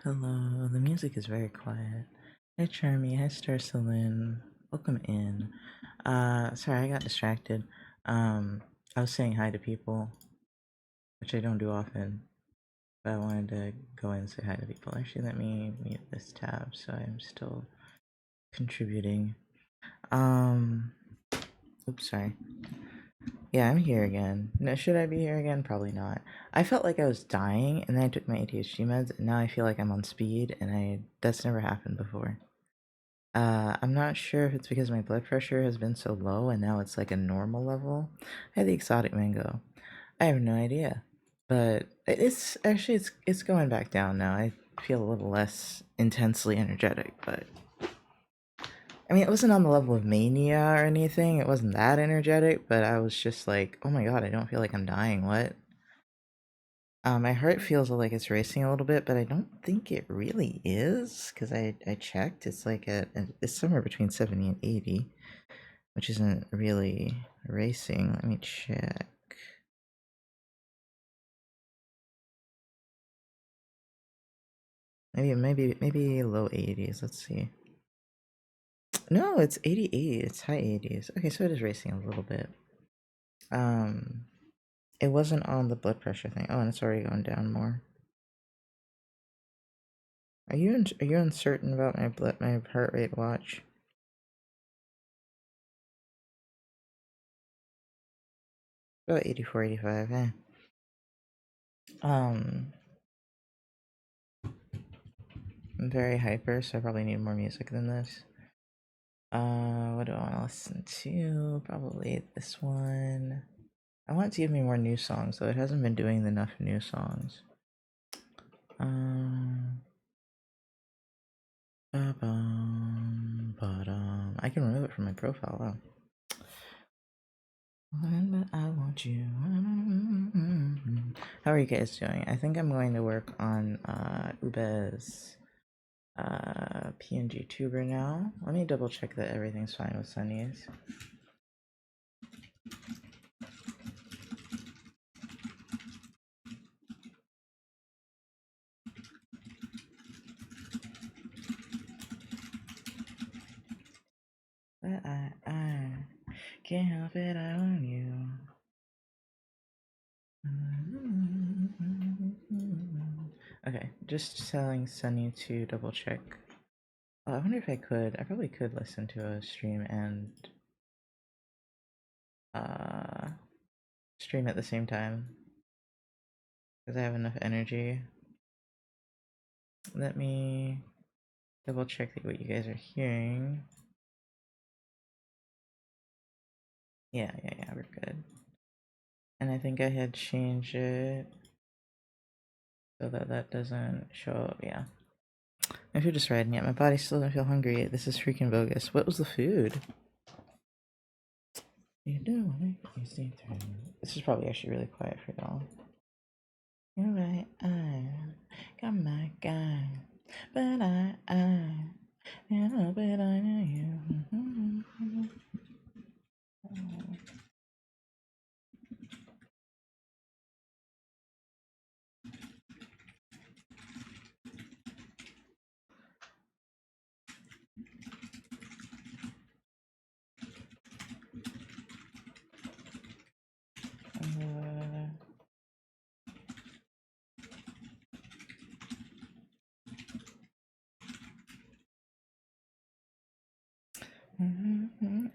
Hello, the music is very quiet. Hi Charmy, hi Star Celine. Welcome in. Sorry, I got distracted. I was saying hi to people, which I don't do often, but I wanted to go in and say hi to people. Actually, let me mute this tab so I'm still contributing. Oops, sorry. Yeah, I'm here again. No, should I be here again? Probably not. I felt like I was dying, and then I took my ADHD meds, and now I feel like I'm on speed, and that's never happened before. I'm not sure if it's because my blood pressure has been so low, and now it's like a normal level. I had the exotic mango. I have no idea, but it's actually it's going back down now. I feel a little less intensely energetic, but I mean, it wasn't on the level of mania or anything. It wasn't that energetic, but I was just like, oh my god, I don't feel like I'm dying. What? My heart feels like it's racing a little bit, but I don't think it really is because I checked. It's like it's somewhere between 70 and 80, which isn't really racing. Let me check. Maybe low 80s. Let's see. No, it's 88. It's high 80s. Okay, so it is racing a little bit. It wasn't on the blood pressure thing. Oh, and it's already going down more. Are you uncertain about my heart rate watch? About 84, 85. I'm very hyper, so I probably need more music than this. What do I want to listen to? Probably this one. I want it to give me more new songs, though it hasn't been doing enough new songs. I can remove it from my profile. Wow. But I want you. How are you guys doing? I think I'm going to work on Ube's PNG tuber now. Let me double check that everything's fine with Sunny's. But I can't help it, I want you. Okay, just telling Sunny to double check. Oh, I wonder if I could. I probably could listen to a stream and stream at the same time because I have enough energy. Let me double check what you guys are hearing. Yeah, we're good. And I think I had changed it so that doesn't show up. Yeah. I feel just riding yet. My body still doesn't feel hungry. This is freaking bogus. What was the food? You do you see through. This is probably actually really quiet for y'all. You're right, I got my guy, but you know, but I know you.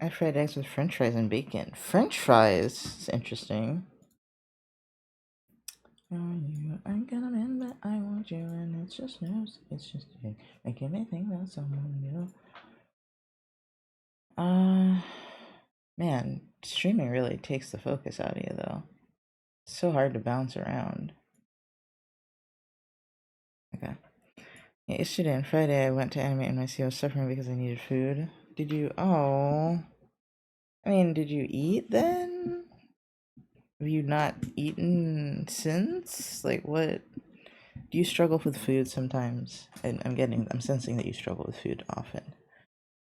I fried eggs with french fries and bacon. French fries? It's interesting. Oh, you aren't gonna man, but I want you, and it's just news. It's just you making me think about someone new. Man, streaming really takes the focus out of you, though. It's so hard to bounce around. Okay. Yeah, yesterday and Friday, I went to animate and my CEO was suffering because I needed food. Did you? Oh. I mean, did you eat then? Have you not eaten since? Like, what? Do you struggle with food sometimes? And I'm sensing that you struggle with food often.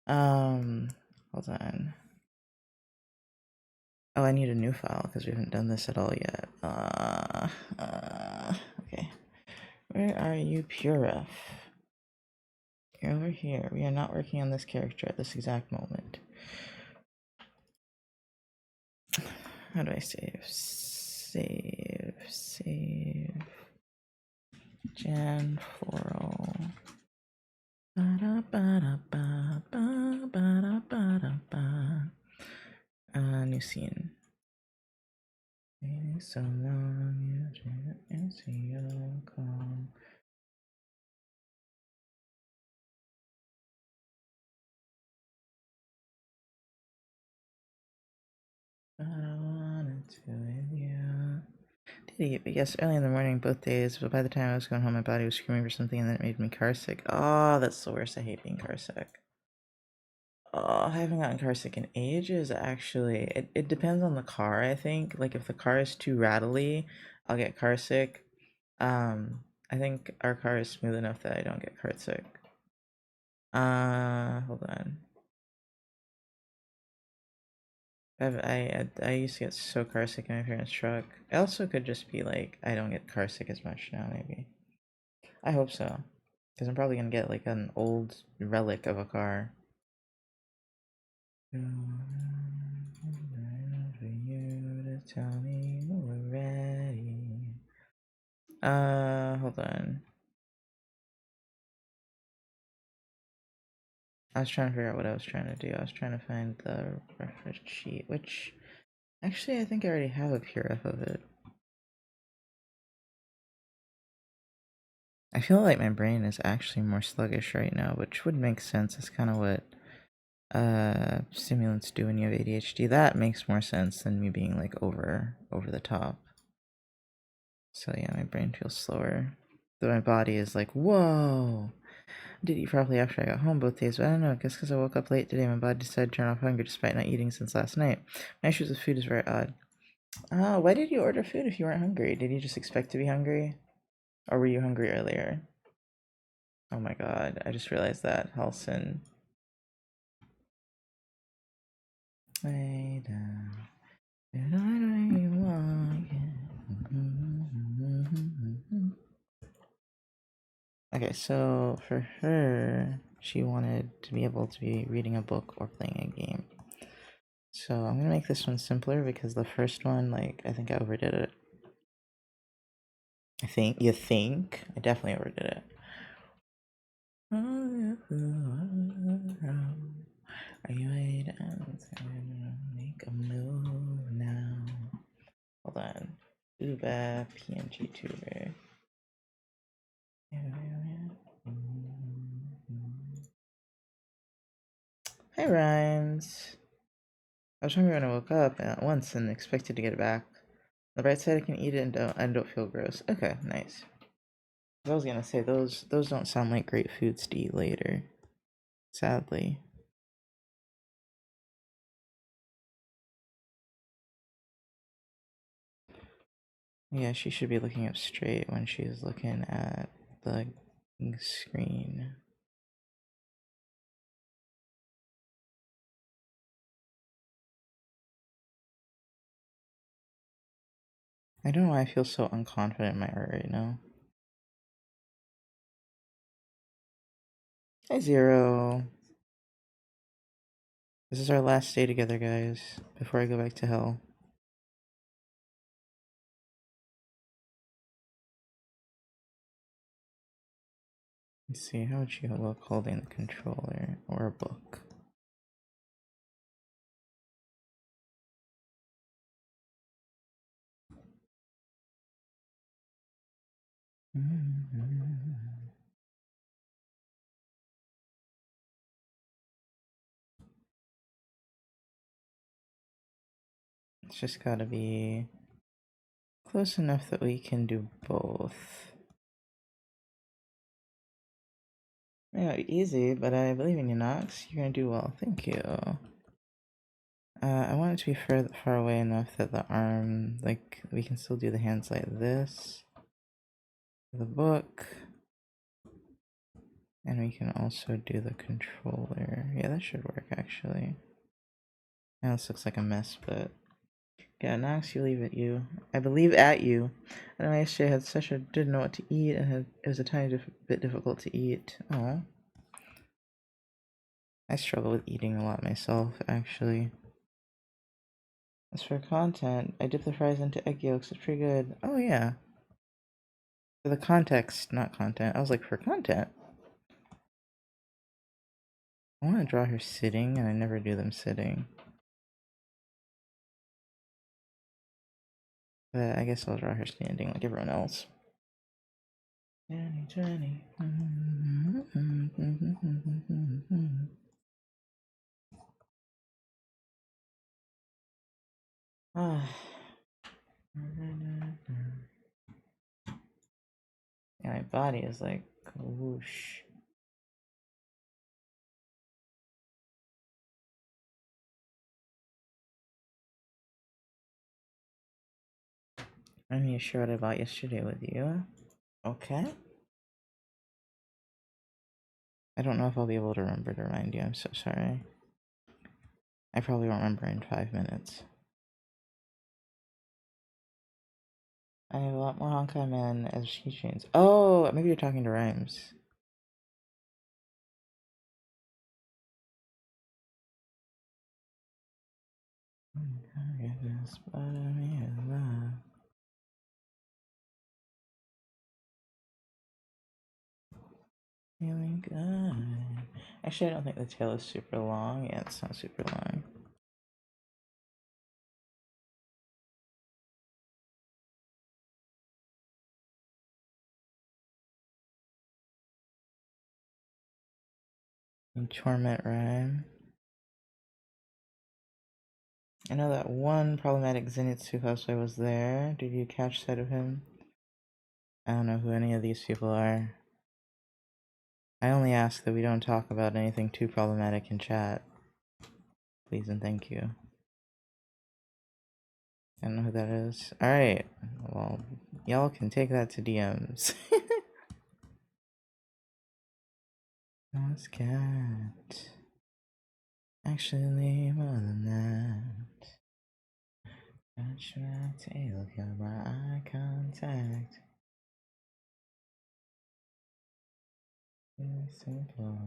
Hold on. Oh, I need a new file because we haven't done this at all yet. Okay. Where are you, Puref? You're over here. We are not working on this character at this exact moment. How do I save? Save. Jan Floral. New scene. So long, you see you'll come. I wanted to with you. Did he? But yes, early in the morning, both days. But by the time I was going home, my body was screaming for something, and then it made me car sick. Oh, that's the worst. I hate being car sick. Oh, I haven't gotten car sick in ages, actually. It depends on the car, I think. Like, if the car is too rattly, I'll get car sick. I think our car is smooth enough that I don't get car sick. Hold on. I used to get so car sick in my parents' truck. It also could just be like I don't get car sick as much now, maybe. I hope so. Because I'm probably gonna get like an old relic of a car. For you to tell me we're ready. Hold on. I was trying to figure out what I was trying to do. I was trying to find the reference sheet, which actually I think I already have a PRF of it. I feel like my brain is actually more sluggish right now, which would make sense. It's kind of what stimulants do when you have ADHD. That makes more sense than me being like over the top. So yeah, my brain feels slower. Though my body is like, whoa. I did eat properly after I got home both days, but I don't know. I guess because I woke up late today, my body decided to turn off hunger despite not eating since last night. My issues with food is very odd. Oh, why did you order food if you weren't hungry? Did you just expect to be hungry? Or were you hungry earlier? Oh my god, I just realized that. Halson. Way down. And I don't want it. Okay, so for her, she wanted to be able to be reading a book or playing a game. So I'm gonna make this one simpler because the first one, like, I think I overdid it. You think? I definitely overdid it. Are you ready to make a move now? Hold on. Uber PNG tuber. Hi, Rhymes. I was hungry when I woke up at once and expected to get it back. On the bright side, I can eat it and don't feel gross. Okay, nice. I was gonna say those don't sound like great foods to eat later. Sadly. Yeah, she should be looking up straight when she's looking at the screen. I don't know why I feel so unconfident in my art right now. Hi, Zero. This is our last day together, guys, before I go back to hell. Let's see, how would you look holding the controller or a book? It's just gotta be close enough that we can do both. Yeah, easy, but I believe in you, Nox. You're gonna do well. Thank you. I want it to be far away enough that the arm, like, we can still do the hands like this. The book. And we can also do the controller. Yeah, that should work, actually. Now this looks like a mess, but... Yeah, Nox, you leave it you. I believe at you. I know yesterday I had such a didn't know what to eat, and it was a tiny bit difficult to eat. Oh. I struggle with eating a lot myself, actually. As for content, I dip the fries into egg yolks. It's pretty good. Oh, yeah. For the context, not content. I was like, for content? I want to draw her sitting, and I never do them sitting. But I guess I'll draw her standing like everyone else. Jenny. Ah. Yeah, my body is like whoosh. I'm gonna share what I bought yesterday with you. Okay. I don't know if I'll be able to remember to remind you. I'm so sorry. I probably won't remember in 5 minutes. I have a lot more Honkai Men as keychains. Oh, maybe you're talking to Rhymes. Feeling good. Actually, I don't think the tail is super long. Yeah, it's not super long. And Torment Rhyme. I know that one problematic Zenitsu cosplay was there. Did you catch sight of him? I don't know who any of these people are. I only ask that we don't talk about anything too problematic in chat. Please and thank you. I don't know who that is. Alright. Well, y'all can take that to DMs. Lost cat. Actually, more than that. Touch my tail, got my eye contact. It's simple.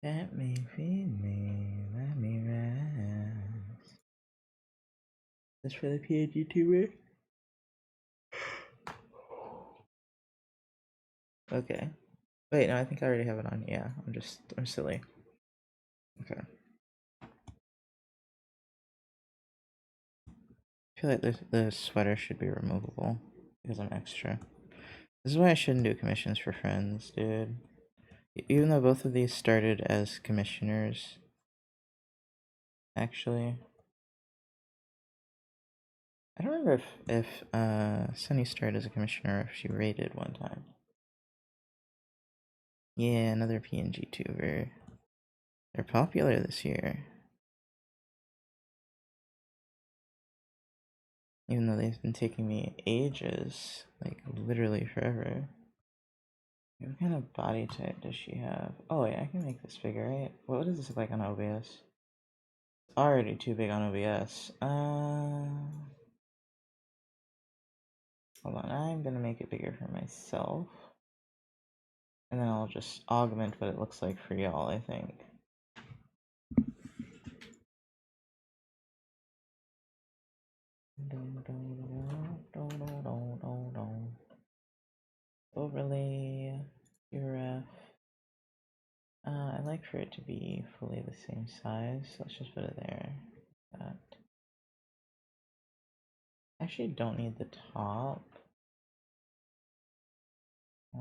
Let me feed me, let me rest. This for the PhD tuber? Okay. Wait, no, I think I already have it on. Yeah, I'm silly. Okay. I feel like the sweater should be removable because I'm extra. This is why I shouldn't do commissions for friends, dude. Even though both of these started as commissioners, actually. I don't remember if Sunny started as a commissioner or if she rated one time. Yeah, another PNG tuber. They're popular this year. Even though they've been taking me ages, like literally forever. What kind of body type does she have? Oh wait, I can make this bigger, right? What does this look like on OBS? It's already too big on OBS. Hold on, I'm gonna make it bigger for myself. And then I'll just augment what it looks like for y'all, I think. Overlay, URF. I like for it to be fully the same size, so let's just put it there. That. Actually don't need the top. So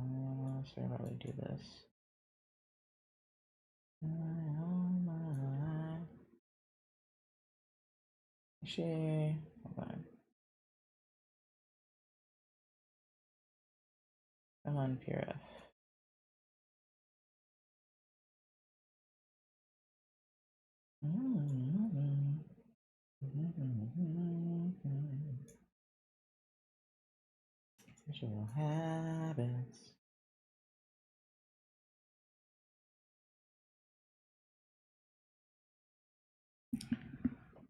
I probably do this. Actually, hold on. Come on, PRF. Visual habits.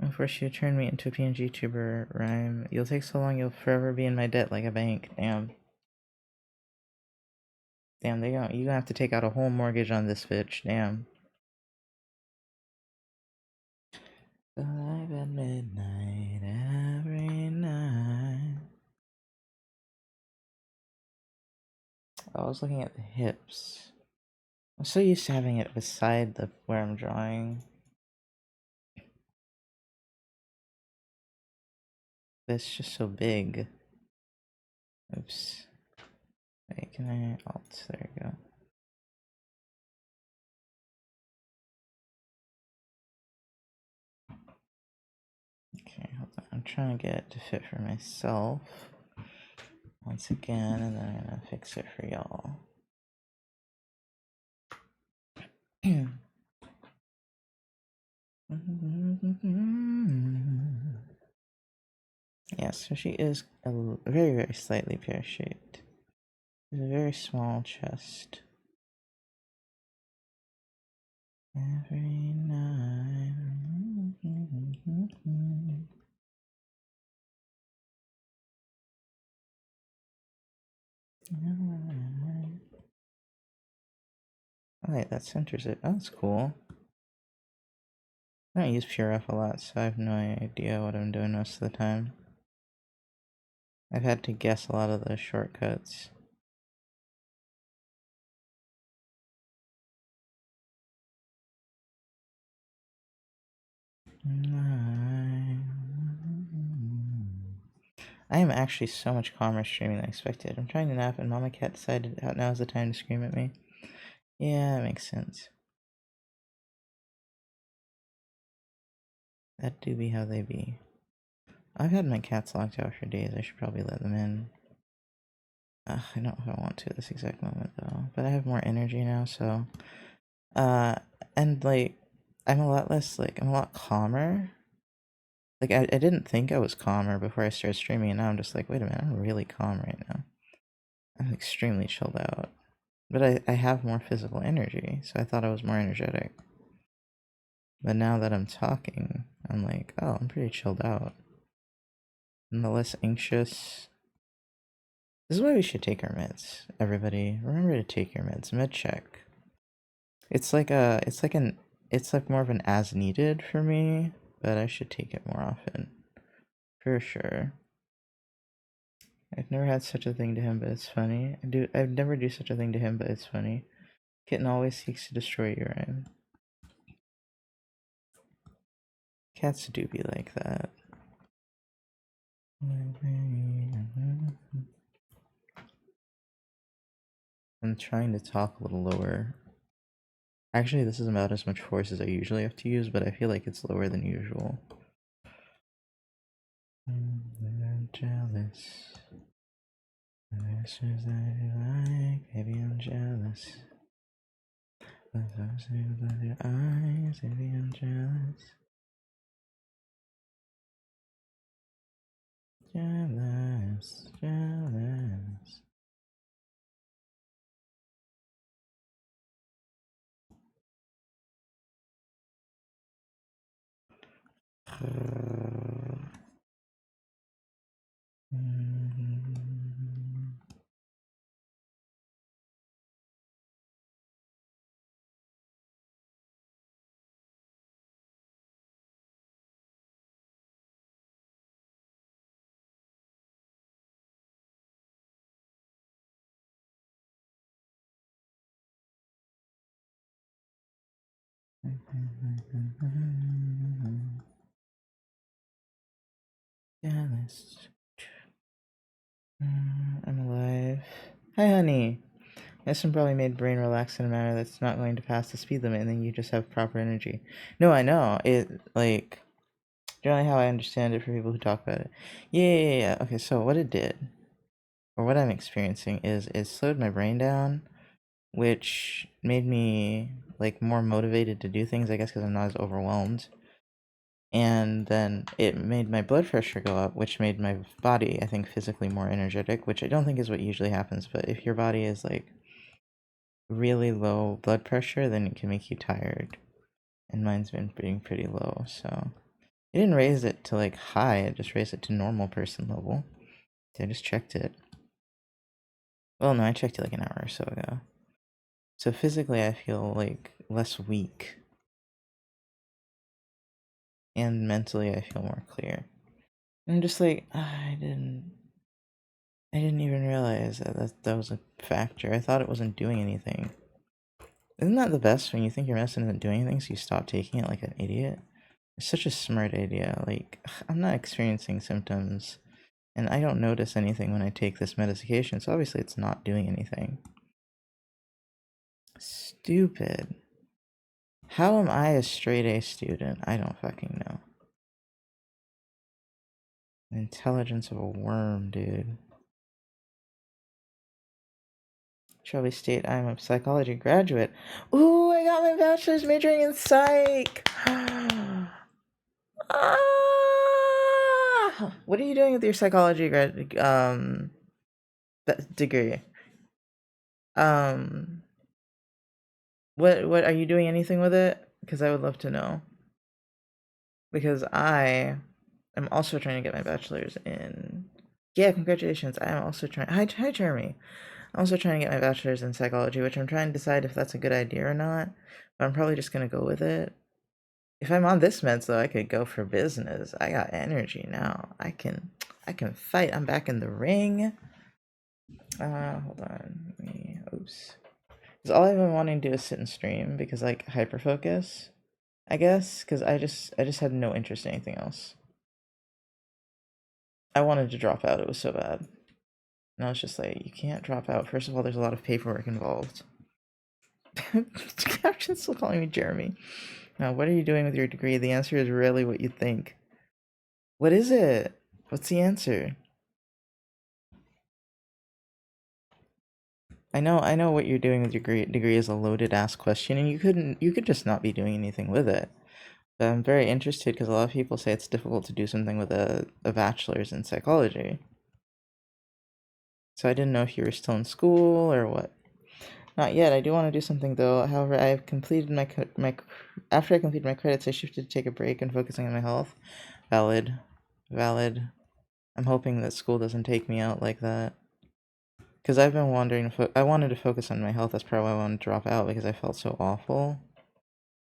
Oh, first you turn me into a PNG tuber rhyme. You'll take so long, you'll forever be in my debt like a bank. Damn. Damn, you gonna have to take out a whole mortgage on this bitch. Damn. Alive at midnight every night. I was looking at the hips. I'm so used to having it beside the where I'm drawing. But it's just so big. Oops. Wait, can I alt? There you go. Okay, hold on. I'm trying to get it to fit for myself once again, and then I'm gonna fix it for y'all. Yeah, so she is very, very slightly pear-shaped. With a very small chest. Every night. Oh, wait, that centers it. Oh, that's cool. I don't use PureF a lot, so I have no idea what I'm doing most of the time. I've had to guess a lot of the shortcuts. I am actually so much calmer streaming than expected. I'm trying to nap and Mama Cat decided now's the time to scream at me. Yeah, that makes sense. That do be how they be. I've had my cats locked out for days. I should probably let them in. I don't know if I want to at this exact moment though. But I have more energy now, so and like I'm a lot less I'm a lot calmer. Like I didn't think I was calmer before I started streaming, and now I'm just like, wait a minute, I'm really calm right now. I'm extremely chilled out. But I have more physical energy, so I thought I was more energetic. But now that I'm talking, I'm like, oh, I'm pretty chilled out. I'm less anxious. This is why we should take our meds, everybody. Remember to take your meds. Med check. It's like more of an as needed for me, but I should take it more often. For sure. I've never had such a thing to him, but it's funny. I'd never do such a thing to him, but it's funny. Kitten always seeks to destroy urine. Cats do be like that. I'm trying to talk a little lower. Actually, this is about as much force as I usually have to use, but I feel like it's lower than usual. I'm jealous. The answers that you like, baby, I'm jealous. The first thing with your eyes, baby, I'm jealous. Jealous, jealous. Jealous. I'm alive. Hi, honey. Nessun probably made brain relax in a manner that's not going to pass the speed limit, and then you just have proper energy. No, I know. It, like, generally how I understand it for people who talk about it. Yeah. Okay, so what it did, or what I'm experiencing, is it slowed my brain down, which made me, like, more motivated to do things, I guess, because I'm not as overwhelmed. And then it made my blood pressure go up, which made my body, I think, physically more energetic, which I don't think is what usually happens, but if your body is, like, really low blood pressure, then it can make you tired. And mine's been being pretty low, so it didn't raise it to like high, it just raised it to normal person level. So I just checked it. Well, no, I checked it like an hour or so ago. So physically, I feel like less weak, and mentally, I feel more clear. And I'm just like, I didn't even realize that was a factor. I thought it wasn't doing anything. Isn't that the best when you think your medicine isn't doing anything, so you stop taking it like an idiot? It's such a smart idea. Like, I'm not experiencing symptoms, and I don't notice anything when I take this medication, so obviously it's not doing anything. Stupid. How am I a straight A student? I don't fucking know. The intelligence of a worm, dude. Shall we state I'm a psychology graduate? Ooh, I got my bachelor's majoring in psych! Ah! What are you doing with your psychology degree? Um, what are you doing anything with it? Because I would love to know. Because I am also trying to get my bachelor's in. Yeah, congratulations. I am also trying. Hi, Jeremy. I'm also trying to get my bachelor's in psychology, which I'm trying to decide if that's a good idea or not. But I'm probably just gonna go with it. If I'm on this meds though, I could go for business. I got energy now. I can fight. I'm back in the ring. Hold on. Oops. Because all I've been wanting to do is sit and stream because like hyper focus, I guess. Because I just had no interest in anything else. I wanted to drop out. It was so bad. And I was just like, you can't drop out. First of all, there's a lot of paperwork involved. Caption's still calling me Jeremy. Now, what are you doing with your degree? The answer is rarely what you think. What is it? What's the answer? I know what you're doing with your degree is a loaded ass question, and you could just not be doing anything with it. But I'm very interested because a lot of people say it's difficult to do something with a bachelor's in psychology. So I didn't know if you were still in school or what. Not yet. I do want to do something though. However, I have completed my after I completed my credits, I shifted to take a break and focusing on my health. Valid, valid. I'm hoping that school doesn't take me out like that. Because I've been wondering. I wanted to focus on my health. That's probably why I wanted to drop out because I felt so awful.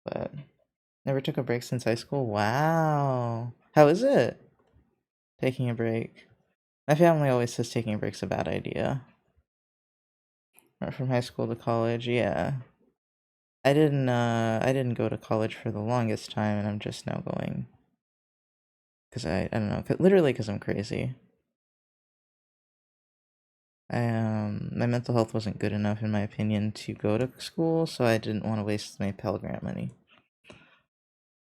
But never took a break since high school. Wow. How is it? Taking a break. My family always says taking a break's a bad idea. From high school to college, yeah. I didn't go to college for the longest time, and I'm just now going because I don't know, literally because I'm crazy. My mental health wasn't good enough, in my opinion, to go to school, so I didn't want to waste my Pell Grant money.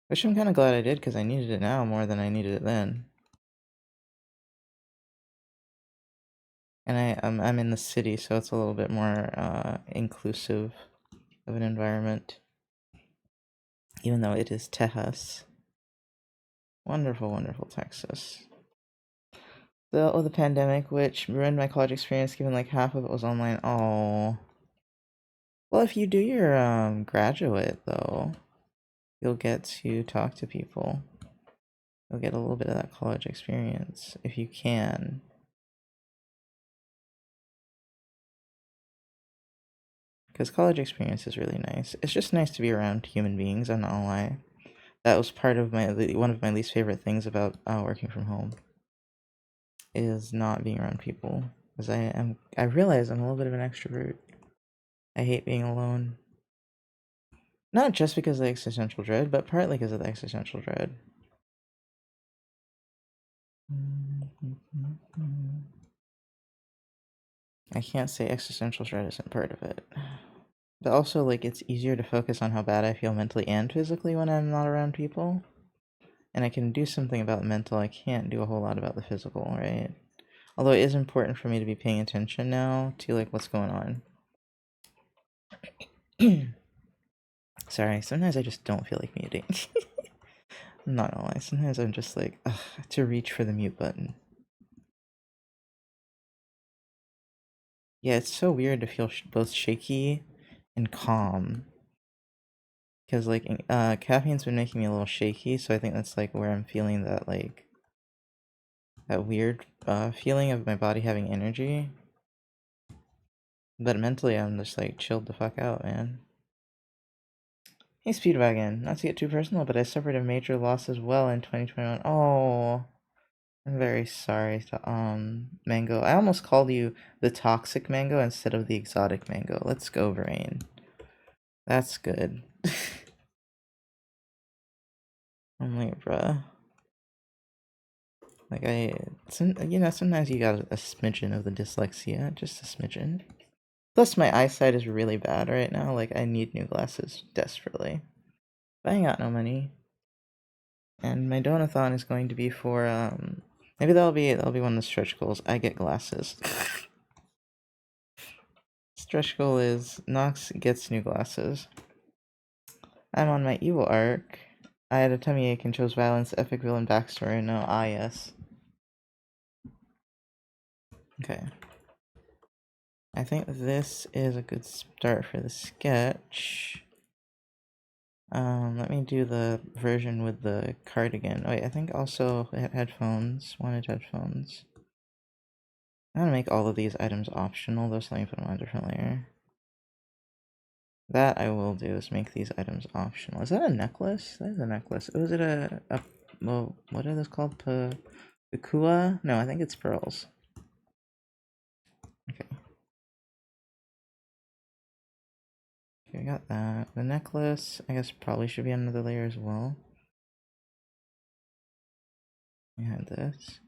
Which I'm kind of glad I did because I needed it now more than I needed it then. And I'm in the city, so it's a little bit more inclusive of an environment, even though it is Tejas. Wonderful, wonderful Texas. The pandemic, which ruined my college experience, given like half of it was online. Oh, well, if you do your graduate though, you'll get to talk to people. You'll get a little bit of that college experience if you can. Because college experience is really nice. It's just nice to be around human beings. I'm not gonna lie. That was part of one of my least favorite things about working from home is not being around people. Because I realize I'm a little bit of an extrovert. I hate being alone. Not just because of the existential dread, but partly because of the existential dread. I can't say existential dread isn't part of it. But also, like, it's easier to focus on how bad I feel mentally and physically when I'm not around people. And I can do something about mental, I can't do a whole lot about the physical, right? Although it is important for me to be paying attention now to, like, what's going on. Sorry, sometimes I just don't feel like muting. I'm not gonna lie, sometimes I'm just like, ugh, to reach for the mute button. Yeah, it's so weird to feel both shaky and calm. Because, like, caffeine's been making me a little shaky, so I think that's, like, where I'm feeling that, like, that weird feeling of my body having energy. But mentally, I'm just, like, chilled the fuck out, man. Hey, Speedwagon, not to get too personal, but I suffered a major loss as well in 2021. Oh, I'm very sorry to, Mango. I almost called you the toxic mango instead of the exotic mango. Let's go, Brain. That's good. I'm like, bruh. Like, sometimes you got a smidgen of the dyslexia, just a smidgen. Plus, my eyesight is really bad right now. Like, I need new glasses desperately. But I ain't got no money. And my donathon is going to be for, maybe that'll be one of the stretch goals. I get glasses. Stretch goal is Nox gets new glasses. I'm on my evil arc. I had a tummy ache and chose violence, epic villain backstory. No, yes. Okay. I think this is a good start for the sketch. Let me do the version with the cardigan. Wait, I think also headphones. Wanted headphones. I'm gonna make all of these items optional, though, so let me put them on a different layer. That I will do is make these items optional. Is that a necklace? That is a necklace. Oh, is it well, what are those called? Pakua? No, I think it's pearls. Okay. Okay, we got that. The necklace, I guess, probably should be on another layer as well. We had this.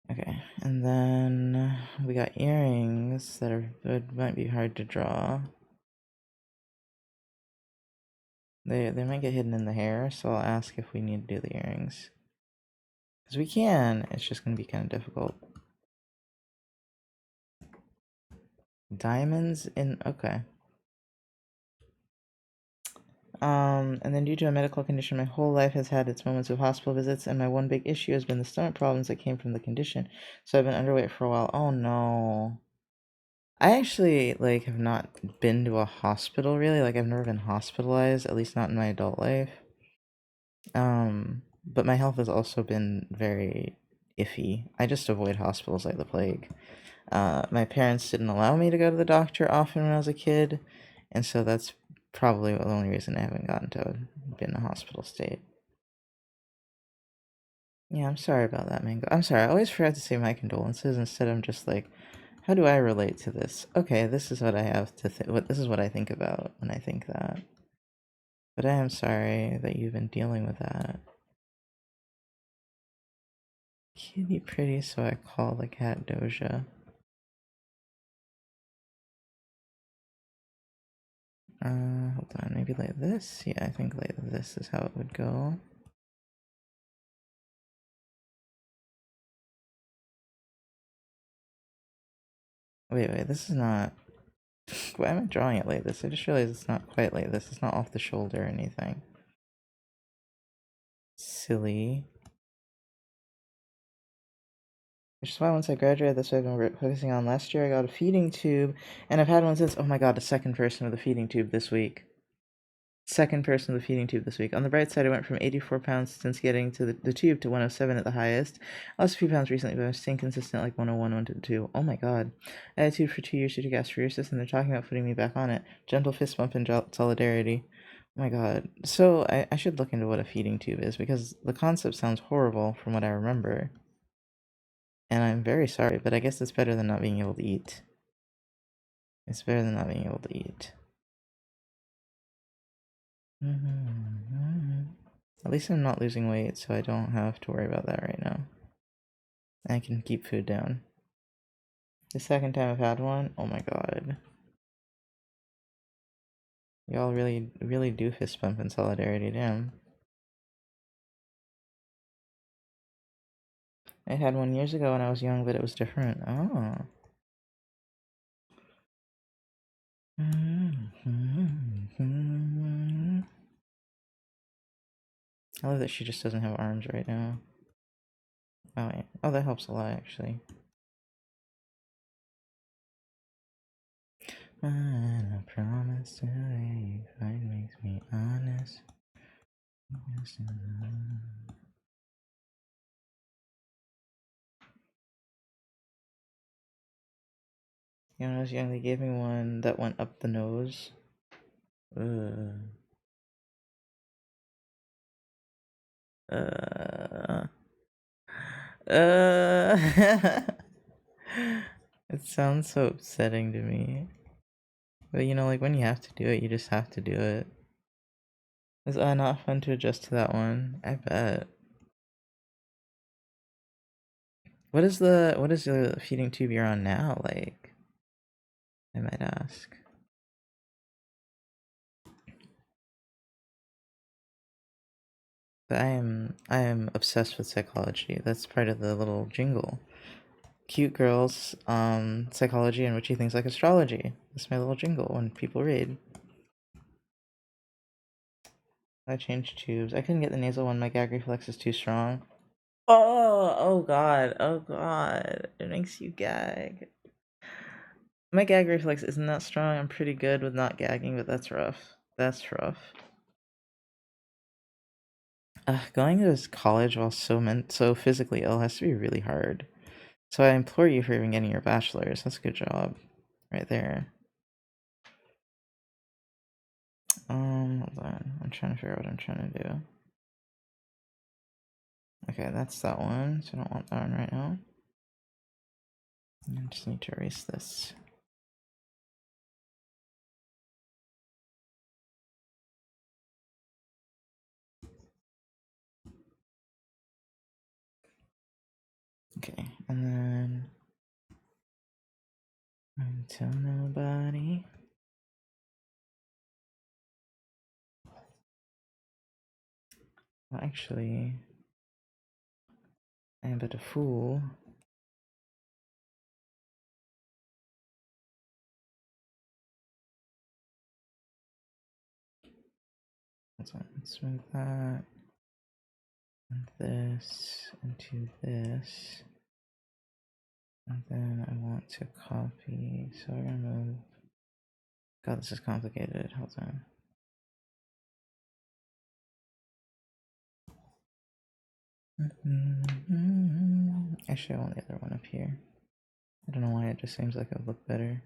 Okay, and then we got earrings that might be hard to draw. They might get hidden in the hair, so I'll ask if we need to do the earrings. Because we can, it's just going to be kind of difficult. Diamonds in, okay. And then due to a medical condition, my whole life has had its moments of hospital visits, and my one big issue has been the stomach problems that came from the condition. So I've been underweight for a while. Oh no. I actually, like, have not been to a hospital, really. Like, I've never been hospitalized, at least not in my adult life. But my health has also been very iffy. I just avoid hospitals like the plague. My parents didn't allow me to go to the doctor often when I was a kid, and so that's probably the only reason I haven't gotten to be in a hospital state. Yeah, I'm sorry about that, Mango. I'm sorry, I always forgot to say my condolences. Instead, I'm just like, how do I relate to this? Okay, this is what I have to this is what I think about when I think that. But I am sorry that you've been dealing with that. Kitty pretty, so I call the cat Doja. Hold on, maybe like this? Yeah, I think like this is how it would go. Wait, this is not... Why am I drawing it like this? I just realized it's not quite like this. It's not off the shoulder or anything. Silly. Which is why once I graduated, that's what I've been focusing on. Last year I got a feeding tube, and I've had one since. Oh my god, a second person with a feeding tube this week. Second person with a feeding tube this week. On the bright side, I went from 84 pounds since getting to the tube to 107 at the highest. I lost a few pounds recently, but I'm staying consistent like 101, 102. Oh my god. I had a tube for 2 years due to gastroparesis, and they're talking about putting me back on it. Gentle fist bump and solidarity. Oh my god. So, I should look into what a feeding tube is, because the concept sounds horrible from what I remember. And I'm very sorry, but I guess it's better than not being able to eat. It's better than not being able to eat. At least I'm not losing weight, so I don't have to worry about that right now. I can keep food down. the second time I've had one. Oh my god. Y'all really do fist bump in solidarity, damn. I had one years ago when I was young, but it was different. Oh. I love that she just doesn't have arms right now. Oh, wait. Oh, that helps a lot, actually. I promise to you, fight makes me honest. You know, when I was young, they gave me one that went up the nose. Uh, uh, it sounds so upsetting to me. But you know, like when you have to do it, you just have to do it. It's not fun to adjust to that one. I bet. What is the feeding tube you're on now like? I might ask. But I am obsessed with psychology. That's part of the little jingle. Cute girls, psychology and witchy things like astrology. That's my little jingle when people read. I changed tubes. I couldn't get the nasal one. My gag reflex is too strong. Oh god, oh god. It makes you gag. My gag reflex isn't that strong. I'm pretty good with not gagging, but that's rough. That's rough. Going to college while so physically ill has to be really hard. So I implore you for even getting your bachelor's. That's a good job, right there. Hold on. I'm trying to figure out what I'm trying to do. Okay, that's that one. So I don't want that one right now. I just need to erase this. Okay, and then tell nobody. Well, actually, I am but a fool. Hold on, let's move that and this into this. And then I want to copy, so we're gonna move. God, this is complicated. Hold on. Actually, I want the other one up here. I don't know why it just seems like it would look better.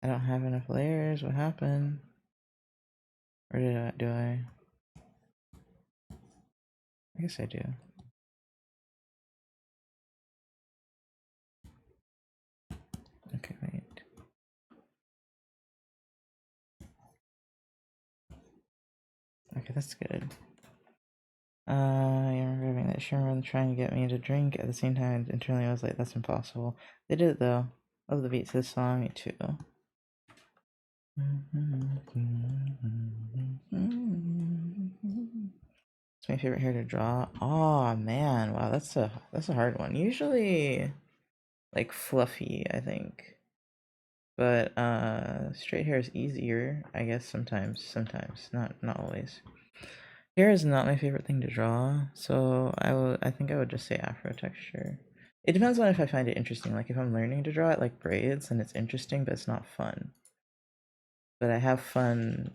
I don't have enough layers. What happened? Or do I? I guess I do. Okay, wait. Okay, that's good. I remember having that Sherman trying to get me to drink. At the same time, internally I was like, that's impossible. They did it though. Love the beats of this song, me too. It's my favorite hair to draw. Oh man, wow, that's a hard one. Usually like fluffy, I think. But straight hair is easier, I guess sometimes, not always. Hair is not my favorite thing to draw, so I think I would just say afro texture. It depends on if I find it interesting. Like if I'm learning to draw it like braids and it's interesting but it's not fun. But I have fun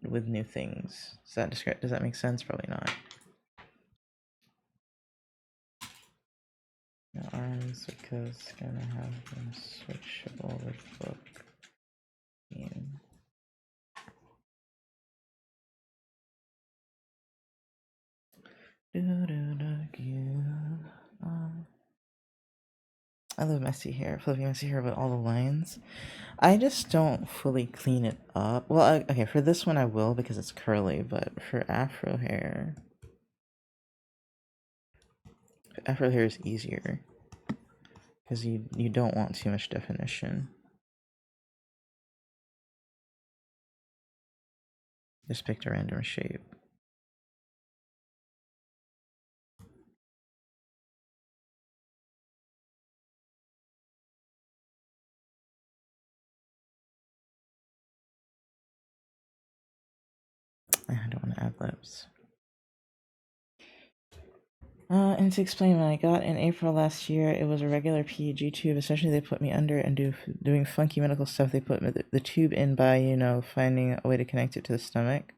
with new things. Does that make sense? Probably not. No arms because gonna have them switchable with book theme. I love messy hair, fluffy messy hair with all the lines. I just don't fully clean it up. Well, okay, for this one I will because it's curly, but for afro hair is easier because you don't want too much definition. Just picked a random shape. I don't want to add lips. And to explain, when I got in April last year, it was a regular PEG tube. Essentially, they put me under and doing funky medical stuff. They put the tube in by, finding a way to connect it to the stomach.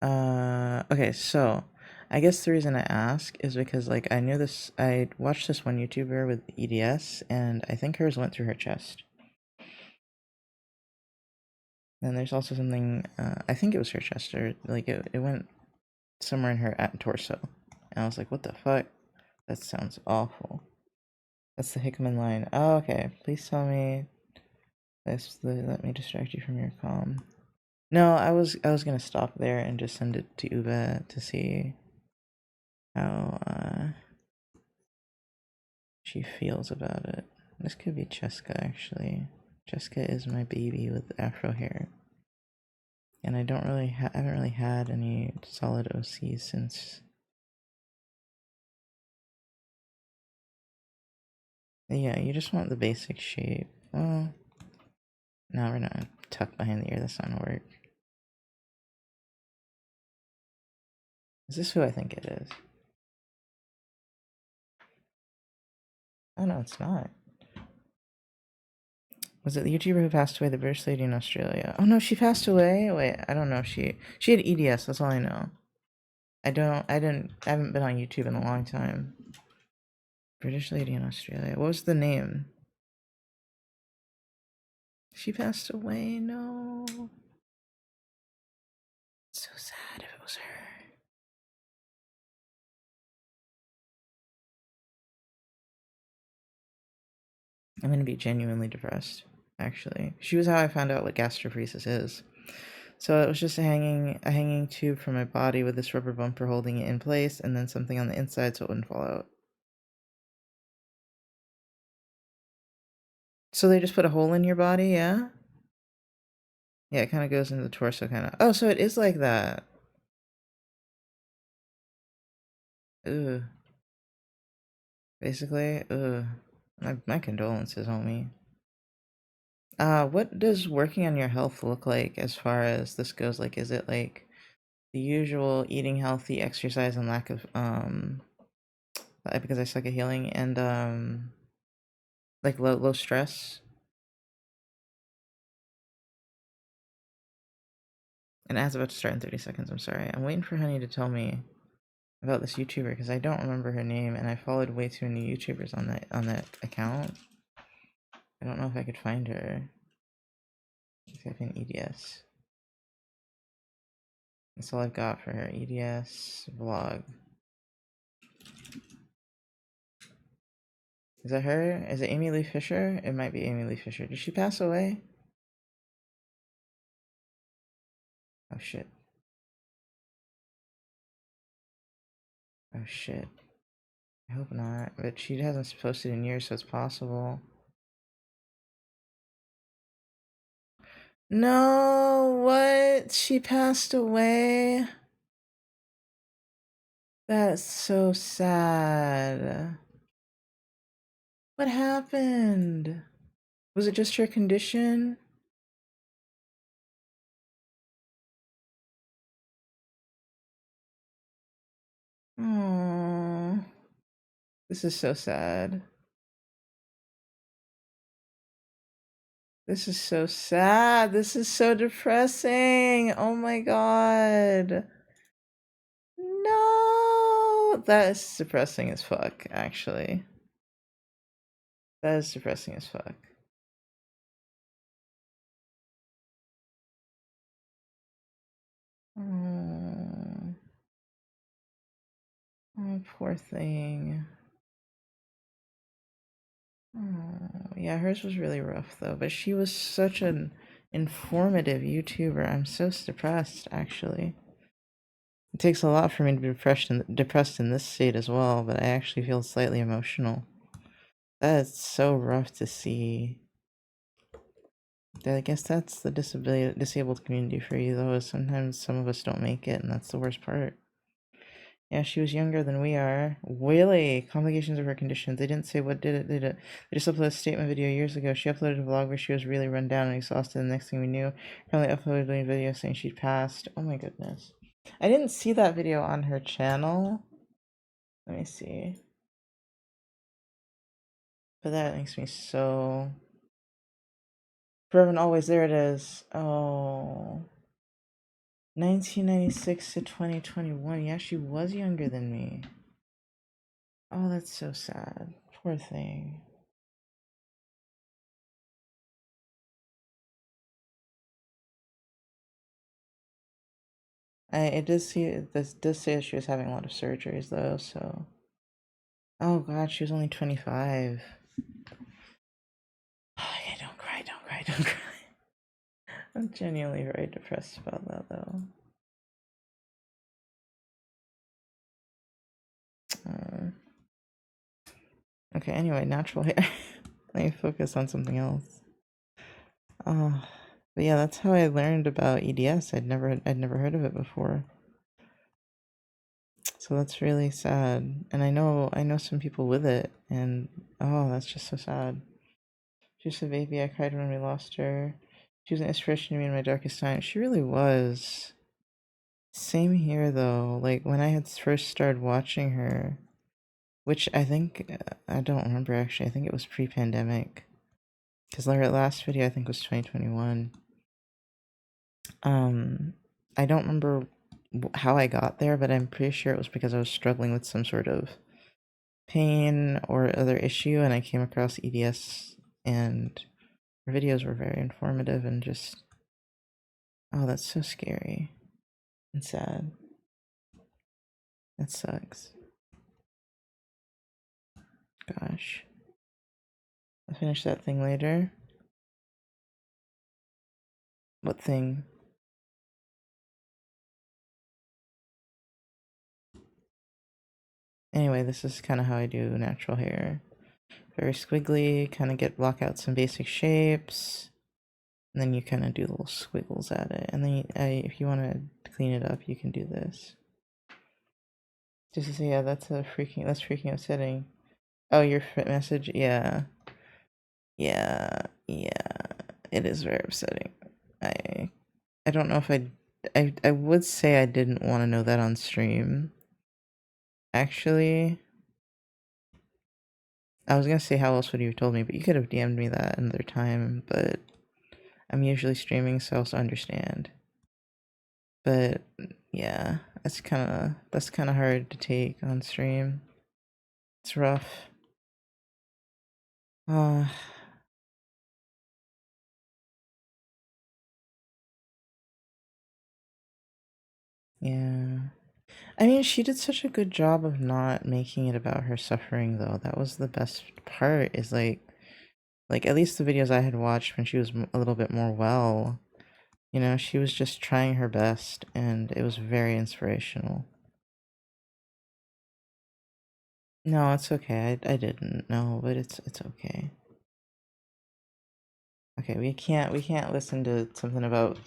Okay, so I guess the reason I ask is because, like, I watched this one YouTuber with EDS, and I think hers went through her chest. And there's also something, I think it was her chest, or, like, it went somewhere in her torso. And I was like, what the fuck? That sounds awful. That's the Hickman line. Oh, okay. Please tell me this. Let me distract you from your comm. No, I was gonna stop there and just send it to Uwe to see how she feels about it. This could be Cheska, actually. Cheska is my baby with afro hair, and I haven't really had any solid OCs since. Yeah, you just want the basic shape. Well, no, we're not tucked behind the ear. That's not gonna work. Is this who I think it is? Oh no, it's not. Was it the YouTuber who passed away, the British lady in Australia? Oh no, she passed away? Wait, I don't know if she had EDS, that's all I know. I haven't been on YouTube in a long time. British lady in Australia. What was the name? She passed away? No. It's so sad if it was her. I'm gonna be genuinely depressed, actually. She was how I found out what gastroparesis is. So it was just a hanging tube from my body with this rubber bumper holding it in place, and then something on the inside so it wouldn't fall out. So they just put a hole in your body, yeah? Yeah, it kind of goes into the torso, kind of. Oh, so it is like that. Ugh. Basically, ugh. My condolences, homie. What does working on your health look like as far as this goes? Like, is it like the usual eating healthy, exercise, and lack of because I suck at healing, and like low stress? And ads about to start in 30 seconds. I'm sorry. I'm waiting for Honey to tell me about this YouTuber because I don't remember her name, and I followed way too many YouTubers on that account. I don't know if I could find her. Type in EDS. That's all I've got for her. EDS vlog. Is that her? Is it Amy Lee Fisher? It might be Amy Lee Fisher. Did she pass away? Oh shit. Oh shit. I hope not. But she hasn't posted in years, so it's possible. No, what? She passed away? That's so sad. What happened? Was it just her condition? Oh, this is so sad. This is so sad. This is so depressing. Oh my god. No, that is depressing as fuck, actually. That is depressing as fuck. Oh, oh poor thing. Oh, yeah, hers was really rough though, but she was such an informative YouTuber. I'm so depressed, actually. It takes a lot for me to be depressed in this state as well, but I actually feel slightly emotional. That is so rough to see. I guess that's the disabled community for you, though, is sometimes some of us don't make it, and that's the worst part. Yeah, she was younger than we are. Really? Complications of her condition. They didn't say what did it. They just uploaded a statement video years ago. She uploaded a vlog where she was really run down and exhausted. The next thing we knew, probably uploaded a video saying she'd passed. Oh my goodness. I didn't see that video on her channel. Let me see. But that makes me so... Forever and always, there it is. Oh. 1996 to 2021. Yeah, she was younger than me. Oh, that's so sad. Poor thing. It does see this does say she was having a lot of surgeries though, so oh god, she was only 25. Oh yeah, don't cry, don't cry, don't cry. I'm genuinely very depressed about that though. Okay, anyway, natural hair. Let me focus on something else. Oh, but yeah, that's how I learned about EDS. I'd never heard of it before. So that's really sad. And I know some people with it, and oh, that's just so sad. She was a baby. I cried when we lost her. She was an inspiration to me in my darkest time. She really was. Same here though. Like when I had first started watching her, which I think I don't remember actually. I think it was pre-pandemic. Cuz her last video I think was 2021. Um I don't remember how I got there, but I'm pretty sure it was because I was struggling with some sort of pain or other issue and I came across EDS and her videos were very informative and just oh, that's so scary and sad. That sucks. Gosh. I'll finish that thing later. What thing? Anyway, this is kind of how I do natural hair. Very squiggly, kind of block out some basic shapes. And then you kind of do little squiggles at it. And then if you want to clean it up, you can do this. Just to say, yeah, that's freaking upsetting. Oh, your message? Yeah. Yeah. It is very upsetting. I don't know if I would say I didn't want to know that on stream. Actually, I was gonna say how else would you have told me, but you could have DM'd me that another time, but I'm usually streaming, so I also understand. But yeah, that's kinda hard to take on stream. It's rough. Uh yeah. I mean, she did such a good job of not making it about her suffering though. That was the best part, is like at least the videos I had watched when she was a little bit more well, you know, she was just trying her best and it was very inspirational. No, it's okay. I didn't know, but it's okay. Okay, we can't listen to something about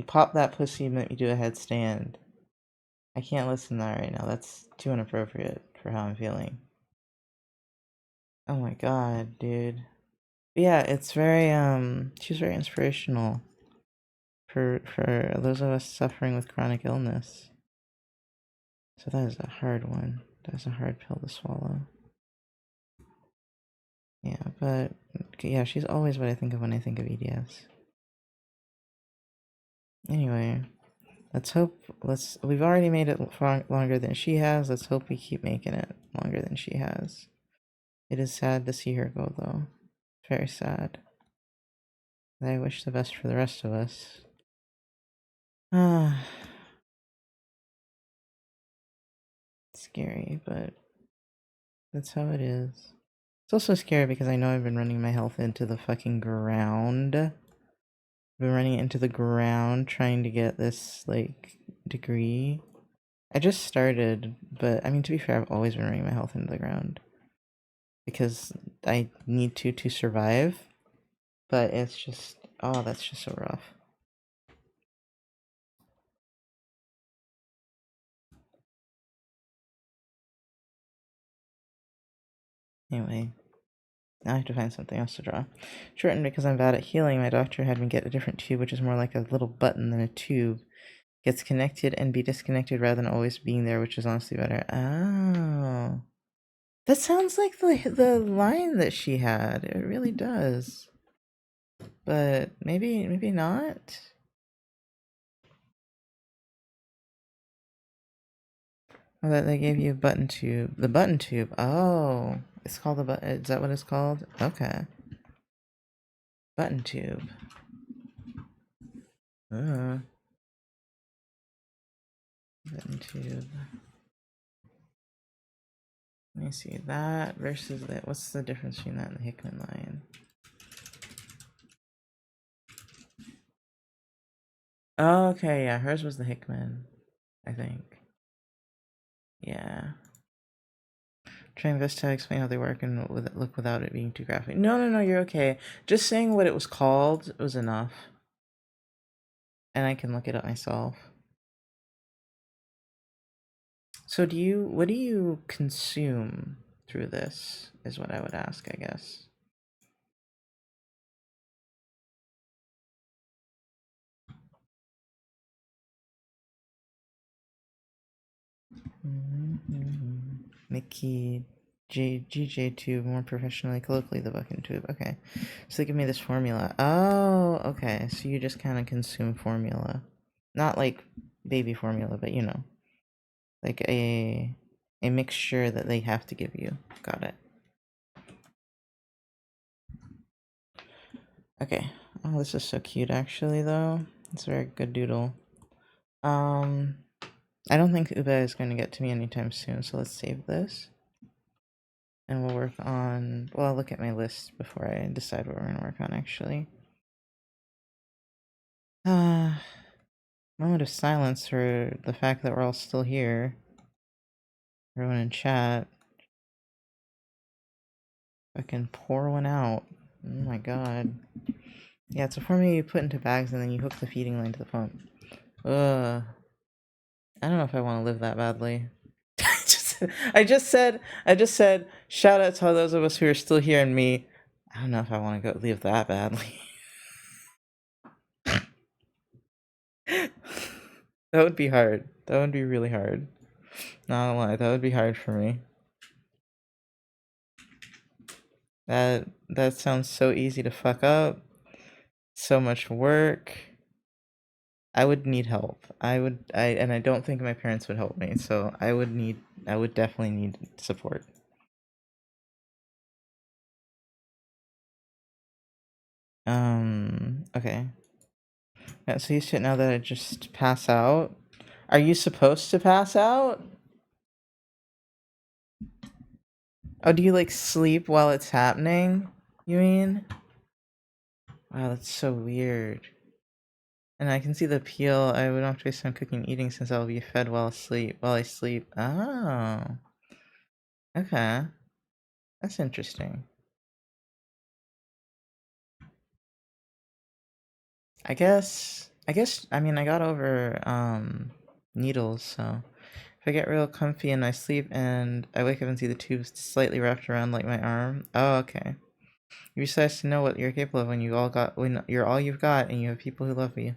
pop that pussy, make me do a headstand. I can't listen to that right now. That's too inappropriate for how I'm feeling. Oh my god, dude. But yeah, it's very she's very inspirational for those of us suffering with chronic illness. So that is a hard one. That's a hard pill to swallow. Yeah, but yeah, she's always what I think of when I think of EDS. Anyway, we've already made it longer than she has. Let's hope we keep making it longer than she has. It is sad to see her go though. Very sad. I wish the best for the rest of us. Ah, scary, but that's how it is. It's also scary because I know I've been running my health into the fucking ground. I've been running it into the ground trying to get this, like, degree. I just started, but I mean, to be fair, I've always been running my health into the ground because I need to survive. But it's just, oh, that's just so rough. Anyway, now I have to find something else to draw. Shortened because I'm bad at healing, my doctor had me get a different tube, which is more like a little button than a tube. Gets connected and be disconnected rather than always being there, which is honestly better. Oh. That sounds like the line that she had. It really does. But maybe not. Oh, that they gave you a button tube. The button tube. Oh, it's called the button. Is that what it's called? Okay. Button tube. Button tube. Let me see that versus that. What's the difference between that and the Hickman line? Oh, okay, yeah, hers was the Hickman, I think. Yeah. Trying best to explain how they work and look without it being too graphic. No, you're okay. Just saying what it was called was enough. And I can look it up myself. So what do you consume through this, is what I would ask, I guess. Mickey GJ tube, more professionally, colloquially the bucking tube. Okay, so they give me this formula. Oh, okay, so you just kind of consume formula, not like baby formula, but you know, like a mixture that they have to give you. Got it. Okay. Oh, this is so cute, actually, though. It's a very good doodle. I don't think Ube is going to get to me anytime soon, so let's save this. And we'll work on... Well, I'll look at my list before I decide what we're going to work on, actually. Moment of silence for the fact that we're all still here. Everyone in chat. I can pour one out. Oh my god. Yeah, it's a formula you put into bags and then you hook the feeding line to the pump. Ugh. I don't know if I want to live that badly. I just said, shout out to all those of us who are still here and me. I don't know if I want to go live that badly. That would be hard. That would be really hard. Not gonna lie, that would be hard for me. That sounds so easy to fuck up. So much work. I would need help. And I don't think my parents would help me, so I would definitely need support. Okay. Yeah, so you sit now that I just pass out. Are you supposed to pass out? Oh, do you like sleep while it's happening? You mean? Wow, that's so weird. And I can see the appeal. I would not have to waste time cooking and eating since I'll be fed while asleep. While I sleep. Oh. Okay. That's interesting. I mean I got over needles, so if I get real comfy and I sleep and I wake up and see the tube slightly wrapped around like my arm. Oh, okay. You're supposed to know what you're capable of when you're all you've got and you have people who love you.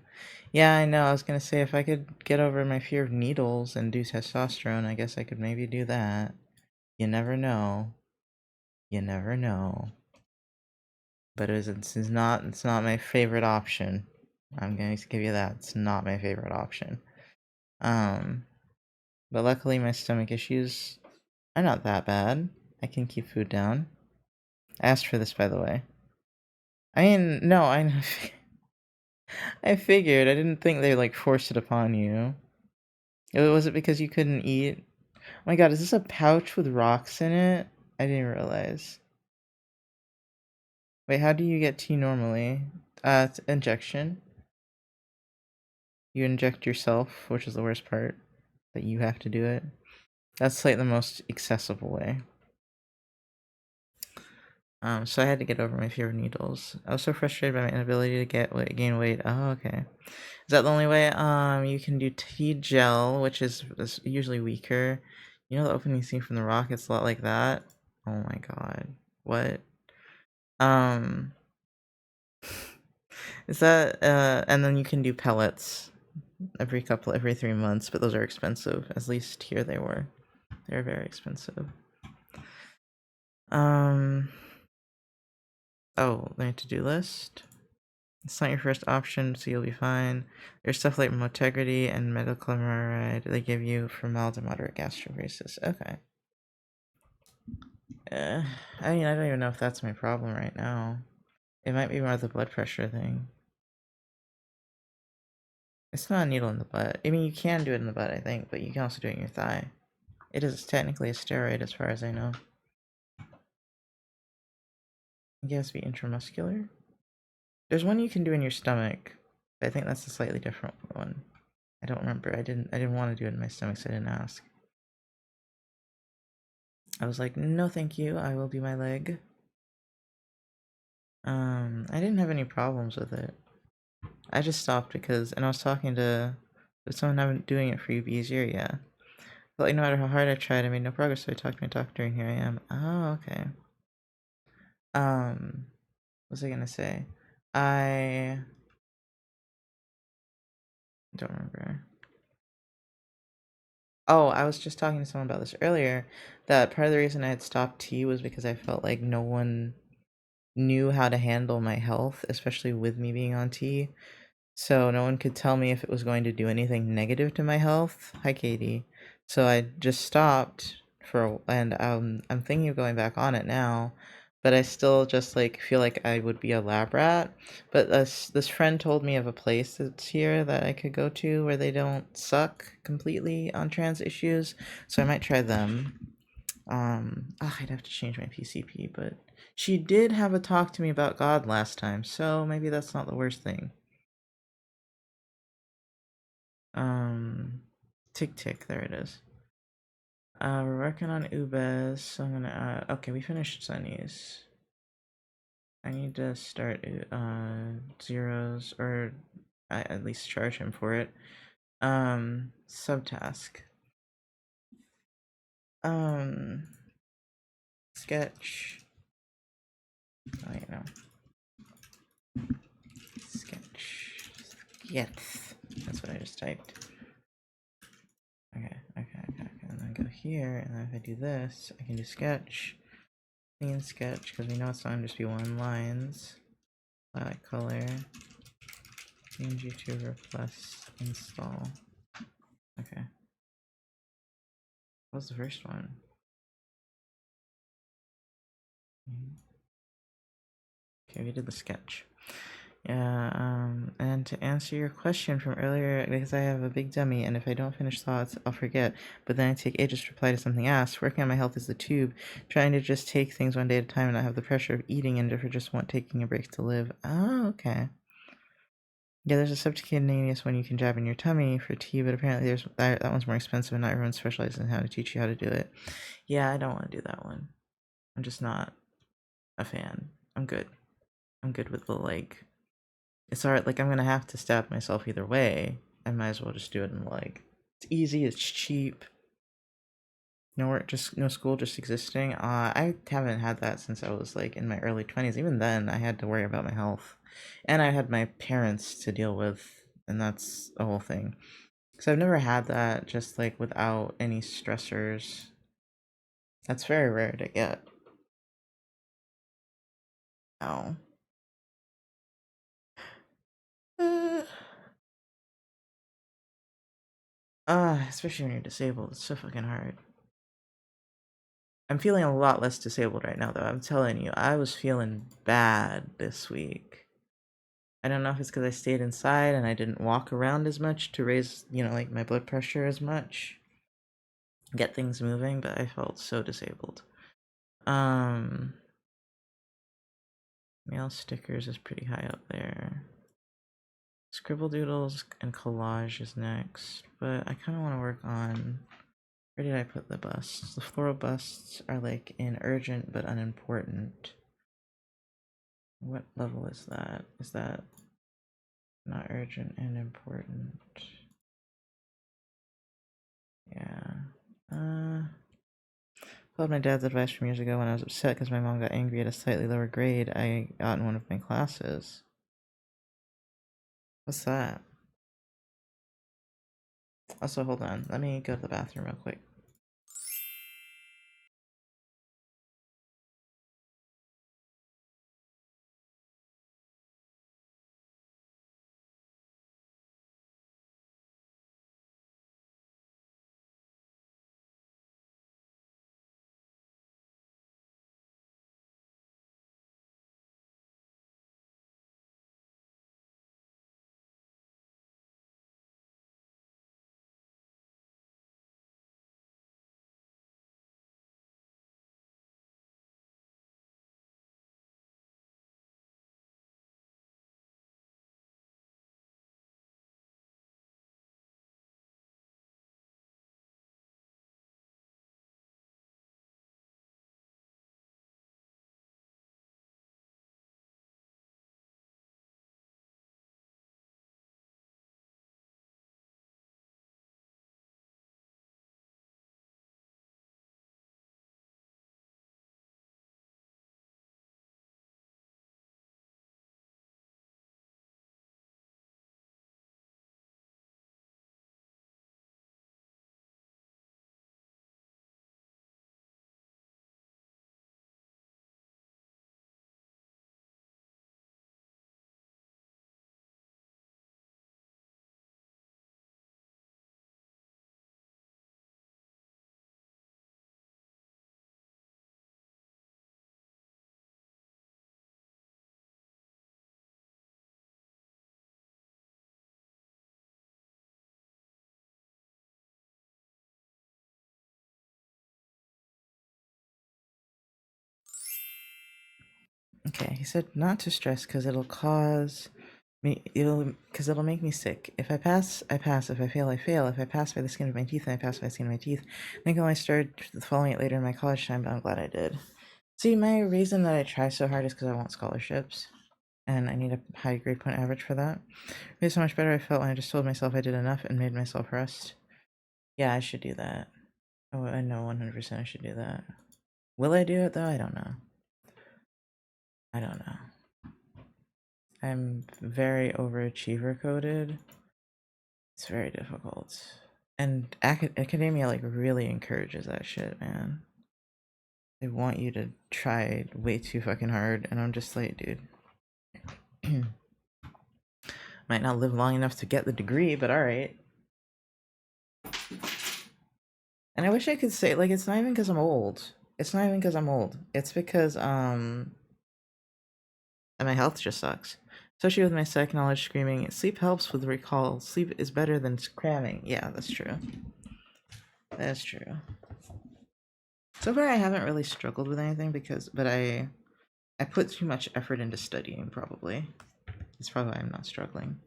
Yeah, I know. I was gonna say if I could get over my fear of needles and do testosterone, I guess I could maybe do that. You never know. You never know. But it's not my favorite option. I'm going to give you that. It's not my favorite option. But luckily my stomach issues are not that bad. I can keep food down. I asked for this, by the way. I mean, no, I figured. I didn't think they like forced it upon you. Was it because you couldn't eat? Oh my god, is this a pouch with rocks in it? I didn't realize. Wait, how do you get tea normally? It's injection. You inject yourself, which is the worst part, that you have to do it. That's like the most accessible way. So I had to get over my fear of needles. I was so frustrated by my inability to gain weight. Oh, okay. Is that the only way? You can do tea gel, which is usually weaker. You know the opening scene from The Rock? It's a lot like that. Oh my god. What? Um, is that, and then you can do pellets every 3 months, but those are expensive. At least here they were. They're very expensive. Oh, the to-do list. It's not your first option, so you'll be fine. There's stuff like Motegrity and metoclopramide they give you for mild to moderate gastroparesis. Okay. I mean, I don't even know if that's my problem right now. It might be more the blood pressure thing. It's not a needle in the butt. I mean, you can do it in the butt, I think, but you can also do it in your thigh. It is technically a steroid as far as I know. It has to be intramuscular. There's one you can do in your stomach, but I think that's a slightly different one. I don't remember. I didn't want to do it in my stomach, so I didn't ask. I was like, no thank you, I will do my leg. I didn't have any problems with it. I just stopped because, and I was talking to someone having doing it for you be easier, yeah. But like no matter how hard I tried, I made no progress, so I talked to my doctor and here I am. Oh, okay. What was I gonna say? I don't remember. Oh, I was just talking to someone about this earlier, that part of the reason I had stopped tea was because I felt like no one knew how to handle my health, especially with me being on tea. So no one could tell me if it was going to do anything negative to my health. Hi, Katie. So I just stopped and I'm thinking of going back on it now, but I still just like feel like I would be a lab rat. But this friend told me of a place that's here that I could go to where they don't suck completely on trans issues, so I might try them. I'd have to change my PCP, but she did have a talk to me about God last time, so maybe that's not the worst thing. Tick tick, there it is. We're working on Ubez, so I'm gonna, okay, we finished Sunny's. I need to start, Zeros, or at least charge him for it. Subtask. Sketch. Oh, you know. Sketch. Yes. That's what I just typed. Okay. And then go here, and then if I do this, I can do sketch. Clean sketch, because we know it's not going to just be one lines. Lilac color. Change YouTuber plus install. Okay. What was the first one? Okay, we did the sketch. Yeah, and to answer your question from earlier, because I have a big dummy, and if I don't finish thoughts, I'll forget, but then I take ages to reply to something asked. Working on my health is the tube, trying to just take things one day at a time and not have the pressure of eating and therefore just want taking a break to live. Oh, okay. Yeah, there's a subcutaneous one you can jab in your tummy for tea, but apparently there's that one's more expensive and not everyone specializes in how to teach you how to do it. Yeah, I don't want to do that one. I'm just not a fan. I'm good. I'm good with the leg. It's alright, like I'm gonna have to stab myself either way. I might as well just do it in the leg. It's easy, it's cheap. No work, just no school, just existing. I haven't had that since I was like in my early 20s. Even then, I had to worry about my health, and I had my parents to deal with, and that's the whole thing. So I've never had that just like without any stressors. That's very rare to get. Oh. Uh, Especially when you're disabled, it's so fucking hard. I'm feeling a lot less disabled right now, though. I'm telling you, I was feeling bad this week. I don't know if it's because I stayed inside and I didn't walk around as much to raise, like my blood pressure as much, get things moving, but I felt so disabled. Mail stickers is pretty high up there. Scribble doodles and collage is next, but I kind of want to work on. Where did I put the busts? The floral busts are like in urgent but unimportant. What level is that? Is that not urgent and important? Yeah. Followed my dad's advice from years ago when I was upset because my mom got angry at a slightly lower grade I got in one of my classes. What's that? Also, hold on. Let me go to the bathroom real quick. Okay, he said not to stress because it'll cause me, it'll make me sick. If I pass, I pass. If I fail, I fail. If I pass by the skin of my teeth, then I pass by the skin of my teeth. I think I only started following it later in my college time, but I'm glad I did. See, my reason that I try so hard is because I want scholarships, and I need a high grade point average for that. It's so much better I felt when I just told myself I did enough and made myself rest. Yeah, I should do that. Oh, I know 100% I should do that. Will I do it though? I don't know. I don't know. I'm very overachiever coded. It's very difficult. And academia like really encourages that shit, man. They want you to try way too fucking hard, and I'm just like, dude. Might not live long enough to get the degree, but alright. And I wish I could say, like, it's not even because I'm old. It's not even because I'm old. It's because, and my health just sucks. Especially with my psych knowledge screaming, sleep helps with recall. Sleep is better than cramming. Yeah, that's true. That's true. So far, I haven't really struggled with anything but I put too much effort into studying, probably. That's probably why I'm not struggling.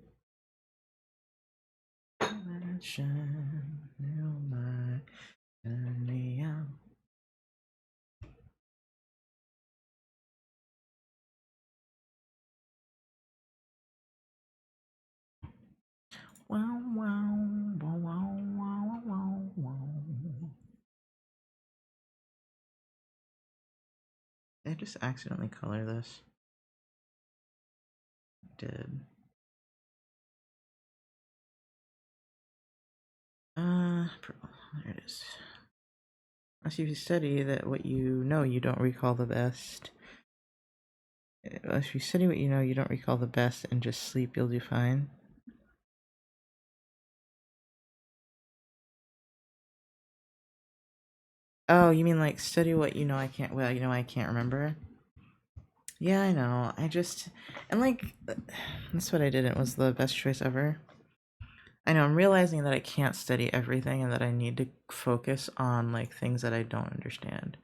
Wow, wow, wow, wow, wow, wow, wow. Did I just accidentally color this? I did. There it is. Unless you study that what you know you don't recall the best. If you study what you know you don't recall the best and just sleep, you'll do fine. Oh, you mean like study what you know I can't, well, you know I can't remember? Yeah, I know. And like, that's what I did. It was the best choice ever. I know, I'm realizing that I can't study everything and that I need to focus on like things that I don't understand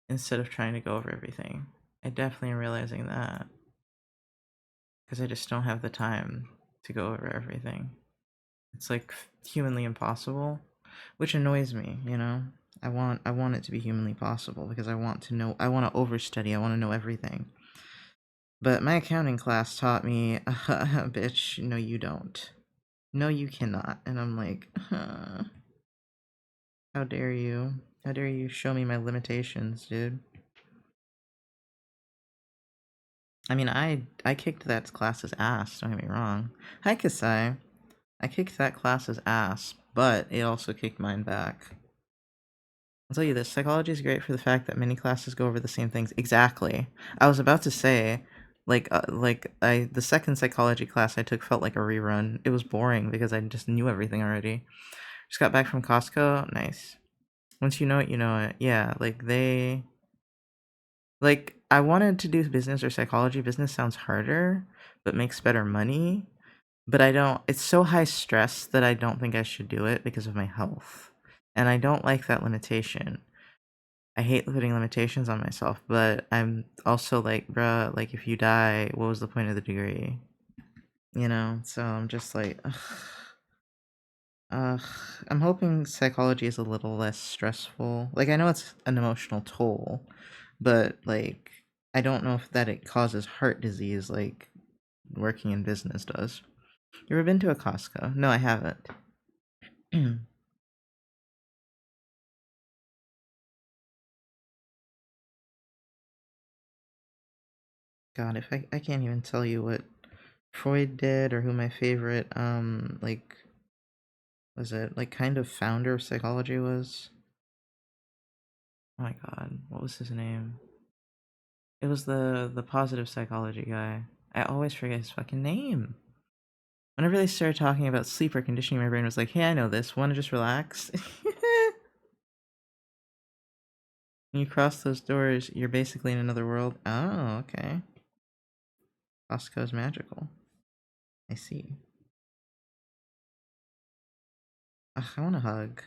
instead of trying to go over everything. I definitely am realizing that because I just don't have the time. to go over everything. It's like humanly impossible, which annoys me, you know? I want it to be humanly possible because I want to know, I want to overstudy, I want to know everything. But my accounting class taught me, bitch, no you don't. No you cannot. And I'm like, how dare you? How dare you show me my limitations, dude? I mean, I kicked that class's ass, don't get me wrong. Hi, Kasai. I kicked that class's ass, but it also kicked mine back. I'll tell you this, psychology is great for the fact that many classes go over the same things. Exactly. I was about to say, the second psychology class I took felt like a rerun. It was boring because I just knew everything already. Just got back from Costco. Nice. Once you know it, you know it. Yeah, I wanted to do business or psychology. Business sounds harder, but makes better money. But I don't, it's so high stress that I don't think I should do it because of my health. And I don't like that limitation. I hate putting limitations on myself, but I'm also like, bruh, like if you die, what was the point of the degree? You know? So I'm just like, ugh. Ugh. I'm hoping psychology is a little less stressful. Like, I know it's an emotional toll, but like, I don't know if that it causes heart disease like working in business does. You ever been to a Costco? No, I haven't. God, if I can't even tell you what Freud did or who my favorite was it like kind of founder of psychology was. Oh my god, what was his name? It was the positive psychology guy. I always forget his fucking name. Whenever they started talking about sleep or conditioning, my brain was like, "Hey, I know this. Want to just relax?" When you cross those doors, you're basically in another world. Oh, okay. Costco's magical. I see. Ugh, I want a hug.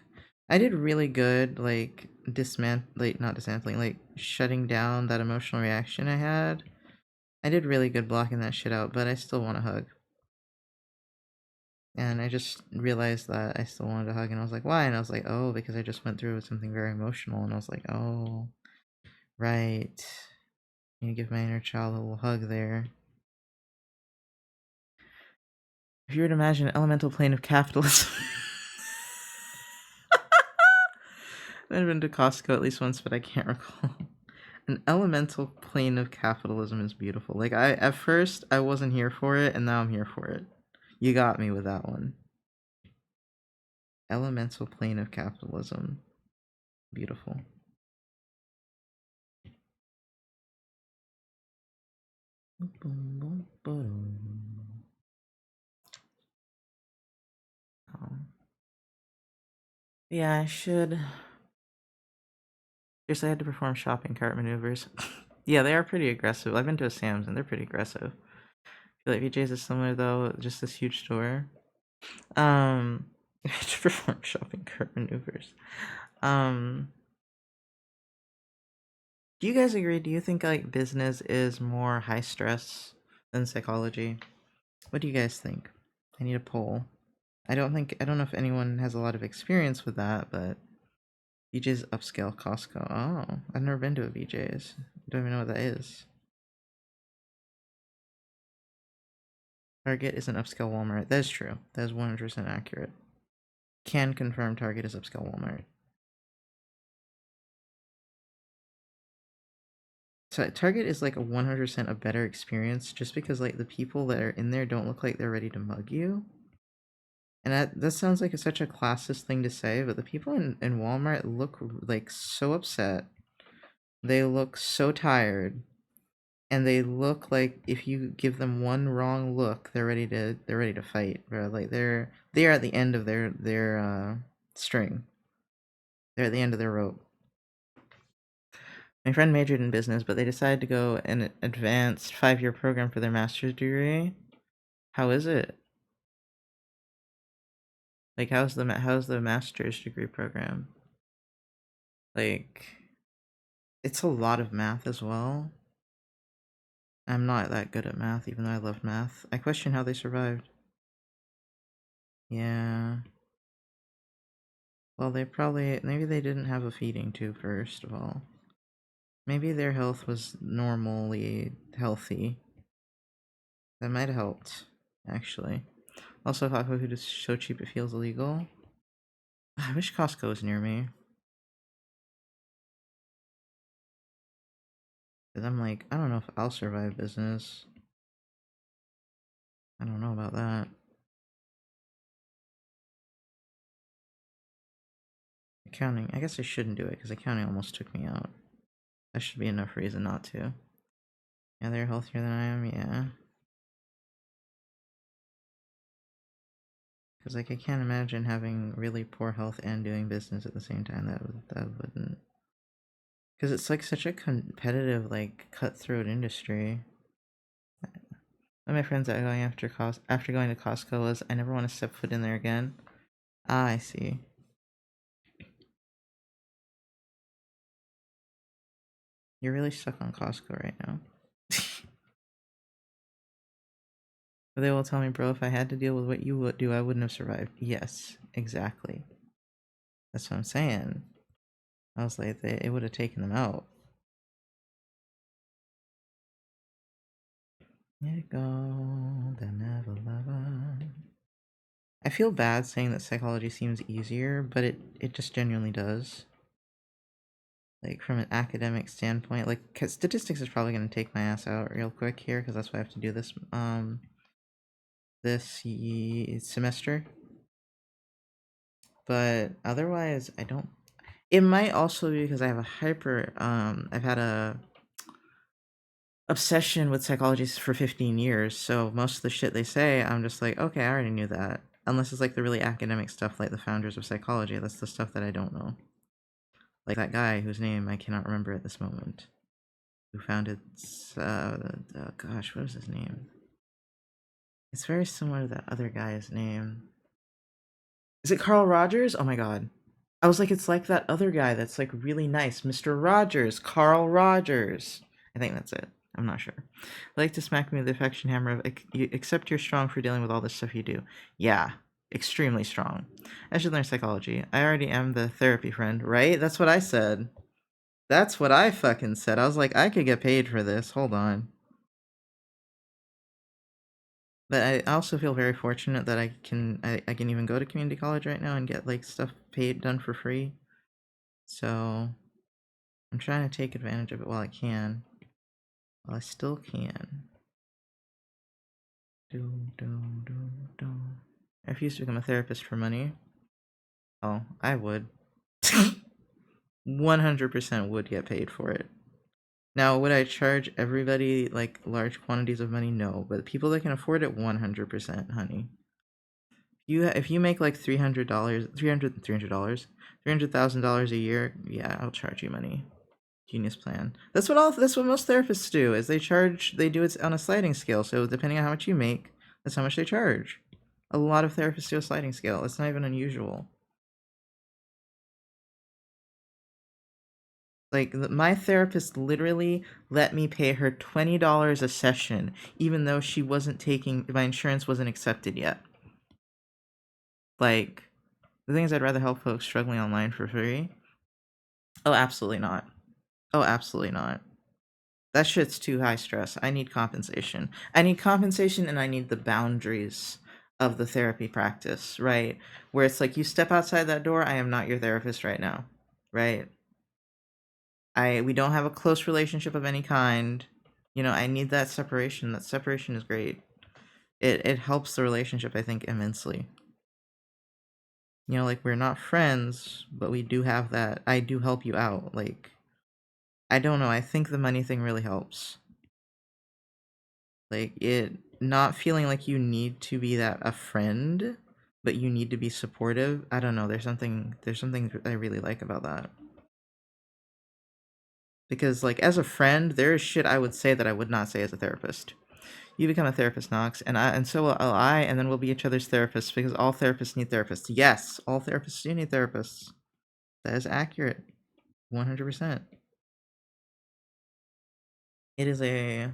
I did really good, like not dismantling, like shutting down that emotional reaction I had. I did really good blocking that shit out, but I still want a hug. And I just realized that I still wanted a hug, and I was like, why? And I was like, oh, because I just went through something very emotional, and I was like, oh, right. You give my inner child a little hug there. If you were to imagine an elemental plane of capitalism. I've been to Costco at least once, but I can't recall. An elemental plane of capitalism is beautiful. Like at first I wasn't here for it, and now I'm here for it. You got me with that one. Elemental plane of capitalism. Beautiful. Yeah, I should. Guess I had to perform shopping cart maneuvers. Yeah, they are pretty aggressive. I've been to a Sam's and they're pretty aggressive. I feel like VJ's is similar though, just this huge store. I had to perform shopping cart maneuvers. Um, do you guys agree? Do you think like business is more high stress than psychology? What do you guys think? I need a poll. I don't know if anyone has a lot of experience with that, but BJ's upscale Costco. Oh, I've never been to a BJ's. Don't even know what that is. Target is an upscale Walmart. That is true. That is 100% accurate. Can confirm Target is upscale Walmart. So Target is like a 100% a better experience just because like the people that are in there don't look like they're ready to mug you. And that sounds like such a classist thing to say, but the people in Walmart look like so upset. They look so tired. And they look like if you give them one wrong look, they're ready to fight, bro. Like they are at the end of their string. They're at the end of their rope. My friend majored in business, but they decided to go an advanced 5-year program for their master's degree. How is it? Like, how's the master's degree program? Like, it's a lot of math as well. I'm not that good at math, even though I love math. I question how they survived. Yeah. Well, maybe they didn't have a feeding tube, first of all. Maybe their health was normally healthy. That might have helped, actually. Also, hot food is so cheap it feels illegal. I wish Costco was near me. Because I'm like, I don't know if I'll survive business. I don't know about that. Accounting. I guess I shouldn't do it because accounting almost took me out. That should be enough reason not to. Yeah, they're healthier than I am, yeah. Because, like, I can't imagine having really poor health and doing business at the same time. That wouldn't. Because it's, like, such a competitive, like, cutthroat industry. One of my friends that going after going to Costco was, I never want to step foot in there again. Ah, I see. You're really stuck on Costco right now. But they will tell me, bro, if I had to deal with what you would do, I wouldn't have survived. Yes, exactly. That's what I'm saying. I was like, it would have taken them out. Let it go, they'll never love us. I feel bad saying that psychology seems easier, but it just genuinely does. Like, from an academic standpoint, like, 'cause statistics is probably going to take my ass out real quick here, because that's why I have to do this, semester. But otherwise, I don't. It might also be because I have I've had a obsession with psychology for 15 years, so most of the shit they say, I'm just like, okay, I already knew that. Unless it's like the really academic stuff, like the founders of psychology. That's the stuff that I don't know. Like that guy whose name I cannot remember at this moment, who founded, gosh, what was his name? It's very similar to that other guy's name. Is it Carl Rogers? Oh my god. I was like, it's like that other guy that's like really nice, Mr. Rogers, Carl Rogers. I think that's it. I'm not sure. I like to smack me with the affection hammer of, except you're strong for dealing with all this stuff you do. Yeah, extremely strong. I should learn psychology. I already am the therapy friend, right? That's what I said. That's what I fucking said. I was like, I could get paid for this. Hold on. But I also feel very fortunate that I can even go to community college right now and get like stuff paid done for free. So I'm trying to take advantage of it while I can. While I still can. Do, do, do, do. I refuse to become a therapist for money. Oh, I would. 100% would get paid for it. Now, would I charge everybody like large quantities of money? No, but people that can afford it, 100%, honey. If you make like $300, $300,000 a year, yeah, I'll charge you money. Genius plan. That's what most therapists do. Is they do it on a sliding scale. So depending on how much you make, that's how much they charge. A lot of therapists do a sliding scale. It's not even unusual. Like my therapist literally let me pay her $20 a session, even though my insurance wasn't accepted yet. Like, the thing is, I'd rather help folks struggling online for free. Oh, absolutely not. Oh, absolutely not. That shit's too high stress. I need compensation. I need compensation and I need the boundaries of the therapy practice, right? Where it's like, you step outside that door, I am not your therapist right now, right? We don't have a close relationship of any kind. I need that separation. That separation is great. It helps the relationship, I think, immensely. Like, we're not friends, but we do have that. I do help you out. Like, I don't know. I think the money thing really helps. Like, it not feeling like you need to be that a friend, but you need to be supportive. I don't know. There's something I really like about that. Because, like, as a friend, there is shit I would say that I would not say as a therapist. You become a therapist, Knox, and so will I, and then we'll be each other's therapists, because all therapists need therapists. Yes, all therapists do need therapists. That is accurate. 100%. It is a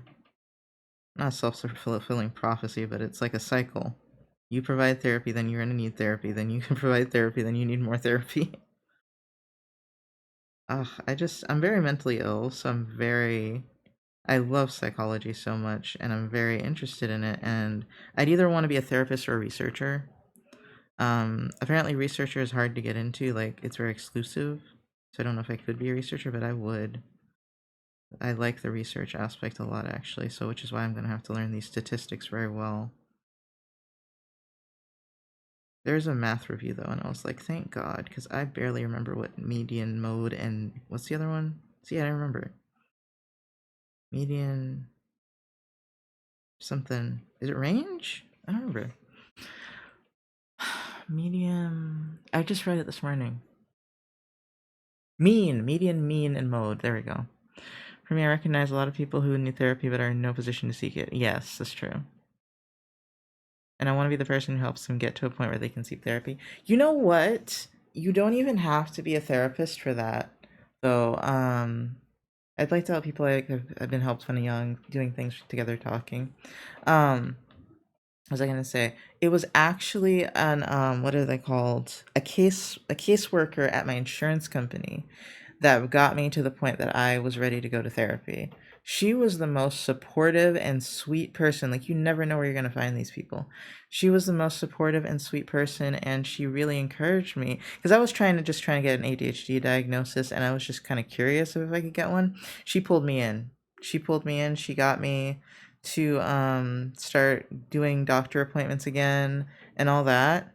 not self-fulfilling prophecy, but it's like a cycle. You provide therapy, then you're gonna need therapy, then you can provide therapy, then you need more therapy. Ugh, I'm very mentally ill, so I love psychology so much, and I'm very interested in it, and I'd either want to be a therapist or a researcher. Apparently researcher is hard to get into, like, it's very exclusive, so I don't know if I could be a researcher, but I would. I like the research aspect a lot, actually, so which is why I'm gonna have to learn these statistics very well. There's a math review, though, and I was like, thank God, because I barely remember what median, mode, and what's the other one? See, I don't remember. Median something. Is it range? I don't remember. Medium. I just read it this morning. Median, mean, and mode. There we go. For me, I recognize a lot of people who need therapy but are in no position to seek it. Yes, that's true. And I want to be the person who helps them get to a point where they can seek therapy. You know what? You don't even have to be a therapist for that, though. I'd like to help people. I've been helped when young, doing things together, talking. Um, what was I gonna say? It was actually an what are they called? A caseworker at my insurance company that got me to the point that I was ready to go to therapy. She was the most supportive and sweet person. Like, you never know where you're gonna find these people. She was the most supportive and sweet person, and she really encouraged me because I was trying to get an ADHD diagnosis, and I was just kind of curious if I could get one. She pulled me in. She pulled me in. She got me to start doing doctor appointments again and all that.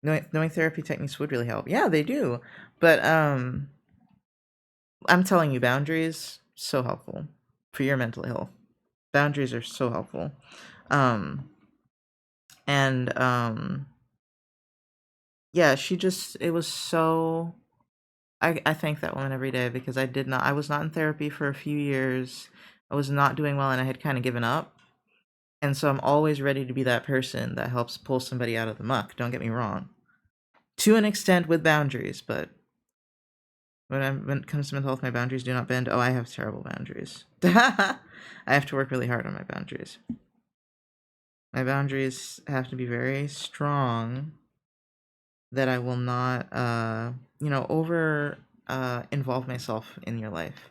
Knowing therapy techniques would really help. Yeah, they do. But I'm telling you, boundaries so helpful for your mental health. Boundaries are so helpful. Um and yeah, it was so I thank that woman every day because I was not in therapy for a few years. I was not doing well and I had kind of given up. And so I'm always ready to be that person that helps pull somebody out of the muck. Don't get me wrong. To an extent with boundaries, but when it comes to mental health, my boundaries do not bend. Oh, I have terrible boundaries. I have to work really hard on my boundaries. My boundaries have to be very strong that I will not, over involve myself in your life.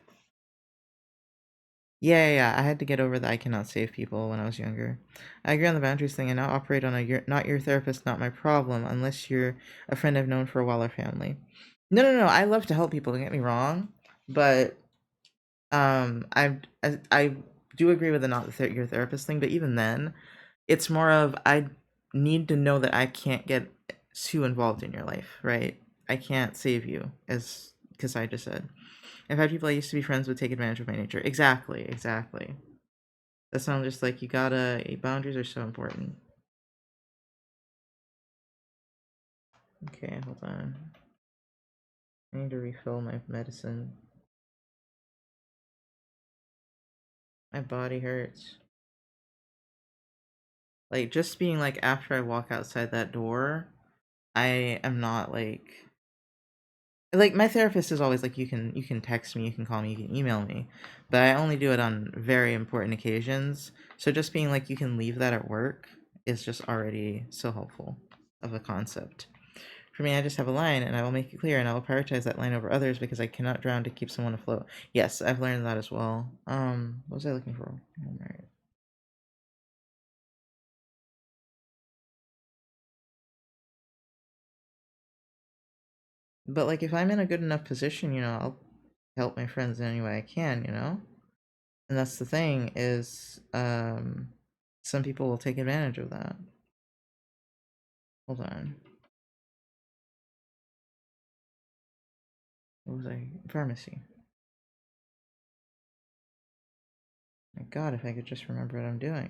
Yeah. I had to get over that I cannot save people when I was younger. I agree on the boundaries thing. I now operate on a you're not your therapist, not my problem, unless you're a friend I've known for a while or family. No. I love to help people. Don't get me wrong, but I do agree with the your therapist thing. But even then, it's more of I need to know that I can't get too involved in your life, right? I can't save you, as because I just said. I've had people I used to be friends with take advantage of my nature. Exactly. That sounds just like you gotta. Boundaries are so important. Okay, hold on. I need to refill my medicine. My body hurts. Like, just being like after I walk outside that door, I am not like my therapist is always like you can text me, you can call me, you can email me, but I only do it on very important occasions. So just being like you can leave that at work is just already so helpful of a concept. For me, I just have a line and I will make it clear and I will prioritize that line over others because I cannot drown to keep someone afloat. Yes, I've learned that as well. What was I looking for? All right. But like if I'm in a good enough position, I'll help my friends in any way I can. And that's the thing is some people will take advantage of that. Hold on. What was I? Pharmacy. My God, if I could just remember what I'm doing.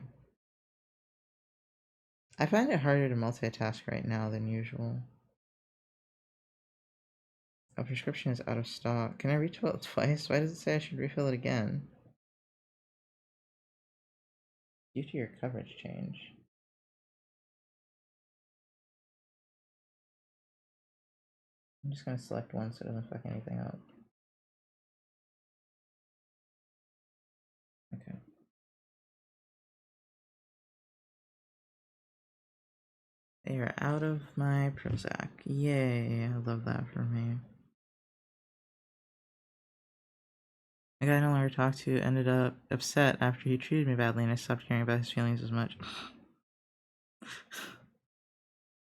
I find it harder to multitask right now than usual. A prescription is out of stock. Can I refill it twice? Why does it say I should refill it again? Due to your coverage change. I'm just gonna select one so it doesn't fuck anything up. Okay. They are out of my Prozac. Yay, I love that for me. A guy I no longer talked to ended up upset after he treated me badly and I stopped caring about his feelings as much.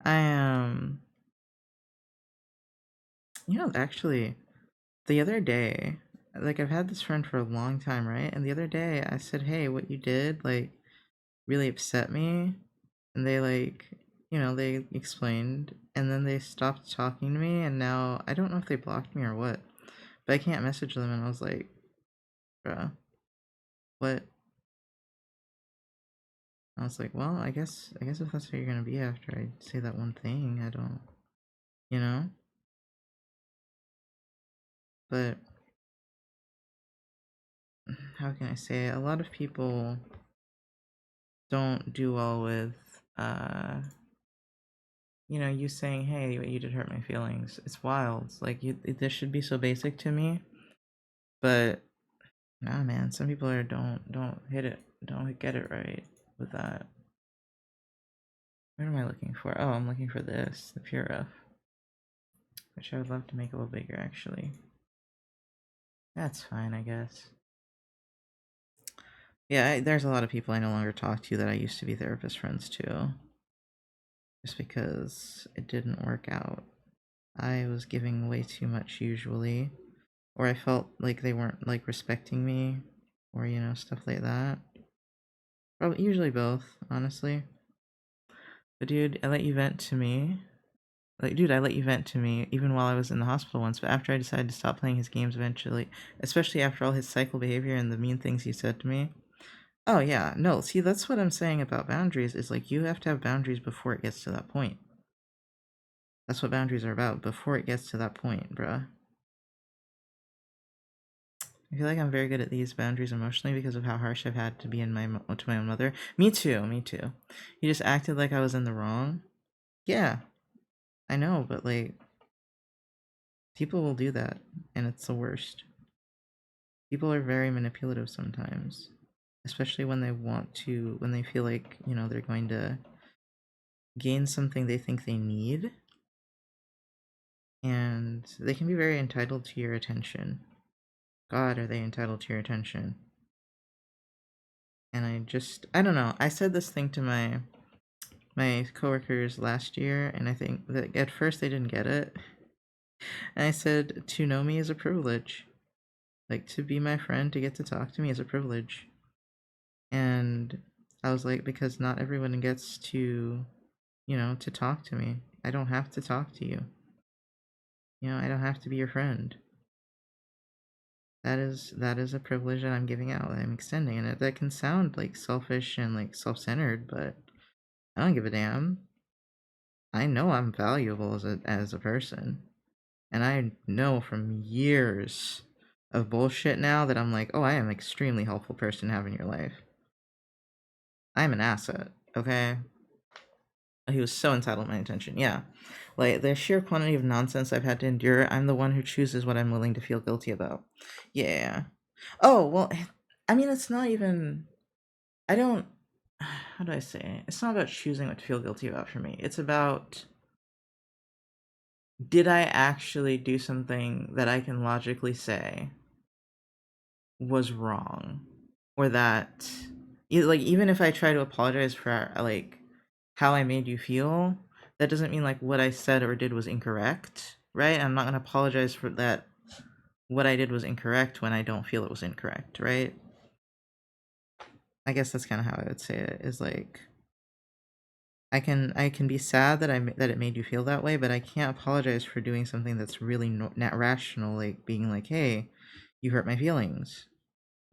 I am, actually, the other day, like I've had this friend for a long time, right? And the other day I said, hey, what you did, like, really upset me. And they, like, they explained. And then they stopped talking to me. And now I don't know if they blocked me or what. But I can't message them. And I was like, bruh, what? I was like, well, I guess if that's how you're gonna be after I say that one thing, I don't, you know? But how can I say it? A lot of people don't do well with, uh, you saying, hey, what you did hurt my feelings. It's wild. Like, this should be so basic to me. But, nah, man, some people don't hit it, don't get it right with that. What am I looking for? Oh, I'm looking for this, the Pure F, which I would love to make a little bigger, actually. That's fine, I guess. Yeah, there's a lot of people I no longer talk to that I used to be therapist friends to. Just because it didn't work out. I was giving way too much usually. Or I felt like they weren't, like, respecting me. Or, stuff like that. Probably, usually both, honestly. But dude, I let you vent to me. Like, dude, I let you vent to me even while I was in the hospital once. But after I decided to stop playing his games eventually, especially after all his cycle behavior and the mean things he said to me, oh yeah, no, see, that's what I'm saying about boundaries, is like you have to have boundaries before it gets to that point. That's what boundaries are about, before it gets to that point, bruh. I feel like I'm very good at these boundaries emotionally because of how harsh I've had to be to my own mother. Me too, me too. You just acted like I was in the wrong. Yeah, I know, but like, people will do that, and it's the worst. People are very manipulative sometimes, especially when when they feel like, they're going to gain something they think they need, and they can be very entitled to your attention. God, are they entitled to your attention? And I don't know. I said this thing to my coworkers last year, and I think that at first they didn't get it. And I said, to know me is a privilege. Like, to be my friend, to get to talk to me is a privilege. And I was like, because not everyone gets to, to talk to me. I don't have to talk to you. I don't have to be your friend. That is a privilege that I'm giving out, that I'm extending, and that can sound like selfish and like self-centered, but I don't give a damn. I know I'm valuable as a person, and I know from years of bullshit now that I'm like, oh, I am an extremely helpful person to have in your life. I'm an asset, okay? He was so entitled to my attention. Yeah. Like, the sheer quantity of nonsense I've had to endure, I'm the one who chooses what I'm willing to feel guilty about. Yeah. Oh, well, I mean, it's not even. I don't. How do I say it? It's not about choosing what to feel guilty about for me. It's about, did I actually do something that I can logically say was wrong? Or that, like, even if I try to apologize for, like, how I made you feel, that doesn't mean like what I said or did was incorrect, right? I'm not going to apologize for that. What I did was incorrect when I don't feel it was incorrect, right? I guess that's kind of how I would say it, is like, I can be sad that it made you feel that way, but I can't apologize for doing something that's really not rational, like being like, hey, you hurt my feelings,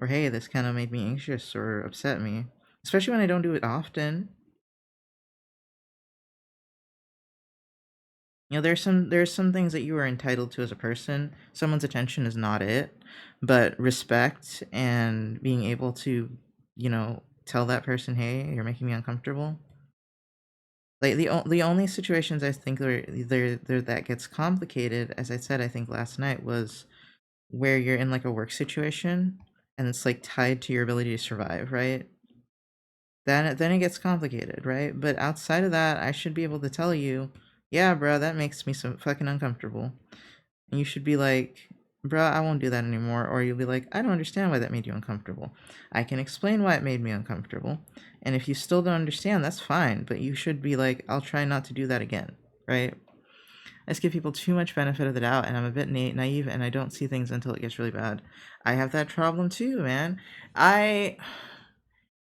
or hey, this kind of made me anxious or upset me, especially when I don't do it often. There's some things that you are entitled to as a person. Someone's attention is not it, but respect and being able to, tell that person, hey, you're making me uncomfortable. Like, the only situations I think there that gets complicated, as I said, I think last night, was where you're in like a work situation and it's like tied to your ability to survive, right? then it gets complicated, right? But outside of that, I should be able to tell you, yeah, bro, that makes me so fucking uncomfortable. And you should be like, bro, I won't do that anymore. Or you'll be like, I don't understand why that made you uncomfortable. I can explain why it made me uncomfortable. And if you still don't understand, that's fine. But you should be like, I'll try not to do that again, right? I just give people too much benefit of the doubt, and I'm a bit naive, and I don't see things until it gets really bad. I have that problem too, man. I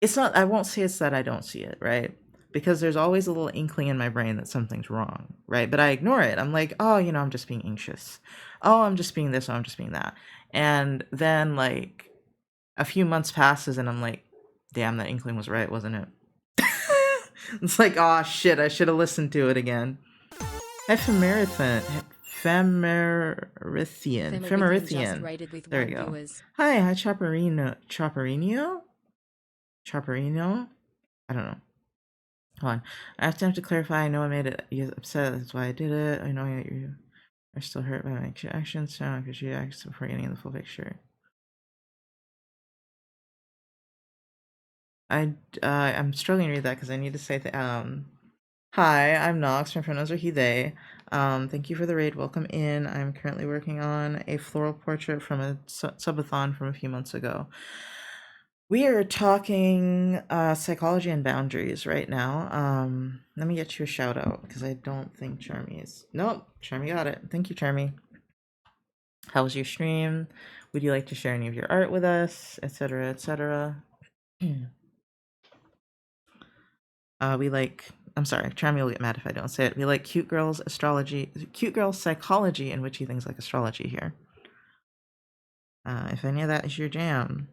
it's not I won't say it's that I don't see it, right? Because there's always a little inkling in my brain that something's wrong, right? But I ignore it. I'm like, oh, I'm just being anxious. Oh, I'm just being this, oh, I'm just being that. And then like a few months passes and I'm like, damn, that inkling was right, wasn't it? It's like, oh shit, I should have listened to it again. Ephemerithian. Ephemerithian. There we go. Hi, Chopperino? Chopperino? I don't know. Hold on. I have to clarify. I know I made you upset. That's why I did it. I know you are still hurt by my actions. So because you asked before getting the full picture. I'm struggling to read that because I need to say hi, I'm Nox. My pronouns are he, they. Thank you for the raid. Welcome in. I'm currently working on a floral portrait from a subathon from a few months ago. We are talking psychology and boundaries right now. Let me get you a shout out because I don't think Charmy is. Nope, Charmy got it. Thank you, Charmy. How was your stream? Would you like to share any of your art with us, etc., etc.? We like. I'm sorry, Charmy will get mad if I don't say it. We like cute girls psychology, and witchy things like astrology here. If any of that is your jam,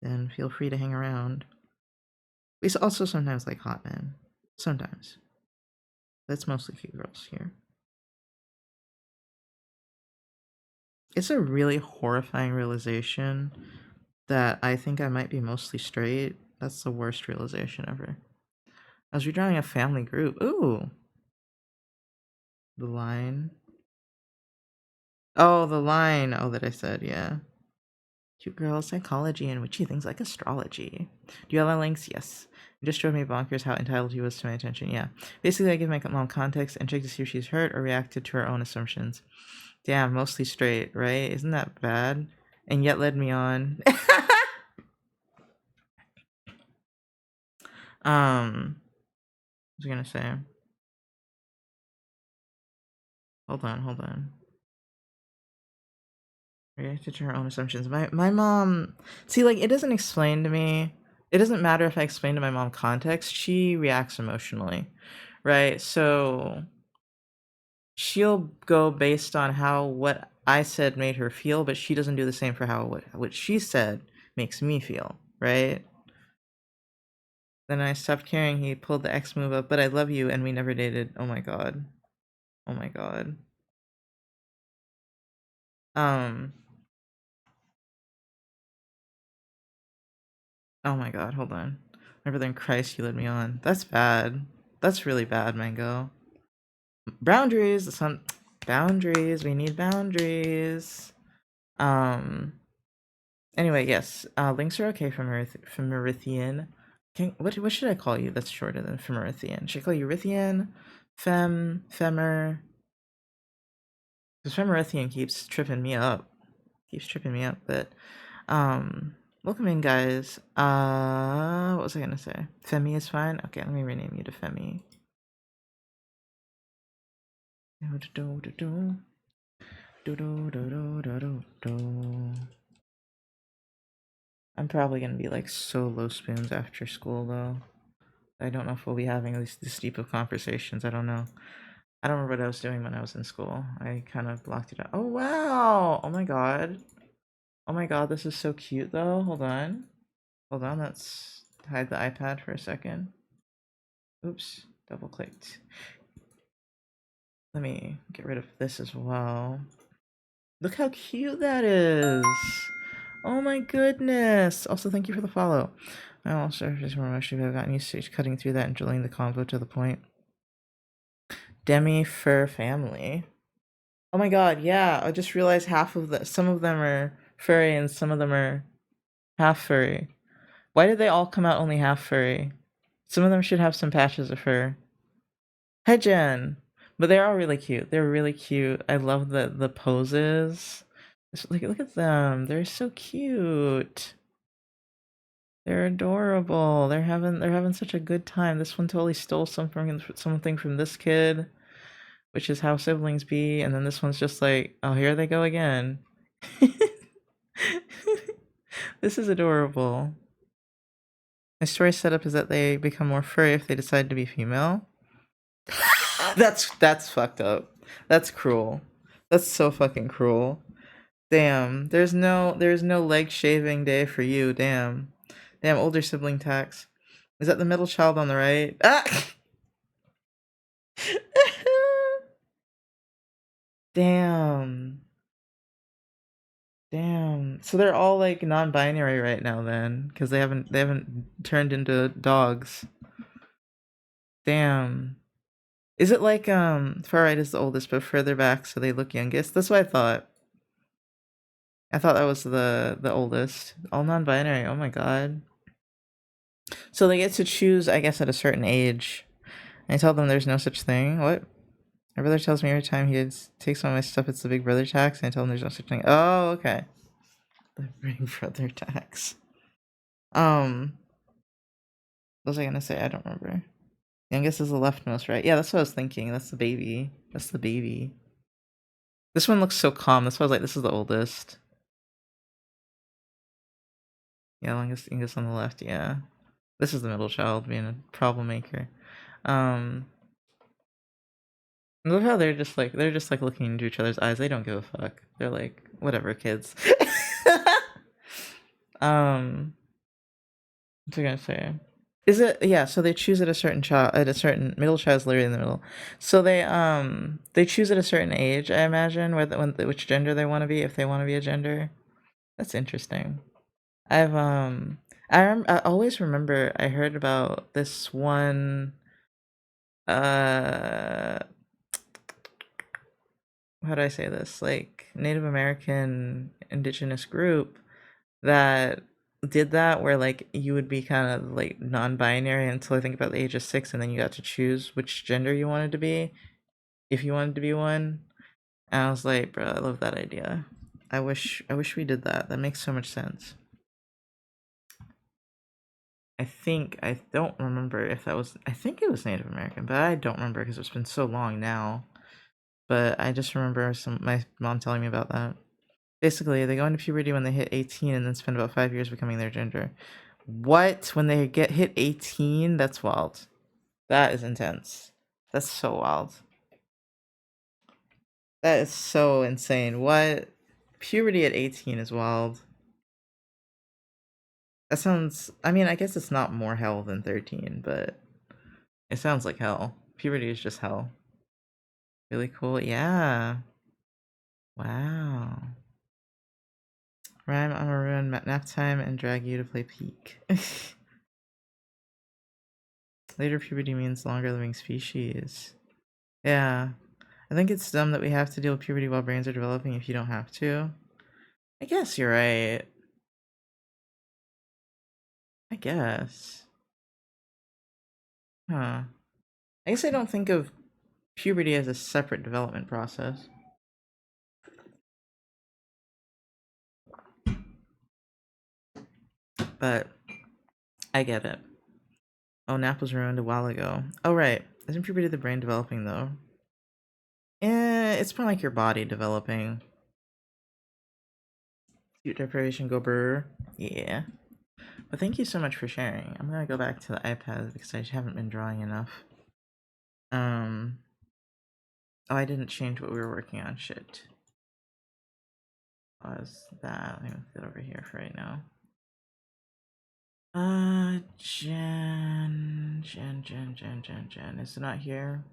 then feel free to hang around. We also sometimes like hot men. Sometimes. That's mostly cute girls here. It's a really horrifying realization that I think I might be mostly straight. That's the worst realization ever. I was redrawing a family group. Ooh. The line. Oh, the line. Oh, that I said, yeah. Cute girl psychology and witchy things like astrology. Do you have the links? Yes. It just drove me bonkers how entitled he was to my attention. Yeah. Basically, I give my mom context and check to see if she's hurt or reacted to her own assumptions. Damn, mostly straight, right? Isn't that bad? And yet led me on. What was I gonna say? Hold on. Reacted to her own assumptions. My mom, see, like, it doesn't explain to me. It doesn't matter if I explain to my mom context. She reacts emotionally, right? So she'll go based on how what I said made her feel, but she doesn't do the same for how what she said makes me feel, right? Then I stopped caring. He pulled the X move up, but I love you, and we never dated. Oh my god. Oh my god. Oh my god, hold on. Remember then Christ you led me on. That's bad. That's really bad, Mango. Boundaries, some boundaries. We need boundaries. Anyway, yes. Links are okay from Merithian. What should I call you that's shorter than Femerithian? Should I call you Rithian? Femer? Because Femerithian keeps tripping me up. But welcome in, guys. What was I gonna say? Femi is fine. Okay, let me rename you to Femi. I'm probably gonna be like so low spoons after school though. I don't know if we'll be having this deep of conversations. I don't know. I don't remember what I was doing when I was in school. I kind of blocked it out. Oh wow! Oh my god. Oh my god, this is so cute though. Hold on, let's hide the iPad for a second. Oops, double clicked. Let me get rid of this as well. Look how cute that is. Oh my goodness. Also, thank you for the follow. I also just more emotionally have gotten used to cutting through that and drilling the convo to the point. Demi fur family. Oh my god, yeah. I just realized some of them are furry and some of them are half furry. Why did they all come out only half furry? Some of them should have some patches of fur. Hi, Jen. But they're all really cute. They're really cute. I love the poses. Look at them. They're so cute. They're adorable. They're having such a good time. This one totally stole something from this kid, which is how siblings be. And then this one's just like, oh, here they go again. This is adorable. My story setup is that they become more furry if they decide to be female. That's fucked up. That's cruel. That's so fucking cruel. Damn. There's no leg shaving day for you. Damn. Damn, older sibling tax. Is that the middle child on the right? Ah! Damn. Damn. So they're all like non-binary right now then, because they haven't turned into dogs. Damn. Is it like far right is the oldest, but further back so they look youngest? That's what I thought. I thought that was the oldest. All non-binary. Oh my god. So they get to choose, I guess, at a certain age. I tell them there's no such thing. What? My brother tells me every time he takes one of my stuff, it's the big brother tax, and I tell him there's no such thing. Oh, okay. The big brother tax. What was I gonna say? I don't remember. Youngest is the leftmost, right? Yeah, that's what I was thinking. That's the baby. That's the baby. This one looks so calm. That's why I was like, this is the oldest. Yeah, youngest on the left. Yeah, this is the middle child being a problem maker. Look how they're just like looking into each other's eyes. They don't give a fuck. They're like, whatever, kids. What's I gonna say? Is it yeah? So they choose at a certain child, at a certain middle child's literally in the middle. So they choose at a certain age. I imagine which gender they want to be if they want to be a gender. That's interesting. I've I always remember I heard about this one uh how do I say this? Like Native American indigenous group that did that where like you would be kind of like non-binary until I think about the age of 6 and then you got to choose which gender you wanted to be if you wanted to be one. And I was like, bro, I love that idea. I wish we did that. That makes so much sense. I don't remember if that was I think it was Native American, but I don't remember because it's been so long now. But I just remember my mom telling me about that. Basically, they go into puberty when they hit 18 and then spend about 5 years becoming their gender. What? When they hit 18? That's wild. That is intense. That's so wild. That is so insane. What? Puberty at 18 is wild. That sounds, I mean, I guess it's not more hell than 13, but it sounds like hell. Puberty is just hell. Really cool. Yeah. Wow. Rhyme, I'm gonna ruin nap time and drag you to play peak. Later puberty means longer living species. Yeah. I think it's dumb that we have to deal with puberty while brains are developing if you don't have to. I guess you're right. I guess. Huh. I guess I don't think of puberty as a separate development process. But I get it. Oh, nap was ruined a while ago. Oh, right. Isn't puberty the brain developing, though? It's more like your body developing. Cute deprivation, go brr. Yeah. But thank you so much for sharing. I'm gonna go back to the iPad because I haven't been drawing enough. Um. Oh, I didn't change what we were working on. Shit. Pause that. Let me move it over here for right now. Jen. Is it not here?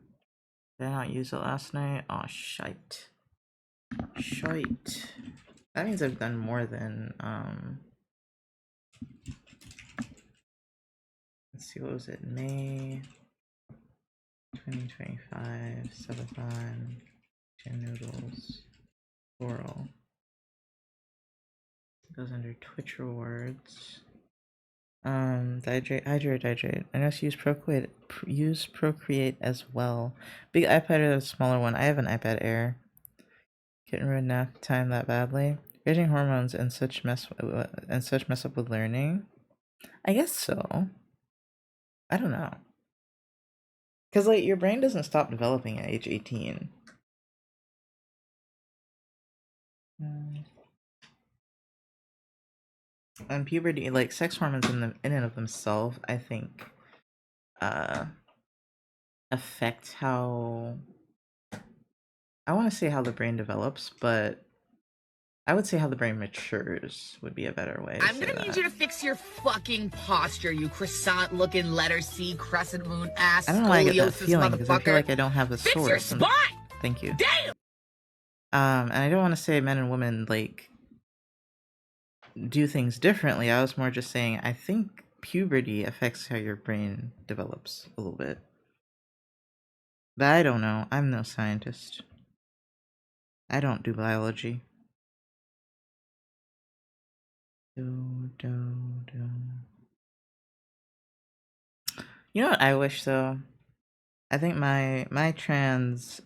Did I not use it last night? Oh, shite. Shite. That means I've done more than, let's see, what was it? May 2025, subathon, Gen Noodles, Floral. It goes under Twitch rewards. Hydrate. I know she use Procreate as well. Big iPad or a smaller one? I have an iPad Air. Getting rid of nap time that badly. Raising hormones and such mess up with learning. I guess so. I don't know. Cause like your brain doesn't stop developing at age 18. And puberty, like sex hormones in and of themselves, I think, uh, affect how, I want to say how the brain develops, but I would say how the brain matures would be a better way to I'm say gonna that. need you to fix your fucking posture, you croissant-looking letter C crescent moon ass I don't know why I get that scoliosis feeling because I feel motherfucker. like I don't have a Fix source. your spine! Thank you. Damn! And I don't want to say men and women like do things differently. I was more just saying I think puberty affects how your brain develops a little bit. But I don't know. I'm no scientist. I don't do biology. You know what I wish though? I think my trans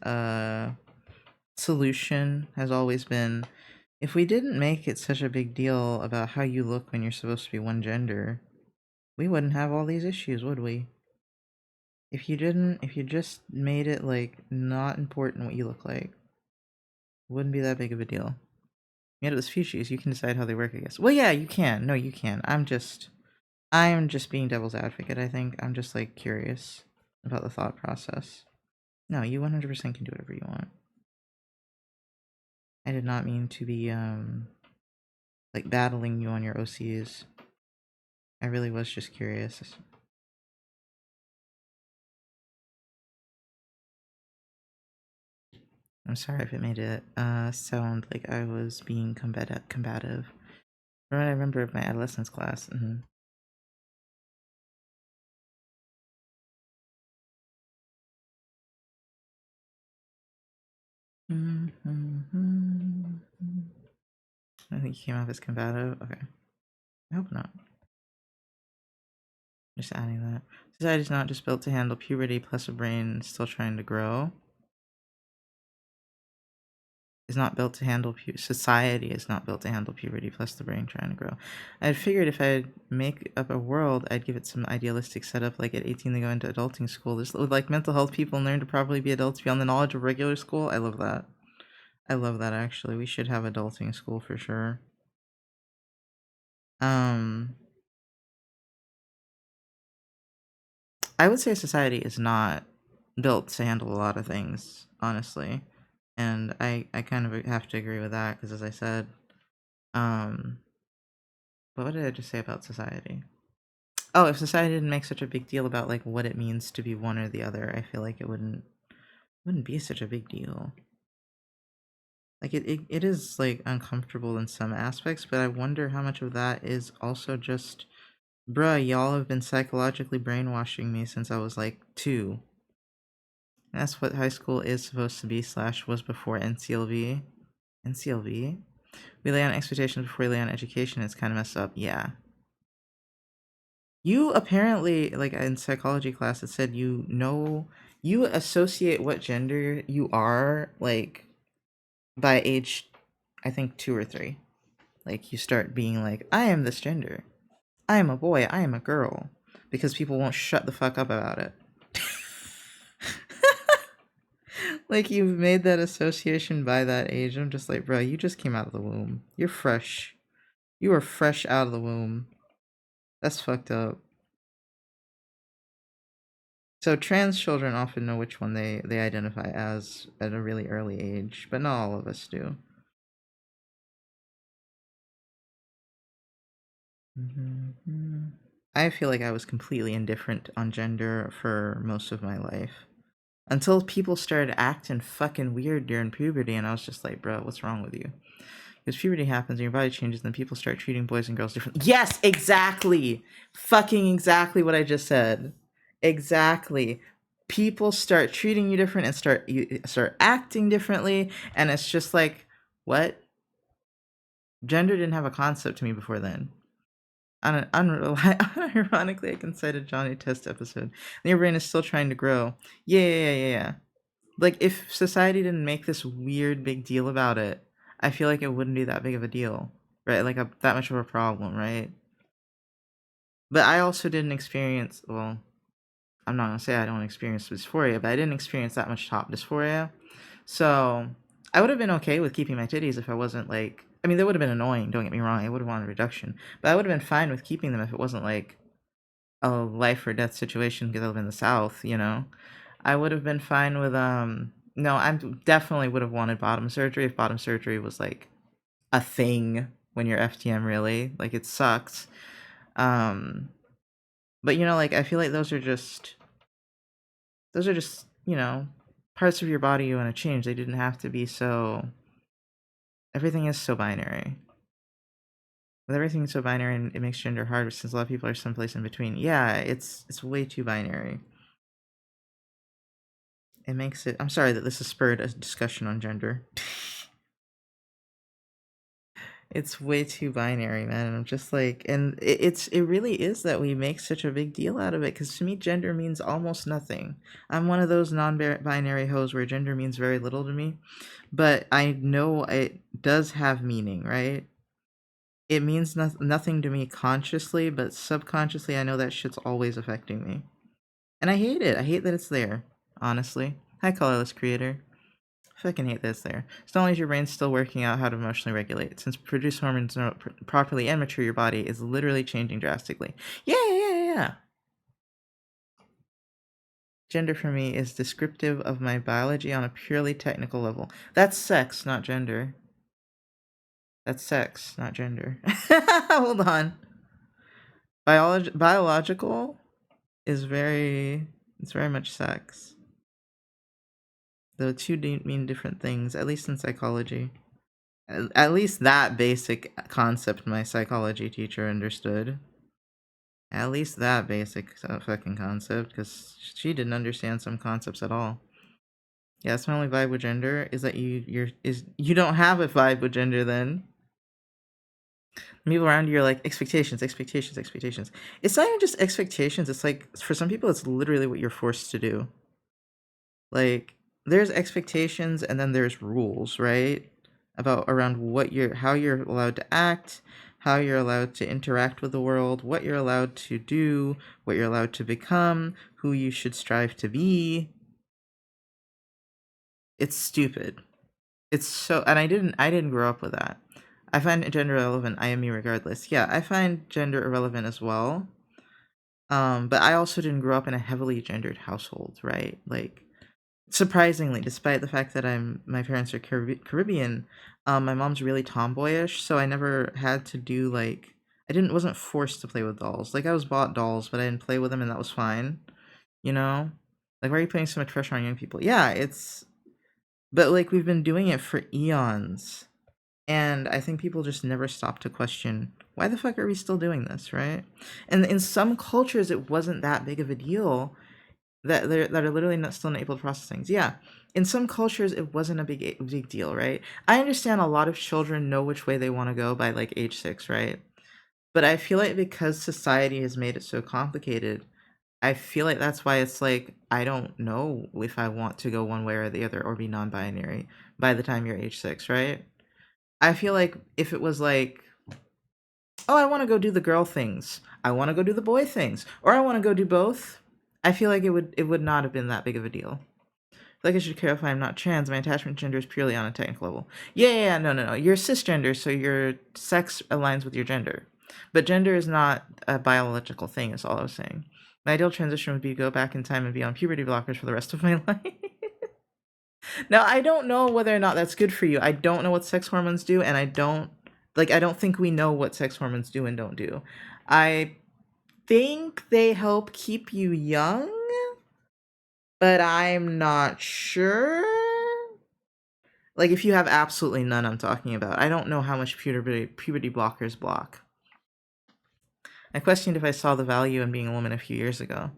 solution has always been, if we didn't make it such a big deal about how you look when you're supposed to be one gender, we wouldn't have all these issues, would we? If you just made it like not important what you look like, it wouldn't be that big of a deal. Yet it was feces, you can decide how they work, I guess. Well, yeah, you can. No, you can. I'm just being devil's advocate, I think. I'm just like curious about the thought process. No, you 100% can do whatever you want. I did not mean to be like battling you on your OCs. I really was just curious. I'm sorry if it made it sound like I was being combative. From what I remember of my adolescence class. I think he came off as combative. Okay. I hope not. Just adding that. Society is not just built to handle puberty plus a brain still trying to grow. Is not built to handle society is not built to handle puberty plus the brain trying to grow. I had figured if I'd make up a world, I'd give it some idealistic setup, like at 18 they go into adulting school. This would like mental health people learn to properly be adults beyond the knowledge of regular school. I love that. I love that actually. We should have adulting school for sure. I would say society is not built to handle a lot of things, honestly. And I kind of have to agree with that because as I said, but what did I just say about society? Oh, if society didn't make such a big deal about like what it means to be one or the other, I feel like it wouldn't be such a big deal. Like it is like uncomfortable in some aspects, but I wonder how much of that is also just, bruh, y'all have been psychologically brainwashing me since I was like 2. And that's what high school is supposed to be / was before NCLV. NCLV? We lay on expectations before we lay on education. It's kind of messed up. Yeah. You apparently, like in psychology class, it said you associate what gender you are, like, by age, I think 2 or 3. Like, you start being like, I am this gender. I am a boy. I am a girl. Because people won't shut the fuck up about it. Like, you've made that association by that age. I'm just like, bro, you just came out of the womb. You're fresh. You are fresh out of the womb. That's fucked up. So trans children often know which one they identify as at a really early age, but not all of us do. I feel like I was completely indifferent on gender for most of my life. Until people started acting fucking weird during puberty, and I was just like, bro, what's wrong with you? Because puberty happens and your body changes, and then people start treating boys and girls differently. Yes, exactly! Fucking exactly what I just said. Exactly. People start treating you different and start acting differently, and it's just like, what? Gender didn't have a concept to me before then. Unironically, I can cite a Johnny Test episode. And your brain is still trying to grow. Yeah. Like, if society didn't make this weird big deal about it, I feel like it wouldn't be that big of a deal, right? Like, that much of a problem, right? But I also didn't experience, well, I'm not gonna say I don't experience dysphoria, but I didn't experience that much top dysphoria. So I would have been okay with keeping my titties if I wasn't like, I mean, they would have been annoying, don't get me wrong. I would have wanted a reduction, but I would have been fine with keeping them if it wasn't like a life or death situation because I live in the South, you know? I would have been fine with, no, I definitely would have wanted bottom surgery if bottom surgery was like a thing when you're FTM, really. Like, it sucks. Um, but you know, like, I feel like those are just, parts of your body you want to change. They didn't have to be so, everything is so binary. With everything so binary, and it makes gender hard since a lot of people are someplace in between. Yeah, it's way too binary. It makes it, I'm sorry that this has spurred a discussion on gender. It's way too binary, man. And I'm just like, and it really is that we make such a big deal out of it, because to me gender means almost nothing. I'm one of those non-binary hoes where gender means very little to me, but I know it does have meaning, right? It means nothing to me consciously, but subconsciously I know that shit's always affecting me. And I hate it. I hate that it's there, honestly. Hi, Colorless Creator. I fucking hate that it's there. It's not only is your brain still working out how to emotionally regulate, since produce hormones properly and mature, your body is literally changing drastically. Yeah. Gender for me is descriptive of my biology on a purely technical level. That's sex, not gender. That's sex, not gender. Hold on. Biological is it's very much sex. The two mean different things, at least in psychology. At least that basic concept my psychology teacher understood. At least that basic fucking concept, because she didn't understand some concepts at all. Yeah, that's my only vibe with gender, is that you don't have a vibe with gender then. People around you are like, expectations. It's not even just expectations, it's like, for some people it's literally what you're forced to do. Like, there's expectations and then there's rules, right? About around how you're allowed to act, how you're allowed to interact with the world, what you're allowed to do, what you're allowed to become, who you should strive to be. It's stupid. It's so, and I didn't grow up with that. I find gender irrelevant. I am me regardless. Yeah, I find gender irrelevant as well. But I also didn't grow up in a heavily gendered household, right? Like, surprisingly, despite the fact that my parents are Caribbean, my mom's really tomboyish, so I never had to do like, wasn't forced to play with dolls. Like, I was bought dolls, but I didn't play with them, and that was fine. You know, like, why are you putting so much pressure on young people? Yeah, but like, we've been doing it for eons, and I think people just never stop to question, why the fuck are we still doing this, right? And in some cultures, it wasn't that big of a deal, that are literally not still not able to process things. Yeah, in some cultures it wasn't a big deal, right? I understand a lot of children know which way they want to go by like age 6, right? But I feel like because society has made it so complicated, I feel like that's why it's like, I don't know if I want to go one way or the other or be non-binary by the time you're age 6, right? I feel like if it was like, oh, I want to go do the girl things, I want to go do the boy things, or I want to go do both, I feel like it would not have been that big of a deal. I feel like I should clarify I'm not trans. My attachment gender is purely on a technical level. Yeah, no. You're cisgender, so your sex aligns with your gender. But gender is not a biological thing, is all I was saying. My ideal transition would be to go back in time and be on puberty blockers for the rest of my life. Now, I don't know whether or not that's good for you. I don't know what sex hormones do, and I don't think we know what sex hormones do and don't do. I think they help keep you young, but I'm not sure. Like, if you have absolutely none, I'm talking about. I don't know how much puberty blockers block. I questioned if I saw the value in being a woman a few years ago.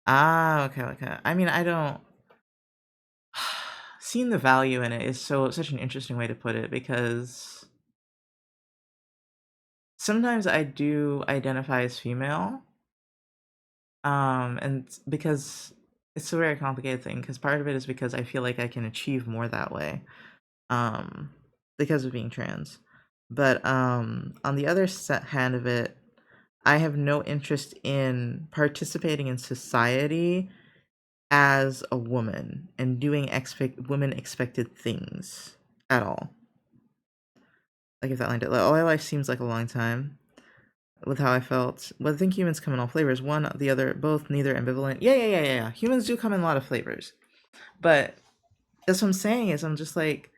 Ah, okay. I mean, I don't. Seeing the value in it is such an interesting way to put it, because sometimes I do identify as female, and because it's a very complicated thing. Because part of it is because I feel like I can achieve more that way, um, because of being trans. But on the other hand of it, I have no interest in participating in society as a woman and doing women expected things at all. Like if that lined up, like, all my life seems like a long time with how I felt. But I think humans come in all flavors. One, the other, both, neither, ambivalent. Yeah. Humans do come in a lot of flavors. But that's what I'm saying is I'm just like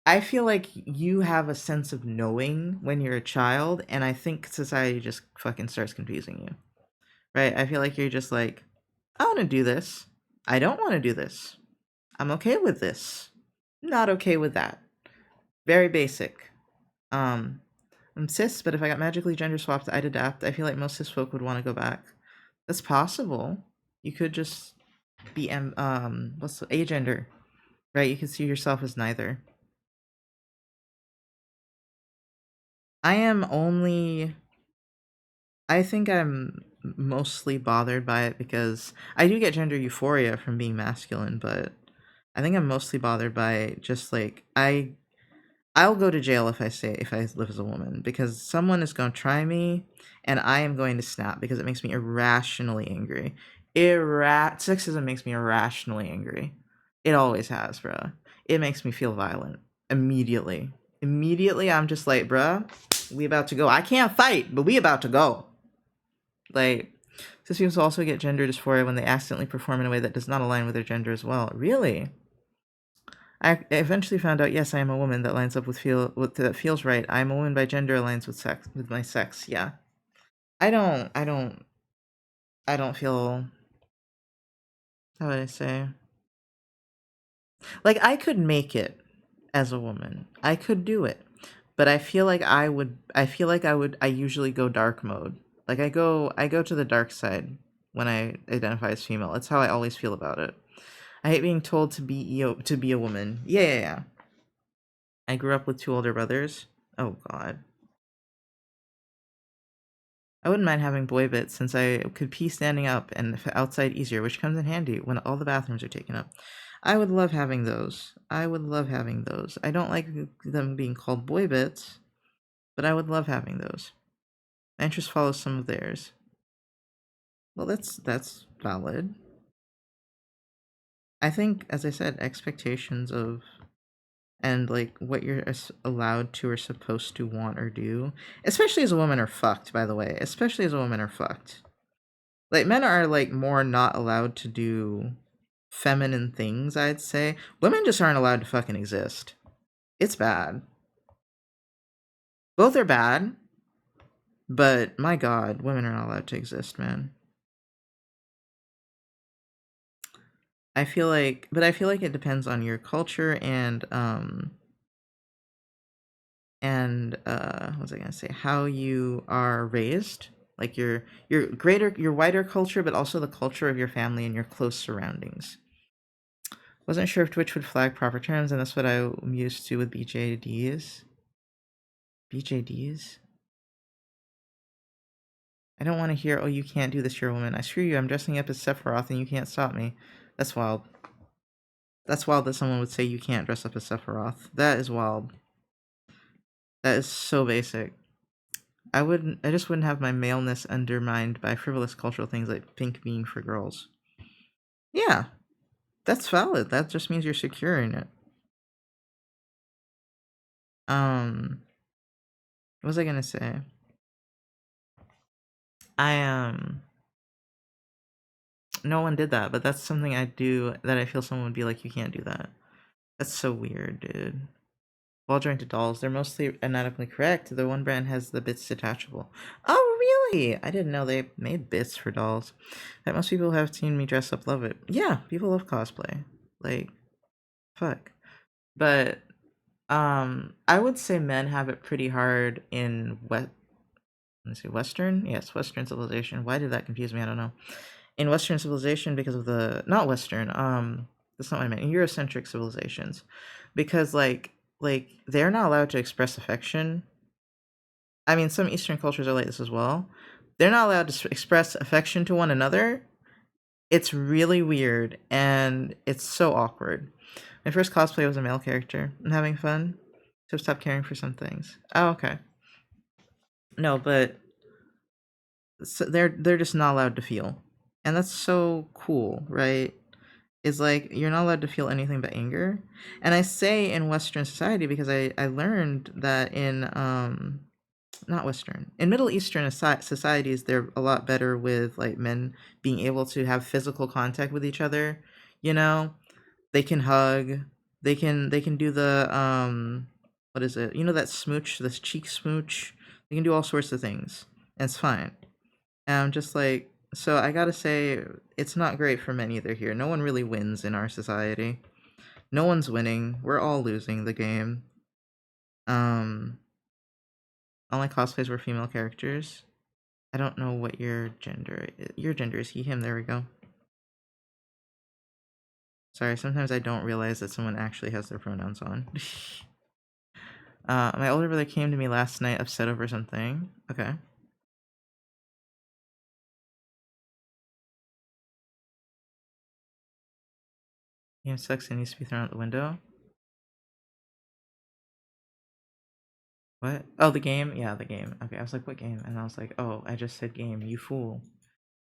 I feel like you have a sense of knowing when you're a child, and I think society just fucking starts confusing you. Right? I feel like you're just like, I want to do this. I don't want to do this. I'm okay with this. Not okay with that. Very basic. Um, I'm cis, but if I got magically gender swapped, I'd adapt. I feel like most cis folk would want to go back. That's possible. You could just be what's the agender, right? You could see yourself as neither. I am only. I think I'm mostly bothered by it because I do get gender euphoria from being masculine, but I think I'm mostly bothered by just like I'll go to jail if I live as a woman because someone is going to try me and I am going to snap because it makes me irrationally angry. Sexism makes me irrationally angry. It always has, bro. It makes me feel violent immediately. Immediately, I'm just like, bruh, we about to go. I can't fight, but we about to go. Like, cis people also get gender dysphoria when they accidentally perform in a way that does not align with their gender as well. Really? I eventually found out, yes, I am a woman that lines up with that feels right. I'm a woman by gender aligns with my sex. Yeah. I don't feel, how would I say? Like I could make it as a woman. I could do it. But I feel like I usually go dark mode. Like I go to the dark side when I identify as female. That's how I always feel about it. I hate being told to be a woman. Yeah. I grew up with two older brothers. Oh god. I wouldn't mind having boy bits since I could pee standing up and outside easier, which comes in handy when all the bathrooms are taken up. I would love having those. I would love having those. I don't like them being called boy bits, but I would love having those. My interest follows some of theirs. Well, that's valid. I think, as I said, expectations of and like what you're allowed to or supposed to want or do, especially as a woman, are fucked. By the way, especially as a woman, are fucked. Like men are like more not allowed to do feminine things, I'd say. Women just aren't allowed to fucking exist. It's bad. Both are bad, but my god, women are not allowed to exist, man. I feel like it depends on your culture and what was I gonna say? How you are raised, like your wider culture, but also the culture of your family and your close surroundings. Wasn't sure if Twitch would flag proper terms, and that's what I'm used to with BJDs. BJDs? I don't want to hear, oh, you can't do this, you're a woman. I screw you, I'm dressing up as Sephiroth and you can't stop me. That's wild. That's wild that someone would say you can't dress up as Sephiroth. That is wild. That is so basic. I just wouldn't have my maleness undermined by frivolous cultural things like pink being for girls. Yeah, that's valid. That just means you're secure in it. What was I gonna say? I no one did that, but that's something I do that I feel someone would be like, you can't do that. That's so weird, dude. Ball jointed dolls, they're mostly anatomically correct. The one brand has the bits detachable. Oh, really? I didn't know they made bits for dolls. That most people who have seen me dress up love it. Yeah, people love cosplay. Like, fuck. But I would say men have it pretty hard in let's see, Western? Yes, Western civilization. Why did that confuse me? I don't know. In Western civilization because of the not Western, that's not what I meant. In Eurocentric civilizations. Because like they're not allowed to express affection I mean, some Eastern cultures are like this as well. They're not allowed to express affection to one another. It's really weird and it's so awkward. My first cosplay was a male character. I'm having fun, so stop caring for some things. Oh, okay. No, but so they're just not allowed to feel, and that's so cool, right? Is like you're not allowed to feel anything but anger. And I say in Western society because I learned that in not Western, in Middle Eastern societies they're a lot better with like men being able to have physical contact with each other. You know, they can hug, they can do the what is it? You know that smooch, this cheek smooch. They can do all sorts of things, and it's fine. And I'm just like, so I gotta say, it's not great for men either here. No one really wins in our society. No one's winning. We're all losing the game. Um, all my cosplays were female characters. I don't know what your gender is. Your gender is he, him. There we go. Sorry, sometimes I don't realize that someone actually has their pronouns on. My older brother came to me last night upset over something. Okay. Game sucks and needs to be thrown out the window. What? Oh, the game? Yeah, the game. Okay, I was like, what game? And I was like, oh, I just said game. You fool.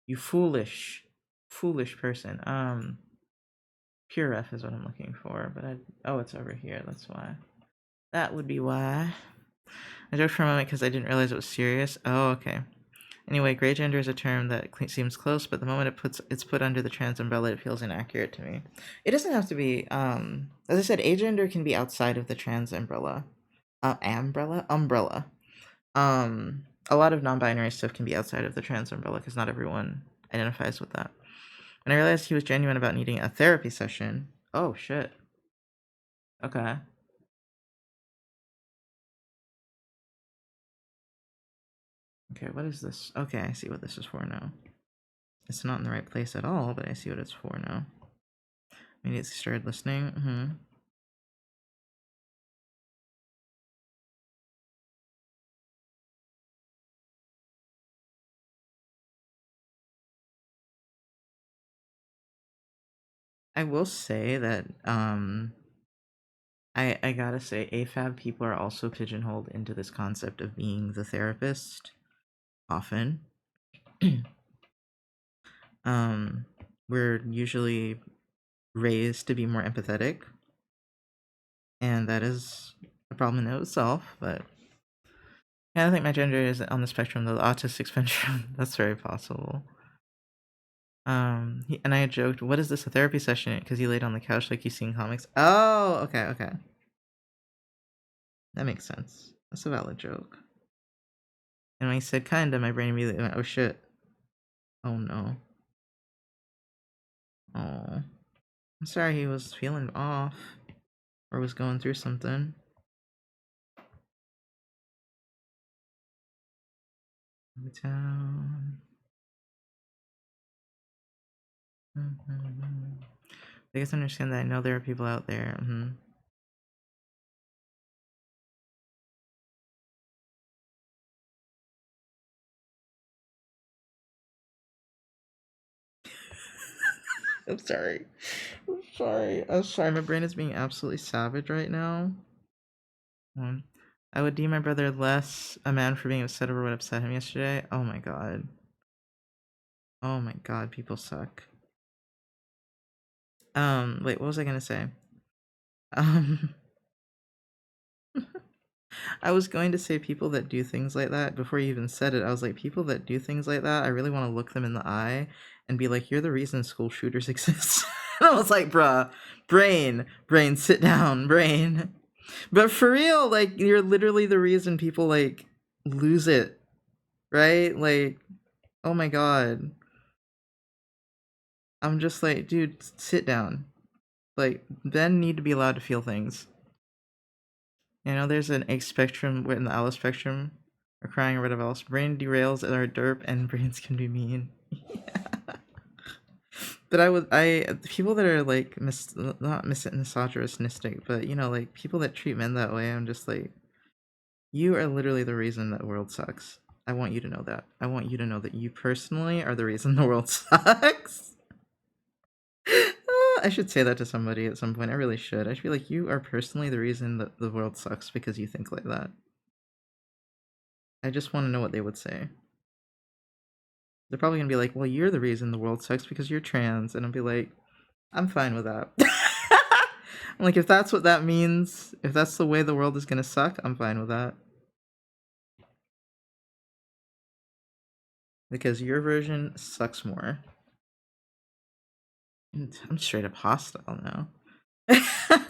You foolish person. Pure ref is what I'm looking for, but oh, it's over here. That's why. That would be why. I joked for a moment because I didn't realize it was serious. Oh, okay. Anyway, gray gender is a term that seems close, but the moment it's put under the trans umbrella, it feels inaccurate to me. It doesn't have to be. As I said, agender can be outside of the trans umbrella. Umbrella. A lot of non-binary stuff can be outside of the trans umbrella because not everyone identifies with that. And I realized he was genuine about needing a therapy session. Oh shit. Okay. Okay, what is this? Okay, I see what this is for now. It's not in the right place at all, but I see what it's for now. Immediately started listening. I will say that I gotta say AFAB people are also pigeonholed into this concept of being the therapist often. um we're usually raised to be more empathetic, and that is a problem in itself, but yeah, I think my gender is on the spectrum, the autistic spectrum. That's very possible. And I joked, "What is this, a therapy session?" Because he laid on the couch like he's seeing comics. Oh, okay, okay, that makes sense. That's a valid joke. And when he said "kinda," my brain immediately went, "Oh shit! Oh no! Oh, I'm sorry he was feeling off or was going through something." The town. I guess understand that I know there are people out there. I'm sorry. I'm sorry. I'm sorry. My brain is being absolutely savage right now. Um, I would deem my brother less a man for being upset over what upset him yesterday. Oh my god. Oh my god, people suck. Wait, what was I gonna say? Um, I was going to say people that do things like that before you even said it. I was like, people that do things like that, I really want to look them in the eye and be like, you're the reason school shooters exist. And I was like, bruh, brain, sit down, brain. But for real, like, you're literally the reason people, like, lose it, right? Like, oh my god. I'm just like, dude, sit down. Like, men need to be allowed to feel things. You know, there's an X spectrum in the Alice spectrum. Or crying or whatever else. Brain derails are derp and brains can be mean. But people that are like not misogynistic, but you know, like people that treat men that way, I'm just like, You are literally the reason that the world sucks. I want you to know that. I want you to know that you personally are the reason the world sucks. I should say that to somebody at some point. I really should. I should be like, you are personally the reason that the world sucks because you think like that. I just want to know what they would say. They're probably gonna be like, well, you're the reason the world sucks because you're trans. And I'll be like, I'm fine with that. I'm like, if that's what that means, if that's the way the world is gonna suck, I'm fine with that. Because your version sucks more. I'm straight up hostile now. I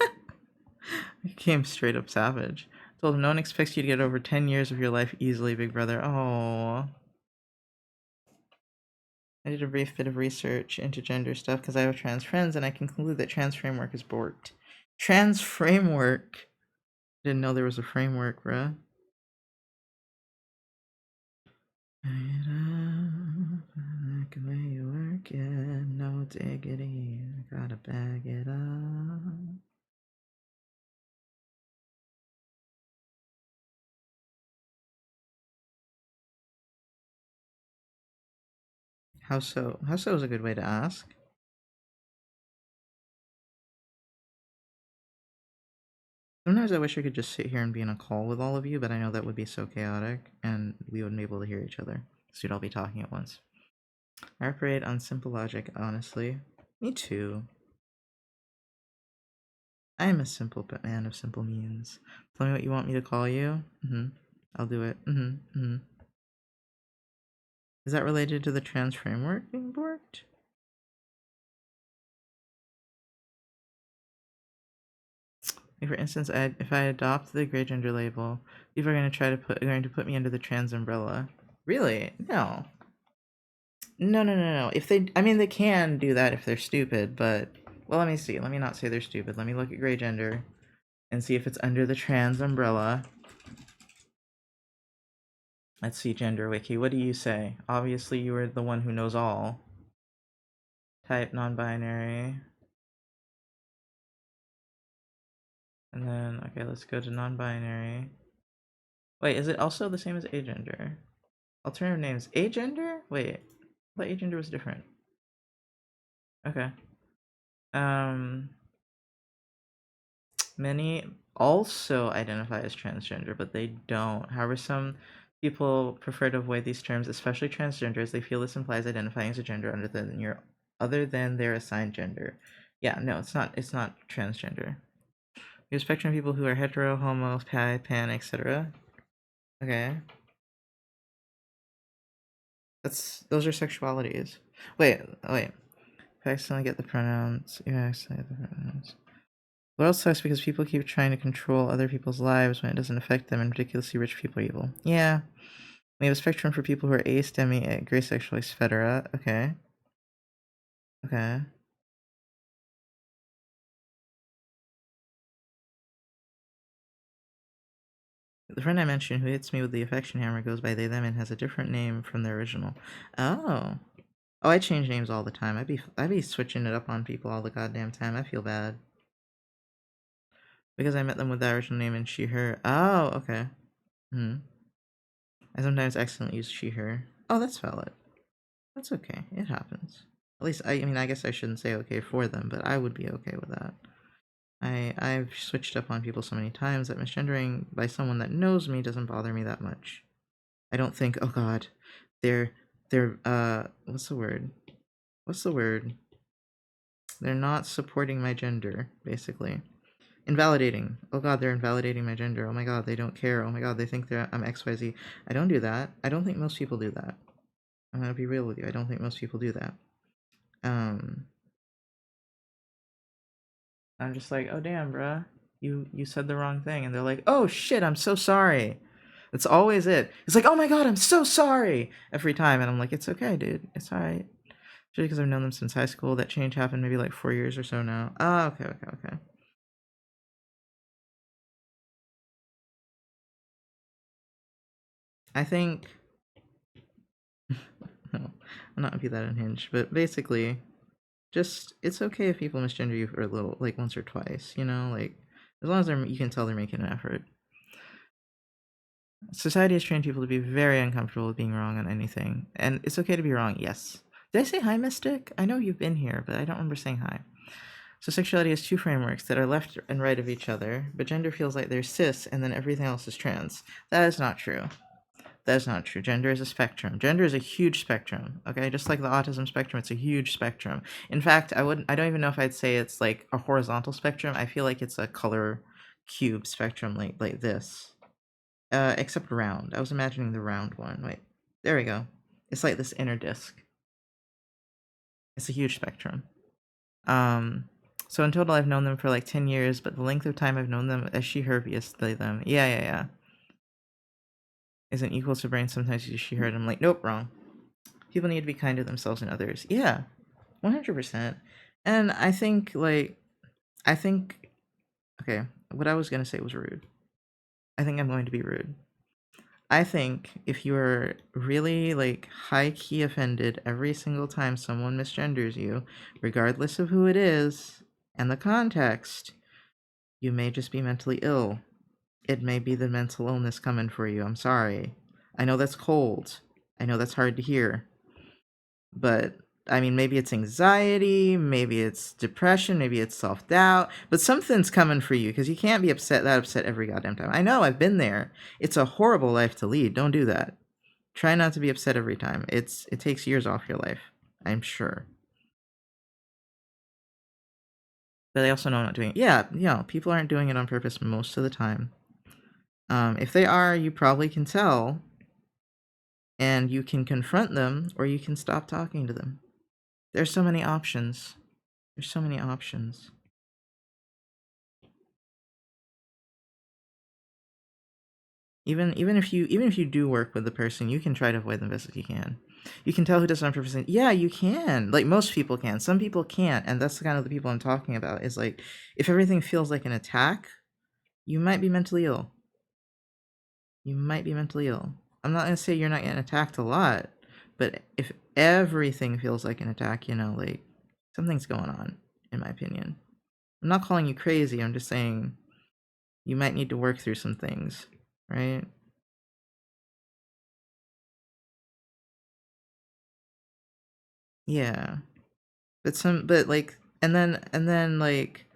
became straight up savage. Told him no one expects you to get over 10 years of your life easily, big brother. Oh. I did a brief bit of research into gender stuff because I have trans friends, and I can conclude that trans framework is borked. Trans framework? Didn't know there was a framework, bruh. Like the way you work it, no diggity, gotta bag it up. How so? How so is a good way to ask. Sometimes I wish I could just sit here and be in a call with all of you, but I know that would be so chaotic, and we wouldn't be able to hear each other. So we'd all be talking at once. I operate on simple logic, honestly. Me too. I am a simple man of simple means. Tell me what you want me to call you. I'll do it. Is that related to the trans framework being borked? For instance, if I adopt the gray gender label, people are going to put me under the trans umbrella. Really? No. No. If they, I mean, they can do that if they're stupid, but well, let me see. Let me not say they're stupid. Let me look at gray gender and see if it's under the trans umbrella. Let's see, Gender Wiki. What do you say? Obviously, you are the one who knows all. Type non-binary. And then, okay, let's go to non-binary. Wait, is it also the same as agender? Alternative names. Agender? Wait, I thought agender was different. Okay. Many also identify as transgender, but they don't. However, some people prefer to avoid these terms, especially transgenders. They feel this implies identifying as a gender other than their assigned gender. Yeah, no, it's not. It's not transgender. You have a spectrum of people who are hetero, homo, pi, pan, etc. Okay, those are sexualities. Wait. If I accidentally get the pronouns, yeah, I accidentally get the pronouns. What else sucks because people keep trying to control other people's lives when it doesn't affect them, and ridiculously rich people are evil. Yeah. We have a spectrum for people who are ace, demi, gray sexual, etc. Okay. Okay. The friend I mentioned who hits me with the affection hammer goes by they, them, and has a different name from the original. Oh. Oh, I change names all the time. I'd be switching it up on people all the goddamn time. I feel bad. Because I met them with the original name and she, her. Oh, okay. I sometimes accidentally use she, her. Oh, that's valid. That's okay. It happens. At least I mean I guess I shouldn't say okay for them, but I would be okay with that. I've switched up on people so many times that misgendering by someone that knows me doesn't bother me that much. I don't think, oh god, they're what's the word? What's the word? They're not supporting my gender, basically. Invalidating. Oh god, they're invalidating my gender. Oh my god, they don't care. Oh my god, they think I'm XYZ. I don't do that. I don't think most people do that. I'm gonna be real with you. I don't think most people do that. I'm just like, oh damn, bruh, you said the wrong thing, and they're like, oh shit, I'm so sorry. That's always it. It's like, oh my god, I'm so sorry every time, and I'm like, it's okay, dude, it's all right. Just because I've known them since high school. That change happened maybe like 4 years or so now. Oh, okay. I think no, I'm not gonna be that unhinged, but basically, just it's okay if people misgender you for a little, like once or twice, you know, like as long as you can tell they're making an effort. Society has trained people to be very uncomfortable with being wrong on anything. And it's okay to be wrong, yes. Did I say hi, Mystic? I know you've been here, but I don't remember saying hi. So sexuality has two frameworks that are left and right of each other, but gender feels like there's cis and then everything else is trans. That is not true. That is not true. Gender is a spectrum. Gender is a huge spectrum. Okay, just like the autism spectrum, it's a huge spectrum. In fact, I don't even know if I'd say it's like a horizontal spectrum. I feel like it's a color cube spectrum, like this. Except round. I was imagining the round one. Wait, there we go. It's like this inner disc. It's a huge spectrum. Um, so in total, I've known them for like 10 years, but the length of time I've known them as she, her, vs. they, them. Yeah. Isn't equal to brain. Sometimes you she, her, and I'm like, nope, wrong. People need to be kind to themselves and others. Yeah, 100%. And I think, okay, what I was going to say was rude. I think I'm going to be rude. I think if you're really like high key offended every single time someone misgenders you, regardless of who it is and the context, you may just be mentally ill. It may be the mental illness coming for you. I'm sorry. I know that's cold. I know that's hard to hear. But I mean, maybe it's anxiety, maybe it's depression, maybe it's self doubt, but something's coming for you because you can't be that upset every goddamn time. I know, I've been there. It's a horrible life to lead. Don't do that. Try not to be upset every time. It takes years off your life, I'm sure. But I also know I'm not doing it. Yeah, people aren't doing it on purpose most of the time. If they are, you probably can tell, and you can confront them, or you can stop talking to them. There's so many options. There's so many options. Even if you do work with the person, you can try to avoid them best if you can. You can tell who does it on purpose. Yeah, you can. Like most people can. Some people can't, and that's the kind of the people I'm talking about. Is like if everything feels like an attack, you might be mentally ill. You might be mentally ill. I'm not gonna say you're not getting attacked a lot, but if everything feels like an attack, like something's going on, in my opinion. I'm not calling you crazy. I'm just saying you might need to work through some things, right? Yeah. But like and then like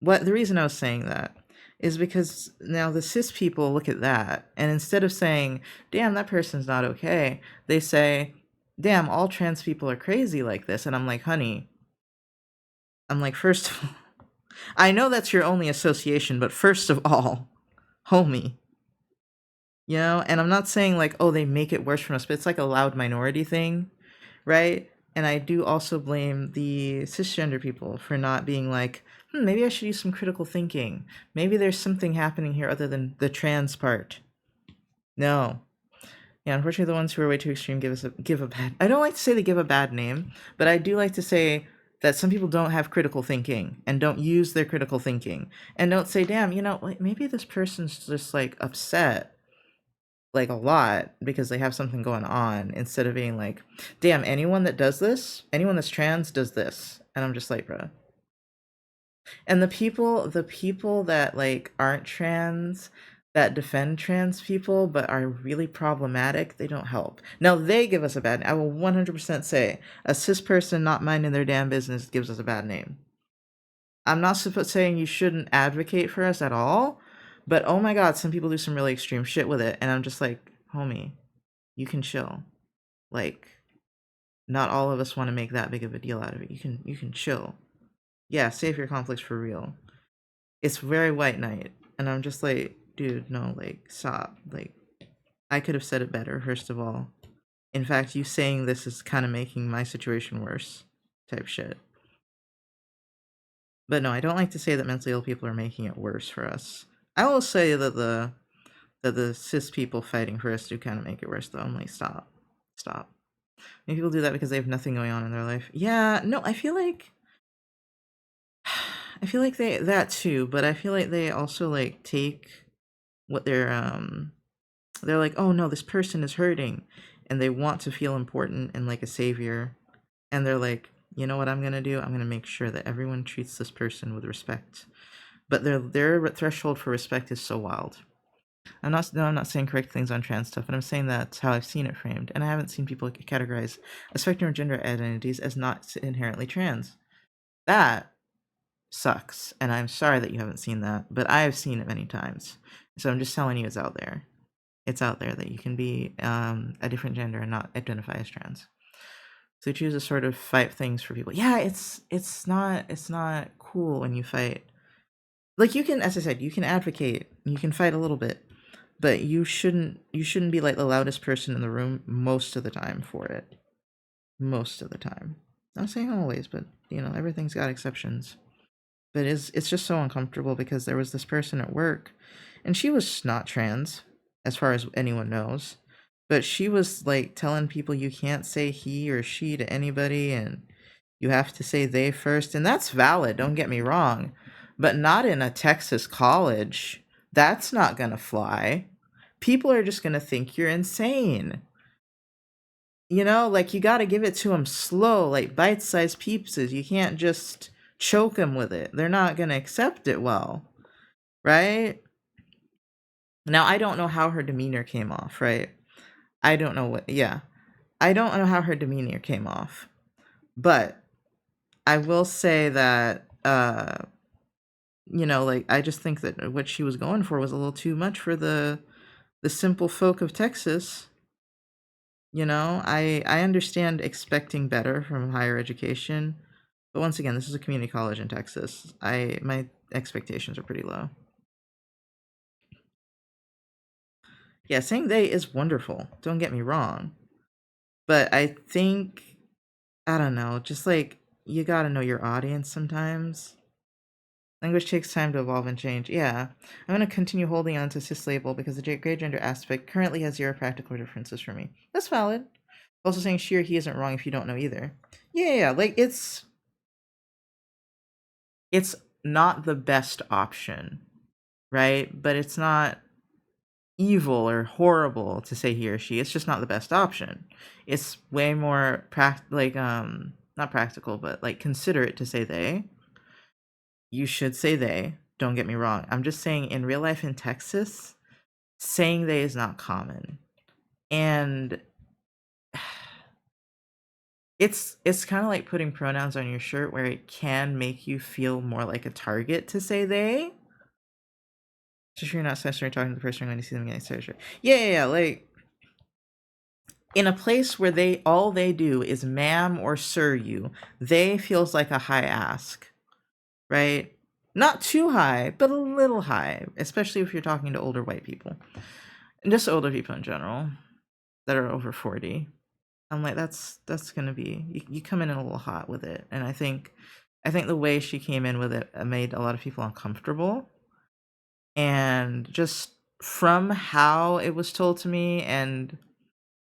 what the reason I was saying that is because now the cis people look at that and instead of saying, "Damn, that person's not okay," they say, "Damn, all trans people are crazy like this." And I'm like, "Honey, I'm like, first of all, I know that's your only association, but first of all, homie, and I'm not saying like, oh, they make it worse from us, but it's like a loud minority thing, right? And I do also blame the cisgender people for not being like, maybe I should use some critical thinking. Maybe there's something happening here other than the trans part. No. Yeah, unfortunately, the ones who are way too extreme give a bad. I don't like to say they give a bad name, but I do like to say that some people don't have critical thinking and don't use their critical thinking and don't say, "Damn, like maybe this person's just like upset." Like a lot because they have something going on instead of being like, damn, anyone that's trans does this. And I'm just like, bruh. And the people that like aren't trans, that defend trans people but are really problematic, they don't help. Now they give us a bad. I will 100% say a cis person not minding their damn business gives us a bad name. I'm not supposed saying you shouldn't advocate for us at all, but oh my god, some people do some really extreme shit with it, and I'm just like, homie, you can chill. Like, not all of us want to make that big of a deal out of it. You can chill. Yeah, save your conflicts for real. It's very white knight, and I'm just like, dude, no, like, stop. Like, I could have said it better. First of all, in fact, you saying this is kind of making my situation worse. Type shit. But no, I don't like to say that mentally ill people are making it worse for us. I will say that the cis people fighting for us do kind of make it worse, though. I'm like, stop. Maybe people do that because they have nothing going on in their life. Yeah, no, I feel like they that too, but I feel like they also like take what they're like, oh no, this person is hurting, and they want to feel important and like a savior, and they're like, you know what I'm gonna do? I'm gonna make sure that everyone treats this person with respect. But their threshold for respect is so wild. I'm not saying correct things on trans stuff, but I'm saying that's how I've seen it framed, and I haven't seen people categorize a spectrum of gender identities as not inherently trans. That sucks, and I'm sorry that you haven't seen that, but I have seen it many times. So I'm just telling you, it's out there. It's out there that you can be a different gender and not identify as trans. So you choose to sort of fight things for people. Yeah, it's not cool when you fight. Like, you can, as I said, you can advocate, you can fight a little bit, but you shouldn't be like the loudest person in the room most of the time for it. Most of the time. Not saying always, but everything's got exceptions. But it's just so uncomfortable because there was this person at work, and she was not trans, as far as anyone knows. But she was like telling people you can't say he or she to anybody, and you have to say they first, and that's valid, don't get me wrong. But not in a Texas college. That's not gonna fly. People are just gonna think you're insane. Like, you gotta give it to them slow, like bite-sized pieces. You can't just choke them with it. They're not gonna accept it well, right? Now, I don't know how her demeanor came off, right? I don't know what, yeah. I don't know how her demeanor came off. But I will say that, like, I just think that what she was going for was a little too much for the simple folk of Texas. I understand expecting better from higher education, but once again, this is a community college in Texas. My expectations are pretty low. Yeah, saying they is wonderful. Don't get me wrong, but I think, I don't know, just like, you gotta know your audience sometimes. Language takes time to evolve and change. Yeah, I'm gonna continue holding on to cis label because the gray gender aspect currently has zero practical differences for me. That's valid. Also saying she or he isn't wrong if you don't know either. Yeah, like, it's not the best option, right? But it's not evil or horrible to say he or she. It's just not the best option. It's way more not practical, but like considerate to say they. You should say they. Don't get me wrong. I'm just saying, in real life in Texas, saying they is not common. And it's kind of like putting pronouns on your shirt, where it can make you feel more like a target to say they. Just sure you're not censoring talking to the person when you see them getting censored. Yeah. Like, in a place where all they do is ma'am or sir you, they feels like a high ask, right? Not too high, but a little high, especially if you're talking to older white people. And just older people in general that are over 40. I'm like, that's gonna be, you come in a little hot with it. And I think the way she came in with it made a lot of people uncomfortable. And just from how it was told to me, and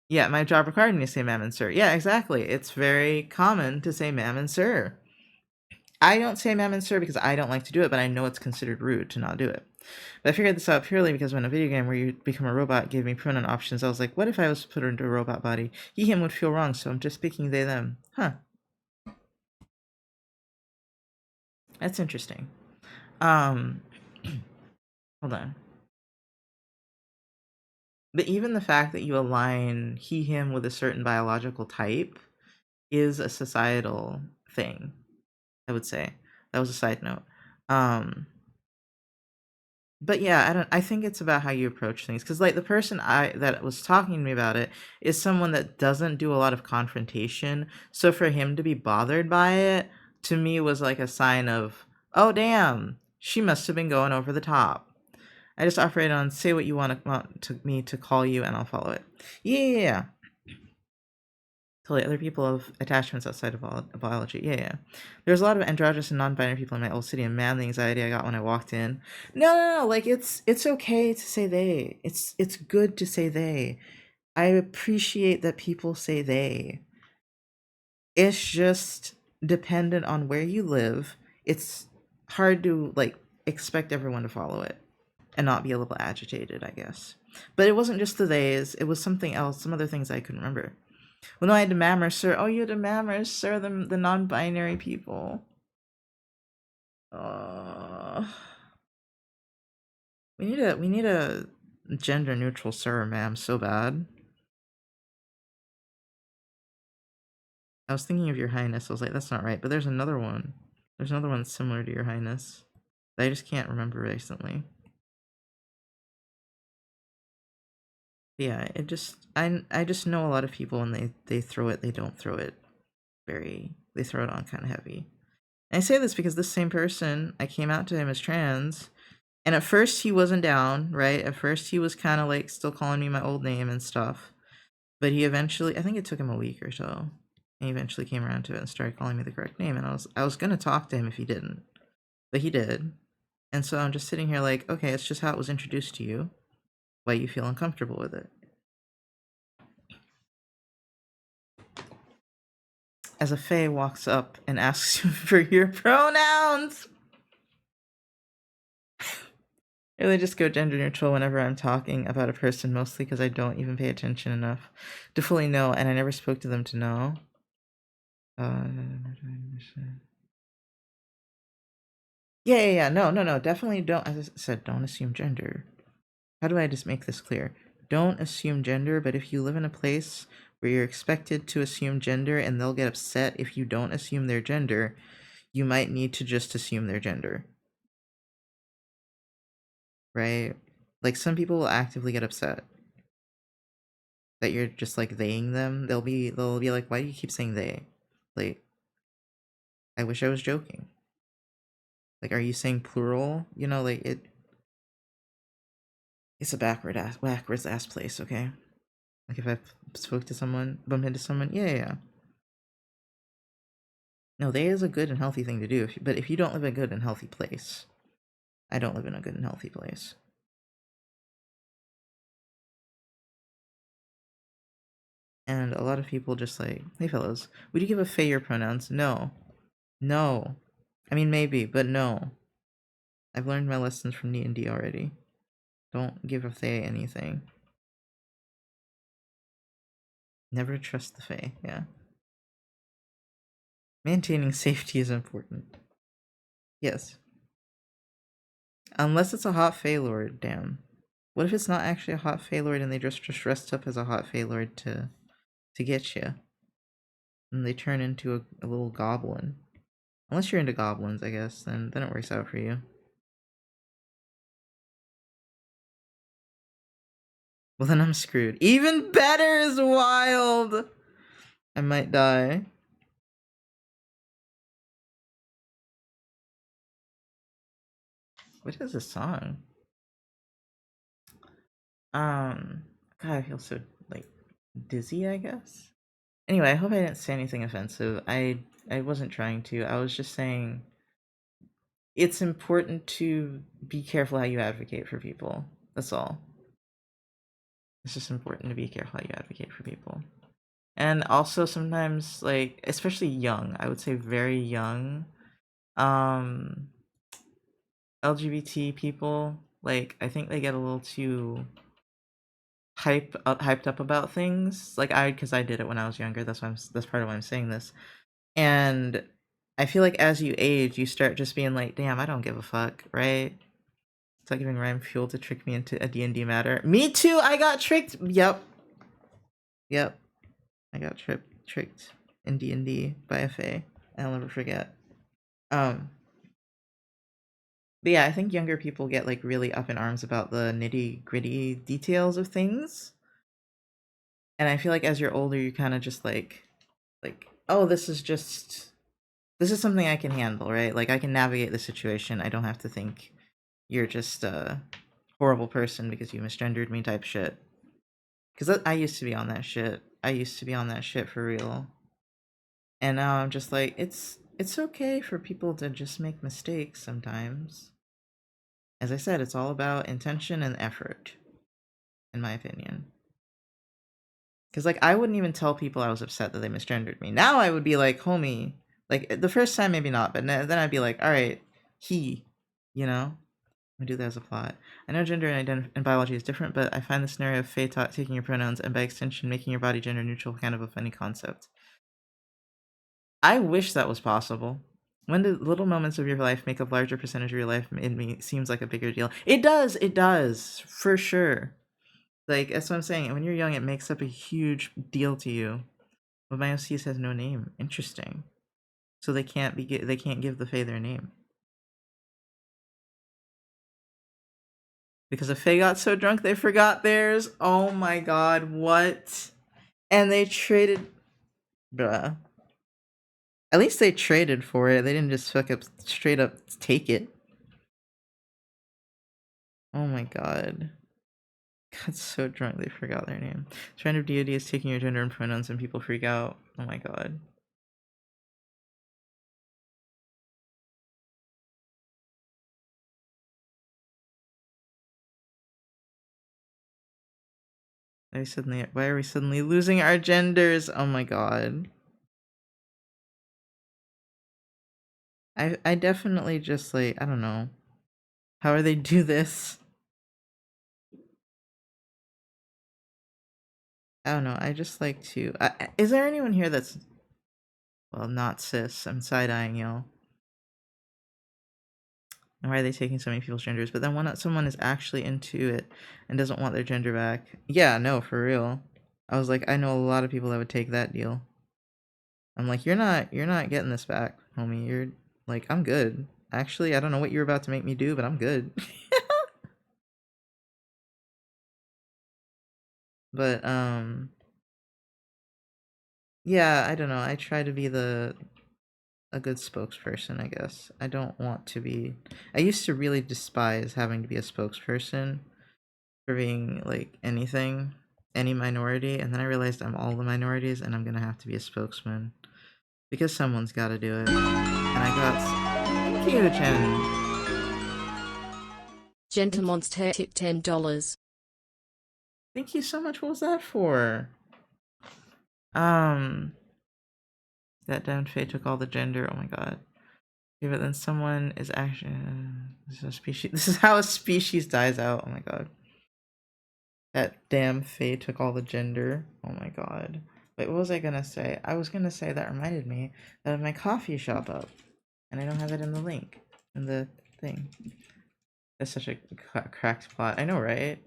yeah, my job required me to say ma'am and sir. Yeah, exactly. It's very common to say ma'am and sir. I don't say ma'am and sir because I don't like to do it, but I know it's considered rude to not do it. But I figured this out purely because when a video game where you become a robot gave me pronoun options, I was like, what if I was put into a robot body? He, him would feel wrong, so I'm just speaking they, them. Huh. That's interesting. Um, hold on. But even the fact that you align he, him with a certain biological type is a societal thing, I would say. That was a side note. But yeah, I think it's about how you approach things, because like the person I that was talking to me about it is someone that doesn't do a lot of confrontation. So for him to be bothered by it, to me, was like a sign of, oh damn, she must have been going over the top. I just operate on say what you want me to call you, and I'll follow it. Yeah. Totally, other people have attachments outside of biology. Yeah. There's a lot of androgynous and non-binary people in my old city, and man, the anxiety I got when I walked in. No. Like, it's okay to say they. It's good to say they. I appreciate that people say they. It's just dependent on where you live. It's hard to like expect everyone to follow it and not be a little agitated, I guess. But it wasn't just the theys. It was something else. Some other things I couldn't remember. Well, no, I had to mammer, sir. Oh, you had to mammer, sir. The non-binary people. Uh, we need a gender neutral, sir, ma'am, so bad. I was thinking of your highness. I was like, that's not right. But there's another one. There's another one similar to your highness that I just can't remember recently. Yeah, it just I just know a lot of people when they throw it, they don't throw it they throw it on kind of heavy. And I say this because this same person, I came out to him as trans, and at first he wasn't down, right? At first he was kind of like still calling me my old name and stuff. But he eventually, I think it took him a week or so, and he eventually came around to it and started calling me the correct name. And I was gonna talk to him if he didn't, but he did. And so I'm just sitting here like, okay, it's just how it was introduced to you. Why you feel uncomfortable with it? As a fae walks up and asks you for your pronouns. I really just go gender neutral whenever I'm talking about a person, mostly because I don't even pay attention enough to fully know, and I never spoke to them to know. Yeah. No. Definitely don't. As I said, don't assume gender. How do I just make this clear? Don't assume gender, but if you live in a place where you're expected to assume gender and they'll get upset if you don't assume their gender, you might need to just assume their gender. Right? Like some people will actively get upset that you're just like theying them. They'll be like, why do you keep saying they? Like, I wish I was joking. Like, are you saying plural? You know, like it's a backwards ass place, okay? Like if I spoke to someone, bump into someone, yeah. No, they is a good and healthy thing to do. But if you don't live in a good and healthy place, I don't live in a good and healthy place. And a lot of people just like, hey fellas, would you give a fae your pronouns? No. No. I mean, maybe, but no. I've learned my lessons from D&D already. Don't give a fae anything. Never trust the fae, yeah. Maintaining safety is important. Yes. Unless it's a hot fae lord, damn. What if it's not actually a hot fae lord and they just dressed up as a hot fae lord to get you? And they turn into a little goblin. Unless you're into goblins, I guess, then it works out for you. Well, then I'm screwed. Even better is wild! I might die. What is this song? God, I feel so, like, dizzy, I guess? Anyway, I hope I didn't say anything offensive. I wasn't trying to. I was just saying it's important to be careful how you advocate for people. That's all. It's just important to be careful how you advocate for people. And also sometimes, like, especially young, I would say very young, um LGBT people, like, I think they get a little too hyped up about things. Like, because I did it when I was younger. That's part of why I'm saying this. And I feel like as you age, you start just being like, damn, I don't give a fuck, right? It's like giving rhyme fuel to trick me into a D&D matter. Me too, I got tricked. Yep. I got tricked in D&D by a fae. I'll never forget. But yeah, I think younger people get like really up in arms about the nitty-gritty details of things. And I feel like as you're older, you kind of just like, oh, this is something I can handle, right? Like I can navigate the situation. I don't have to think you're just a horrible person because you misgendered me type shit. Because I used to be on that shit. I used to be on that shit for real. And now I'm just like, it's okay for people to just make mistakes sometimes. As I said, it's all about intention and effort, in my opinion. Because like I wouldn't even tell people I was upset that they misgendered me. Now I would be like, homie, like the first time maybe not, but then I'd be like, all right, you know, I do that as a plot. I know gender and biology is different, but I find the scenario of Faye taking your pronouns and by extension making your body gender neutral kind of a funny concept. I wish that was possible. When do little moments of your life make a larger percentage of your life? It seems like a bigger deal. It does, for sure. Like, that's what I'm saying. When you're young, it makes up a huge deal to you. But my OCs has no name. Interesting. So they can't give the Fae their name. Because the Fae got so drunk they forgot theirs. Oh my god, what? And they traded, bruh. At least they traded for it. They didn't just straight up take it. Oh my god. Got so drunk they forgot their name. Trend of deity is taking your gender and pronouns and people freak out. Oh my god. Why are we suddenly losing our genders? Oh my god. I definitely just like, I don't know. How do they do this? I don't know. I just like to. Is there anyone here that's, well, not cis? I'm side eyeing y'all. Why are they taking so many people's genders? But then why not someone is actually into it and doesn't want their gender back? Yeah, no, for real. I was like, I know a lot of people that would take that deal. I'm like, you're not getting this back, homie. You're like, I'm good. Actually, I don't know what you're about to make me do, but I'm good. But yeah, I don't know. I try to be a good spokesperson, I guess. I don't want to be. I used to really despise having to be a spokesperson for being like anything, any minority, and then I realized I'm all the minorities and I'm gonna have to be a spokesman because someone's got to do it. And I got. Thank you, Jen. Gentlemonster tip $10. Thank you so much. What was that for? Um, that damn Faye took all the gender. Oh my god. Okay, but then someone is actually. This is a species. This is how a species dies out. Oh my god. That damn Faye took all the gender. Oh my god. Wait, what was I gonna say? I was gonna say that reminded me that I have my coffee shop up, and I don't have it in the link in the thing. That's such a cracked plot. I know, right?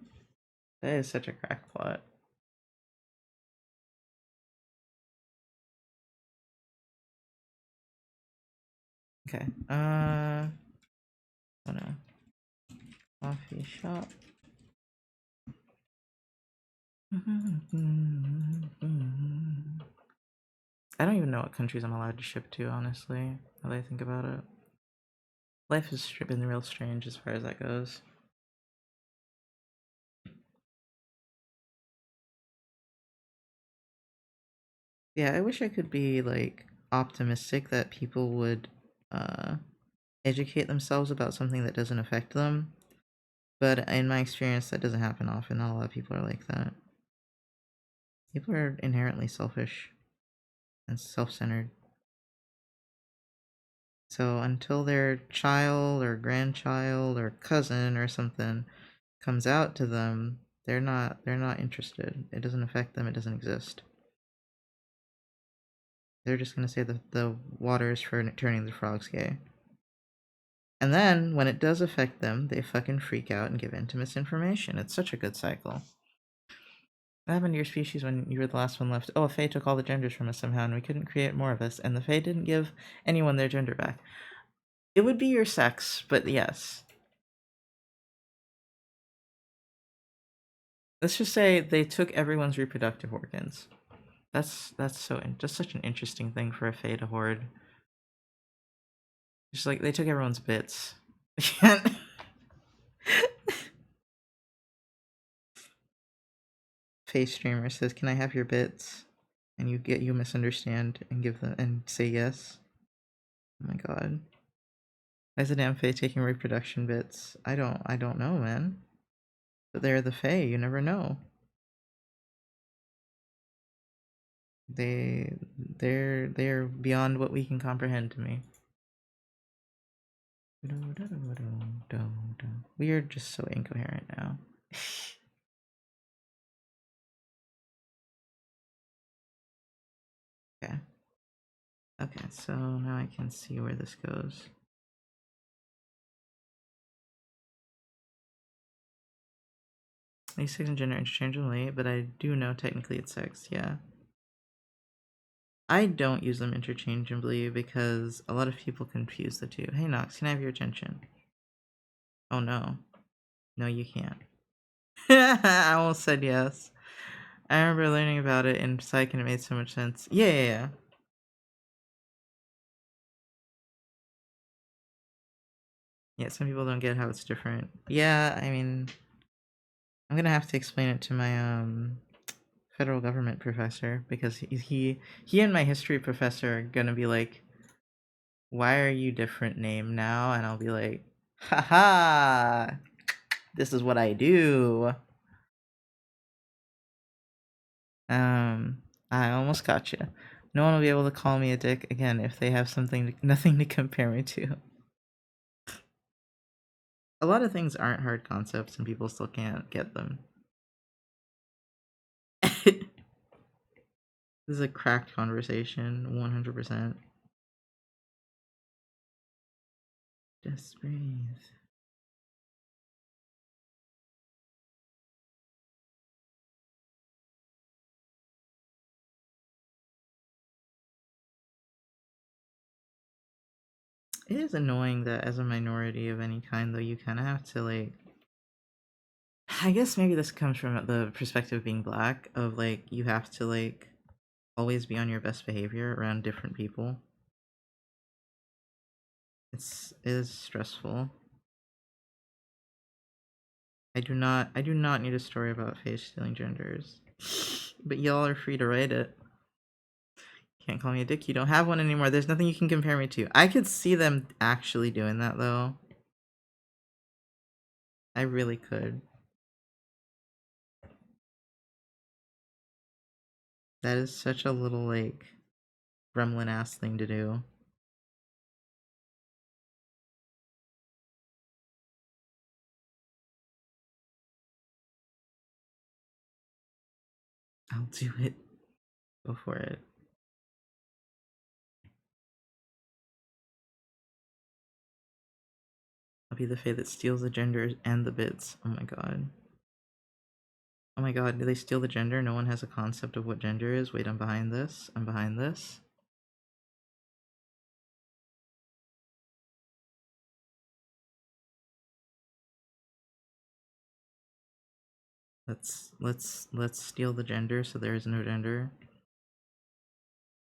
That is such a cracked plot. Okay. Oh no. Coffee shop. I don't even know what countries I'm allowed to ship to, honestly, now that I think about it. Life has been real strange as far as that goes. Yeah, I wish I could be, like, optimistic that people would, educate themselves about something that doesn't affect them. But in my experience, that doesn't happen often. Not a lot of people are like that. People are inherently selfish and self-centered. So until their child or grandchild or cousin or something comes out to them, they're not interested. It doesn't affect them, it doesn't exist. They're just gonna say the water is for turning the frogs gay. And then when it does affect them, they fucking freak out and give in to misinformation. It's such a good cycle. What happened to your species when you were the last one left? Oh, a Fae took all the genders from us somehow, and we couldn't create more of us, and the Fae didn't give anyone their gender back. It would be your sex, but yes. Let's just say they took everyone's reproductive organs. That's just such an interesting thing for a Fae to hoard. Just like they took everyone's bits. Face streamer says, "Can I have your bits?" And you misunderstand and give them and say yes. Oh my god. Why is the damn Fae taking reproduction bits? I don't know, man. But they're the Fae, you never know. They're beyond what we can comprehend to me. We are just so incoherent now. Okay. Okay, so now I can see where this goes. These sex and gender interchangeably, but I do know technically it's sex, yeah. I don't use them interchangeably because a lot of people confuse the two. Hey Nox, can I have your attention? Oh no. No, you can't. I almost said yes. I remember learning about it in psych and it made so much sense. Yeah. Yeah, some people don't get how it's different. Yeah, I mean, I'm gonna have to explain it to my federal government professor because he and my history professor are gonna be like, "Why are you different name now?" And I'll be like, "Haha, this is what I do." Um, I almost got you. No one will be able to call me a dick again if they have nothing to compare me to. A lot of things aren't hard concepts and people still can't get them. This is a cracked conversation, 100%. Just breathe. It is annoying that as a minority of any kind, though, you kind of have to, like, I guess maybe this comes from the perspective of being black, of, like, you have to, like, always be on your best behavior around different people. It is stressful. I do not need a story about face stealing genders. But y'all are free to write it. Can't call me a dick, you don't have one anymore. There's nothing you can compare me to. I could see them actually doing that though. I really could. That is such a little, like, gremlin ass thing to do. I'll do it. Go for it. I'll be the fae that steals the genders and the bits. Oh my god. Oh my god, do they steal the gender? No one has a concept of what gender is. Wait, I'm behind this. I'm behind this. Let's steal the gender so there is no gender.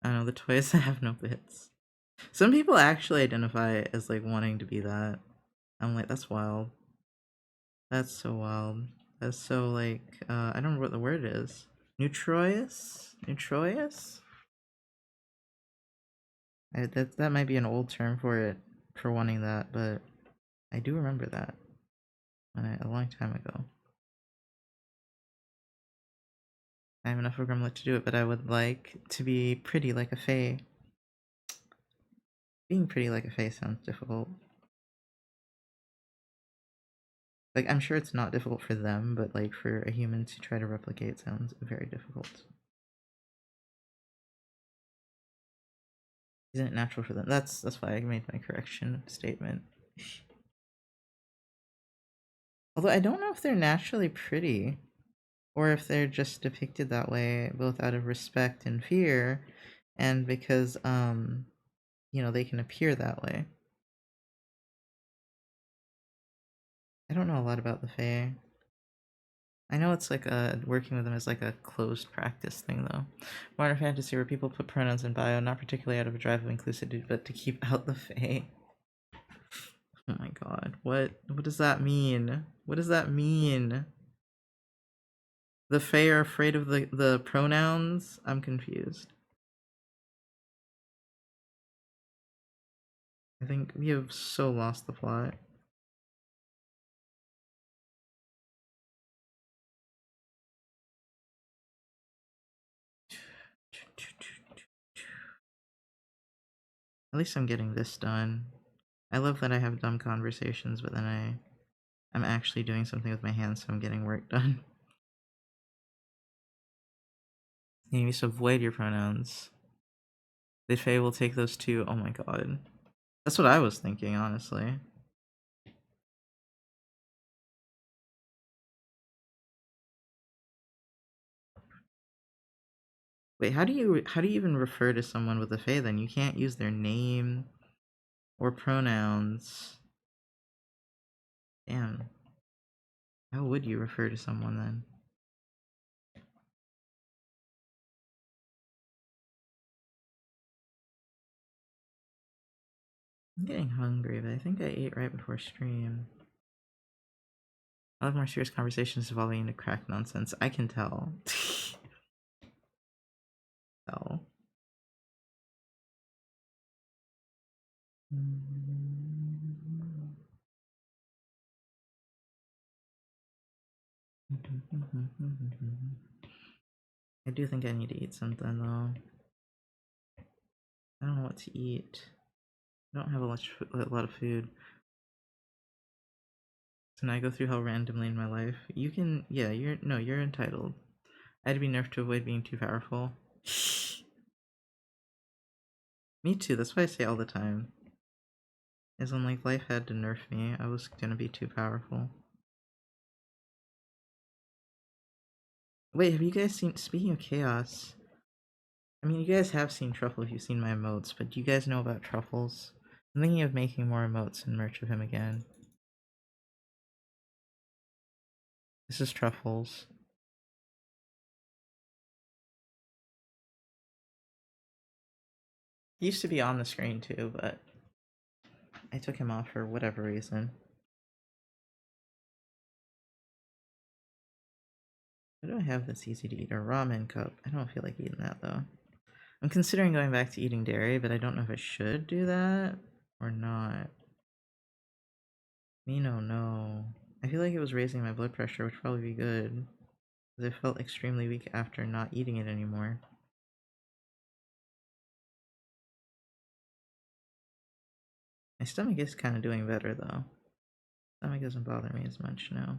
I don't know, the toys that have no bits. Some people actually identify as, like, wanting to be that. I'm like, that's wild. That's so wild. That's so, like, I don't remember what the word is. Neutroius? Neutroius? That might be an old term for it, for wanting that, but I do remember that a long time ago. I have enough of Grimlet to do it, but I would like to be pretty like a fae. Being pretty like a fae sounds difficult. Like, I'm sure it's not difficult for them, but, like, for a human to try to replicate sounds very difficult. Isn't it natural for them? That's why I made my correction statement. Although I don't know if they're naturally pretty, or if they're just depicted that way both out of respect and fear, and because they can appear that way. I don't know a lot about the Fae. I know it's like working with them is like a closed practice thing though. Modern fantasy where people put pronouns in bio, not particularly out of a drive of inclusivity, but to keep out the Fae. Oh my god, what does that mean? What does that mean? The Fae are afraid of the pronouns? I'm confused. I think we have so lost the plot. At least I'm getting this done. I love that I have dumb conversations, but then I'm actually doing something with my hands, so I'm getting work done. You just avoid your pronouns. The Fae will take those two. Oh my god. That's what I was thinking, honestly. Wait, how do you even refer to someone with a Fae then? You can't use their name or pronouns. Damn. How would you refer to someone then? I'm getting hungry, but I think I ate right before stream. I love more serious conversations evolving into crack nonsense. I can tell. Tell. I do think I need to eat something though. I don't know what to eat. I don't have a lot of food. So now I go through hell randomly in my life. You can, yeah, you're entitled. I had to be nerfed to avoid being too powerful. Me too, that's what I say all the time. Is when like life had to nerf me, I was gonna be too powerful. Wait, have you guys seen, speaking of chaos, I mean, you guys have seen Truffle if you've seen my emotes, but do you guys know about Truffles? I'm thinking of making more emotes and merch of him again. This is Truffles. He used to be on the screen too, but I took him off for whatever reason. Why do I have this easy to eat? A ramen cup. I don't feel like eating that though. I'm considering going back to eating dairy, but I don't know if I should do that or not. No. I feel like it was raising my blood pressure, which would probably be good. Because I felt extremely weak after not eating it anymore. My stomach is kind of doing better though. Stomach doesn't bother me as much now.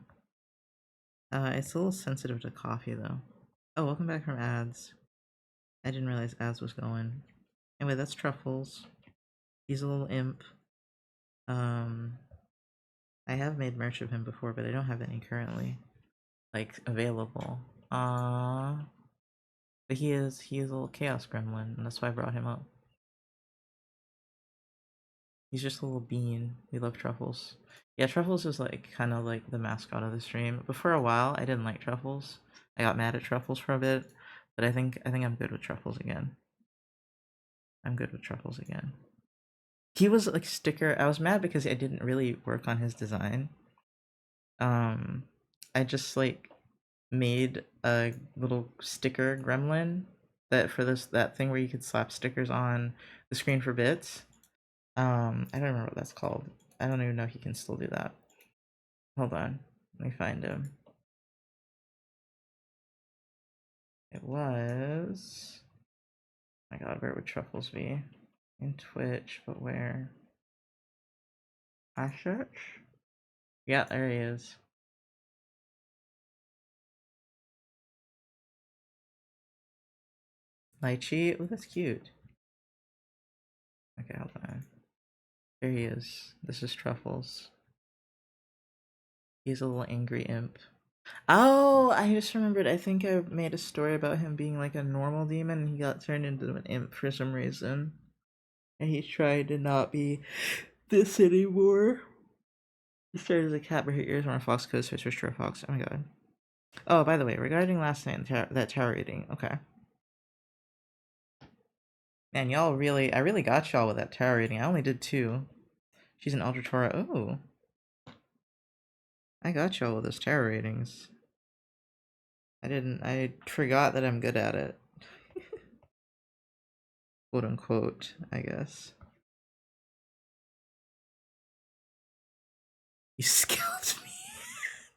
It's a little sensitive to coffee though. Oh, welcome back from ads. I didn't realize ads was going. Anyway, that's Truffles. He's a little imp. I have made merch of him before, but I don't have any currently, like, available. But he is a little chaos gremlin, and that's why I brought him up. He's just a little bean. We love Truffles. Yeah, Truffles is like kind of like the mascot of the stream. But for a while, I didn't like Truffles. I got mad at Truffles for a bit, but I think I'm good with Truffles again. I'm good with Truffles again. He was like sticker. I was mad because I didn't really work on his design. I just like made a little sticker gremlin that for that thing where you could slap stickers on the screen for bits. I don't remember what that's called. I don't even know if he can still do that. Hold on, let me find him. It was, oh my god, where would Truffles be? In Twitch, but where? I search? Yeah, there he is. Lychee? Oh, that's cute. Okay, hold on. There he is. This is Truffles. He's a little angry imp. Oh, I just remembered. I think I made a story about him being like a normal demon and he got turned into an imp for some reason. And he tried to not be this anymore. He started as a cat, but her ears were a fox because so switched to a fox. Oh my god. Oh, by the way, regarding last night, that tower reading. Okay. Man, y'all really, I really got y'all with that tower reading. I only did 2. She's an Ultra Tora. Oh. I got y'all with those tower ratings. I forgot that I'm good at it. Quote unquote, I guess. You scalped me.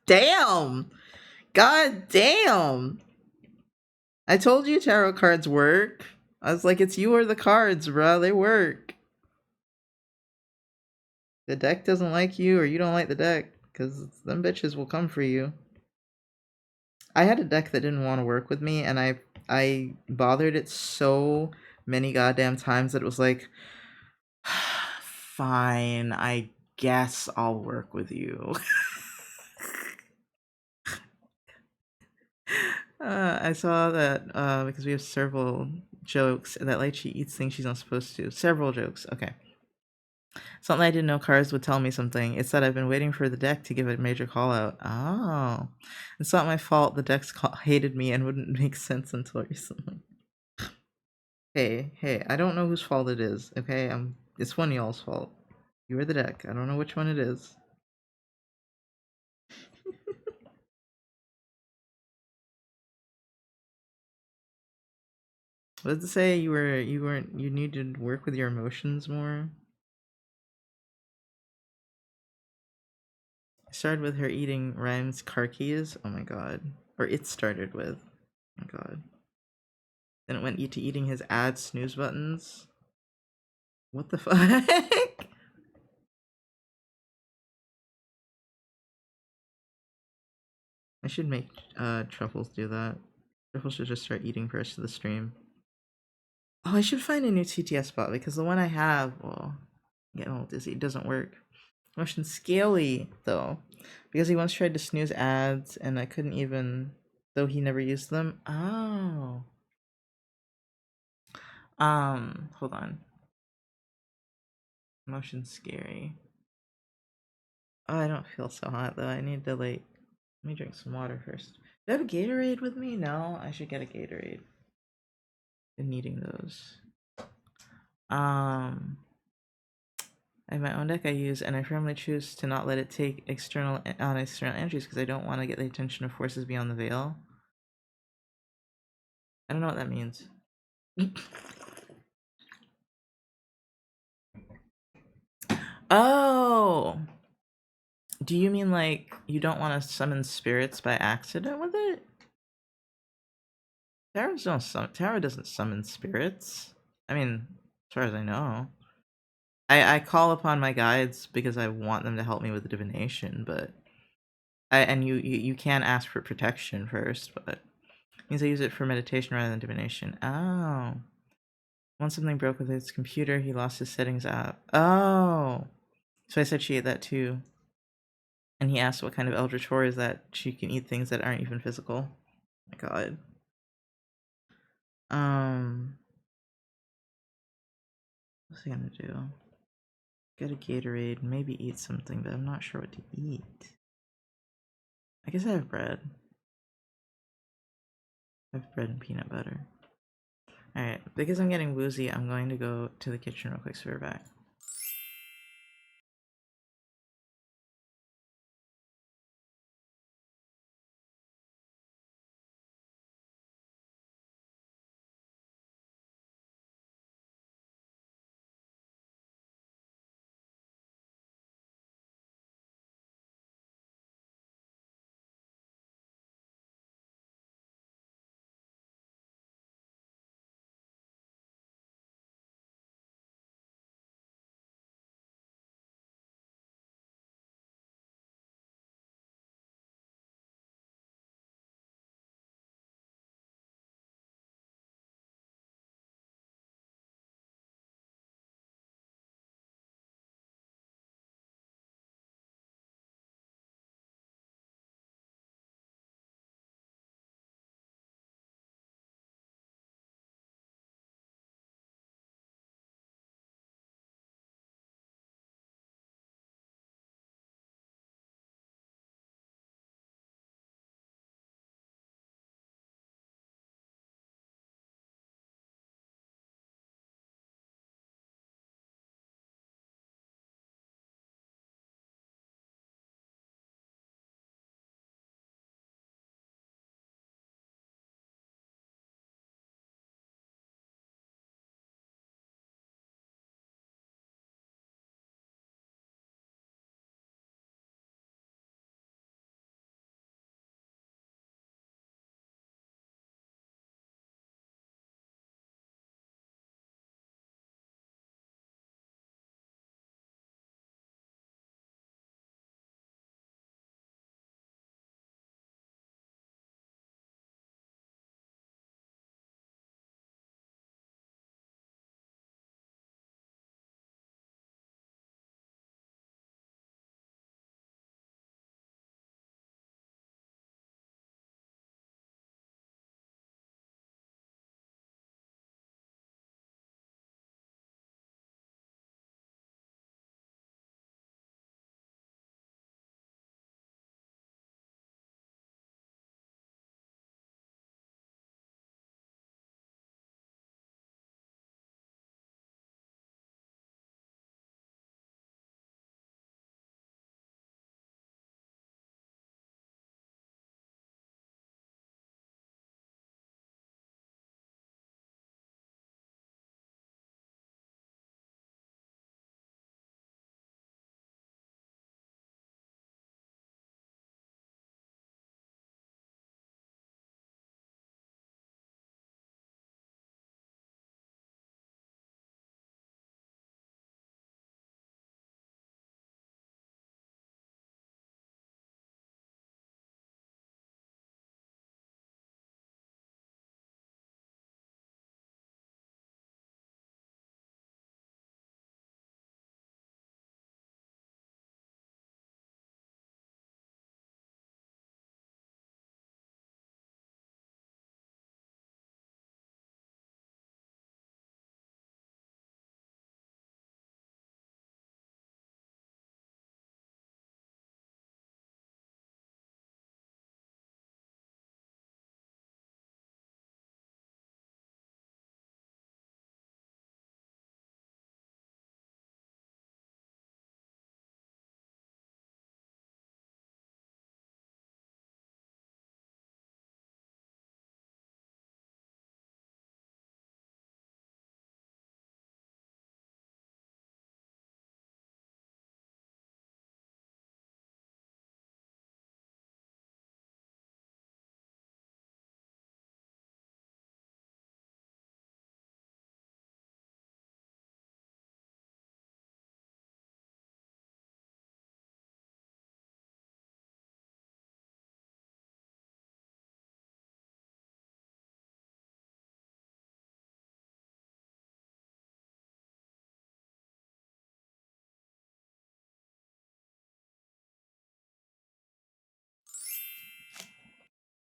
Damn! God damn! I told you tarot cards work. I was like, it's you or the cards, bro. They work. The deck doesn't like you or you don't like the deck, because them bitches will come for you. I had a deck that didn't want to work with me, and I bothered it so many goddamn times that it was like, fine, I guess I'll work with you. I saw that because we have several jokes that like she eats things she's not supposed to. Several jokes. Okay. Something I didn't know cars would tell me something. It's that I've been waiting for the deck to give a major call out. Oh. It's not my fault the decks hated me and wouldn't make sense until recently. Hey, I don't know whose fault it is, okay? It's one of y'all's fault. You are the deck. I don't know which one it is. What did it say? You need to work with your emotions more? I started with her eating Rhymes car keys. Oh my god. Or it started with. Oh my god. Then it went to eating his ad snooze buttons. What the fuck? I should make Truffles do that. Truffles should just start eating for the rest of the stream. Oh, I should find a new TTS spot because the one I have, well, getting a little dizzy. It doesn't work. Motion scaly though, because he once tried to snooze ads and I couldn't even, though he never used them. Oh. Hold on. Motion scary. Oh, I don't feel so hot though. I need to like, let me drink some water first. Do I have a Gatorade with me? No, I should get a Gatorade. Been needing those. I have my own deck I use, and I firmly choose to not let it take external entries because I don't want to get the attention of forces beyond the veil. I don't know what that means. Oh, do you mean like you don't want to summon spirits by accident with it? Tarot doesn't summon spirits. I mean, as far as I know. I call upon my guides because I want them to help me with the divination, but you can ask for protection first, but it means I use it for meditation rather than divination. Oh. Once something broke with his computer, he lost his settings app. Oh. So I said she ate that too. And he asked what kind of eldritch horror is that she can eat things that aren't even physical. Oh my god. What's he gonna do? Get a Gatorade, maybe eat something, but I'm not sure what to eat. I guess I have bread. I have bread and peanut butter. Alright, because I'm getting woozy, I'm going to go to the kitchen real quick, so we're back.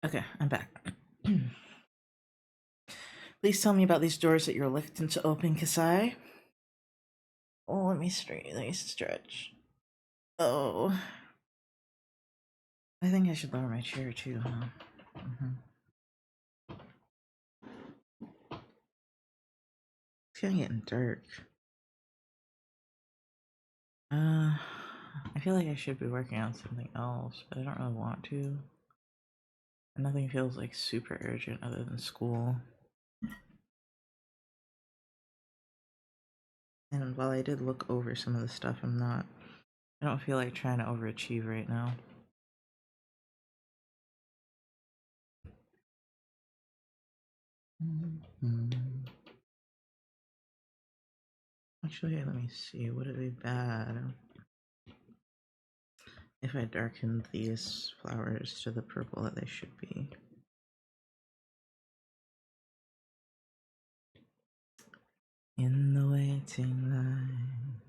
Okay, I'm back. Please tell me about these doors that you're reluctant to open, Kasai. Oh, let me stretch. Oh. I think I should lower my chair too, huh? It's kinda getting dark. I feel like I should be working on something else, but I don't really want to. And nothing feels like super urgent other than school. And while I did look over some of the stuff, I don't feel like trying to overachieve right now. Actually, let me see. Would it be bad if I darkened these flowers to the purple that they should be? In the waiting line.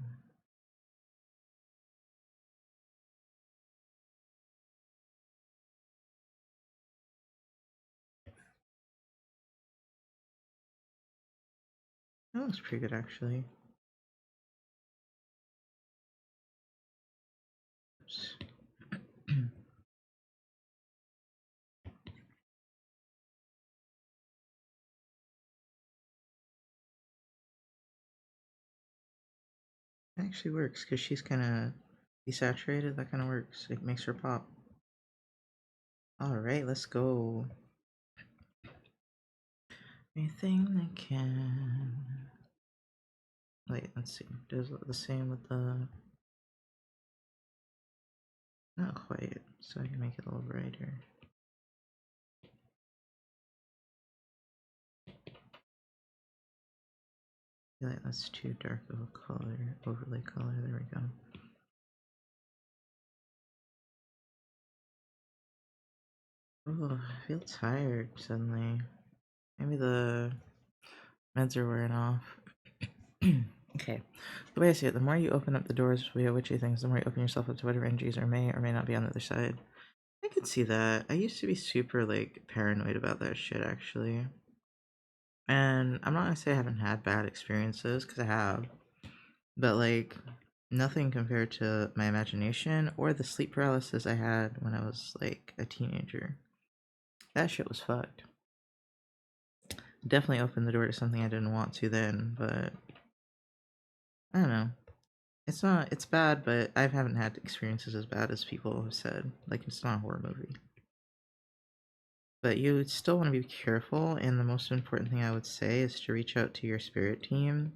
That looks pretty good, actually. Oops. It actually works because she's kind of desaturated. That kind of works. It makes her pop. All right, let's go. Anything that can. Wait, let's see. Does it look the same with the. Not quite. So I can make it a little brighter. I feel like that's too dark of a color. Overlay color. There we go. Oh, I feel tired suddenly. Maybe the meds are wearing off. Okay. The way I see it, the more you open up the doors via witchy things, the more you open yourself up to whatever energies are may or may not be on the other side. I can see that. I used to be super like paranoid about that shit actually. And I'm not gonna say I haven't had bad experiences, because I have. But like nothing compared to my imagination or the sleep paralysis I had when I was like a teenager. That shit was fucked. Definitely opened the door to something I didn't want to then, but I don't know. It's bad, but I haven't had experiences as bad as people have said. Like, it's not a horror movie. But you still want to be careful, and the most important thing I would say is to reach out to your spirit team.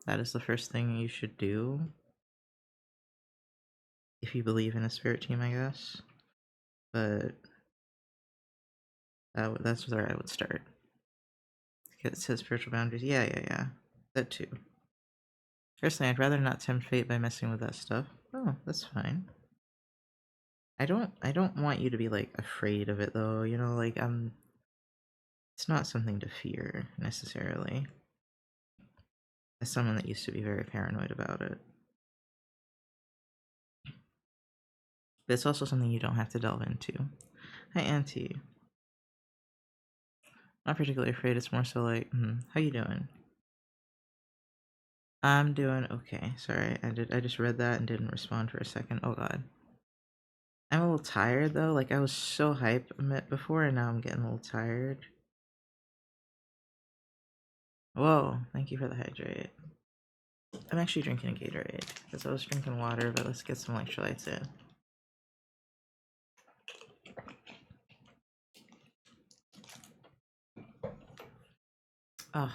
That is the first thing you should do. If you believe in a spirit team, I guess. But that's where I would start. It says spiritual boundaries. Yeah. That too. Personally, I'd rather not tempt fate by messing with that stuff. Oh, that's fine. I don't want you to be like afraid of it though, like it's not something to fear necessarily. As someone that used to be very paranoid about it. But it's also something you don't have to delve into. Hi Auntie. Not particularly afraid, it's more so like, how you doing? I'm doing okay. Sorry, I just read that and didn't respond for a second. Oh god. I'm a little tired though. Like I was so hype before and now I'm getting a little tired. Whoa, thank you for the hydrate. I'm actually drinking a Gatorade because I was drinking water, but let's get some electrolytes in. Oh,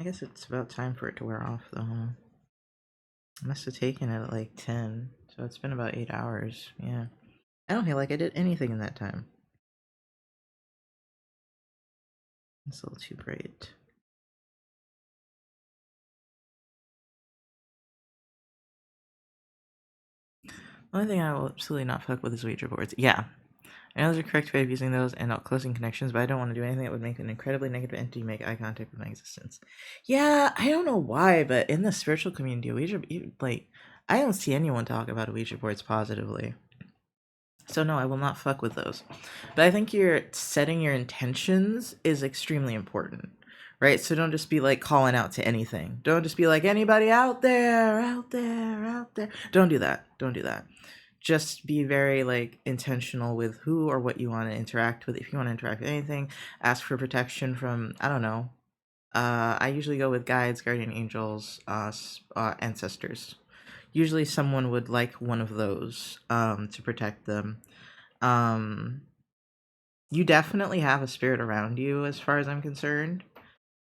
I guess it's about time for it to wear off though. I must have taken it at like 10, so it's been about 8 hours. Yeah. I don't feel like I did anything in that time. It's a little too bright. The only thing I will absolutely not fuck with is Ouija boards. Yeah. I know there's a correct way of using those and not closing connections, but I don't want to do anything that would make an incredibly negative entity make eye contact with my existence. Yeah, I don't know why, but in the spiritual community, I don't see anyone talk about Ouija boards positively. So no, I will not fuck with those. But I think you're setting your intentions is extremely important. Right? So don't just be like calling out to anything. Don't just be like anybody out there, out there, out there. Don't do that. Don't do that. Just be very like intentional with who or what you want to interact with. If you want to interact with anything, ask for protection from, I don't know. I usually go with guides, guardian angels, ancestors. Usually someone would like one of those to protect them. um you definitely have a spirit around you as far as I'm concerned.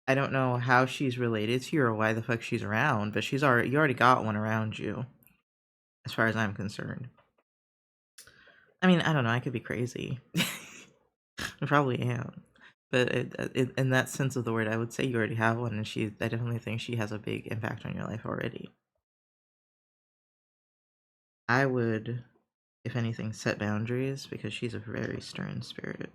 I don't know how she's related to you or why the fuck she's around, but you already got one around you as far as I'm concerned. I mean, I don't know, I could be crazy. I probably am. But in that sense of the word, I would say you already have one, and I definitely think she has a big impact on your life already. I would, if anything, set boundaries because she's a very stern spirit,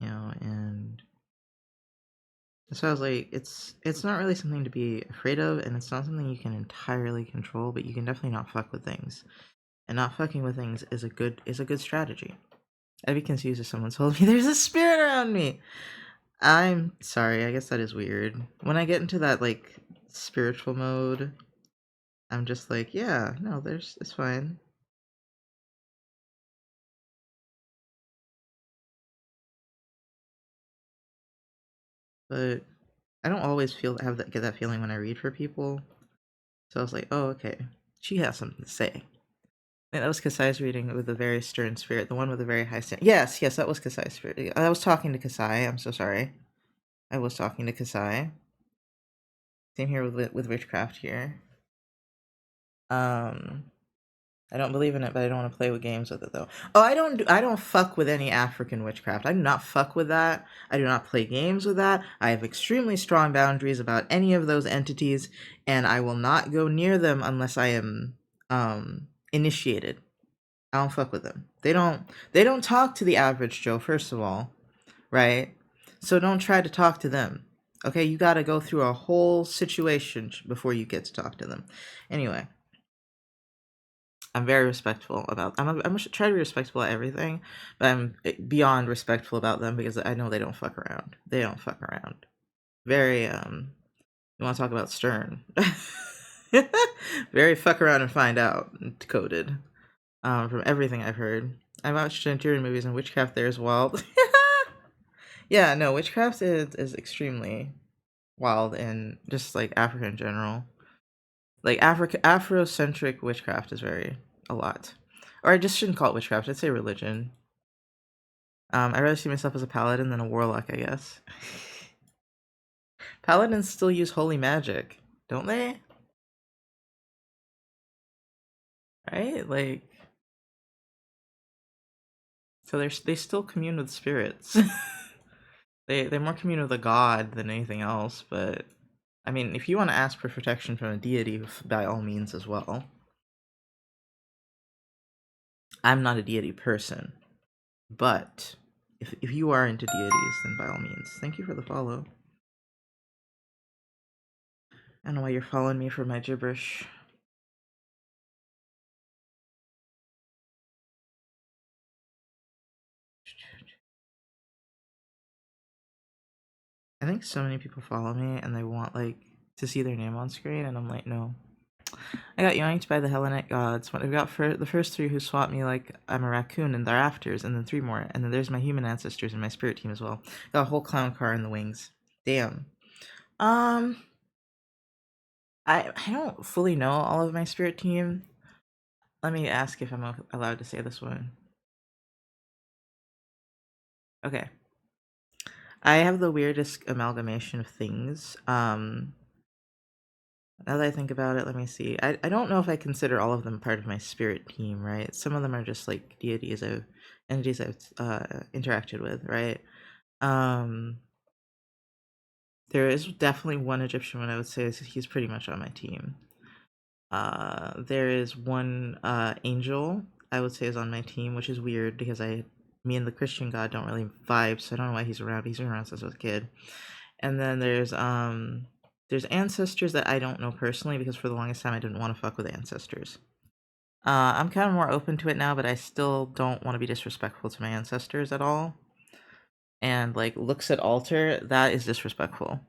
and so I was like, it's not really something to be afraid of, and it's not something you can entirely control, but you can definitely not fuck with things. And not fucking with things is a good strategy. I'd be confused if someone told me there's a spirit around me. I'm sorry, I guess that is weird. When I get into that like spiritual mode, I'm just like, yeah, no, it's fine. But I don't always get that feeling when I read for people. So I was like, oh, okay. She has something to say. And that was Kasai's reading with a very stern spirit, the one with a very high stand. Yes, that was Kasai's spirit. I was talking to Kasai. I'm so sorry. I was talking to Kasai. Same here with witchcraft here. Um, I don't believe in it, but I don't want to play with games with it though. Oh, I don't fuck with any African witchcraft. I do not fuck with that. I do not play games with that. I have extremely strong boundaries about any of those entities, and I will not go near them unless I am initiated. I don't fuck with them. They don't talk to the average Joe, first of all, right? So don't try to talk to them. Okay, you got to go through a whole situation before you get to talk to them. Anyway, I'm very respectful about. I'm try to be respectful at everything, but I'm beyond respectful about them because I know they don't fuck around. They don't fuck around. Very You want to talk about stern? Very fuck around and find out. Coded. From everything I've heard. I watched Nigerian movies and witchcraft there as well. Yeah, no, witchcraft is extremely wild and just like Africa in general. Like Afrocentric witchcraft is very a lot. Or I just shouldn't call it witchcraft, I'd say religion. I'd rather see myself as a paladin than a warlock, I guess. Paladins still use holy magic, don't they? Right? Like, so they still commune with spirits. They more commune with a god than anything else, but I mean, if you want to ask for protection from a deity, by all means as well. I'm not a deity person, but if you are into deities, then by all means. Thank you for the follow. I don't know why you're following me for my gibberish. I think so many people follow me and they want like to see their name on screen, and I'm like, no. I got yoinked by the Hellenic gods. When I got the first three who swap me like I'm a raccoon in their afters, and then three more, and then there's my human ancestors and my spirit team as well. Got a whole clown car in the wings. Damn. Um, I don't fully know all of my spirit team. Let me ask if I'm allowed to say this one. Okay. I have the weirdest amalgamation of things. Now that I think about it, let me see. I don't know if I consider all of them part of my spirit team, right? Some of them are just like entities I've interacted with, right? Um, there is definitely one Egyptian one I would say he's pretty much on my team. There is one angel I would say is on my team, which is weird because me and the Christian God don't really vibe, so I don't know why he's around. He's been around since I was a kid. And then there's ancestors that I don't know personally because for the longest time I didn't want to fuck with ancestors. I'm kind of more open to it now, but I still don't want to be disrespectful to my ancestors at all. And like looks at altar, that is disrespectful.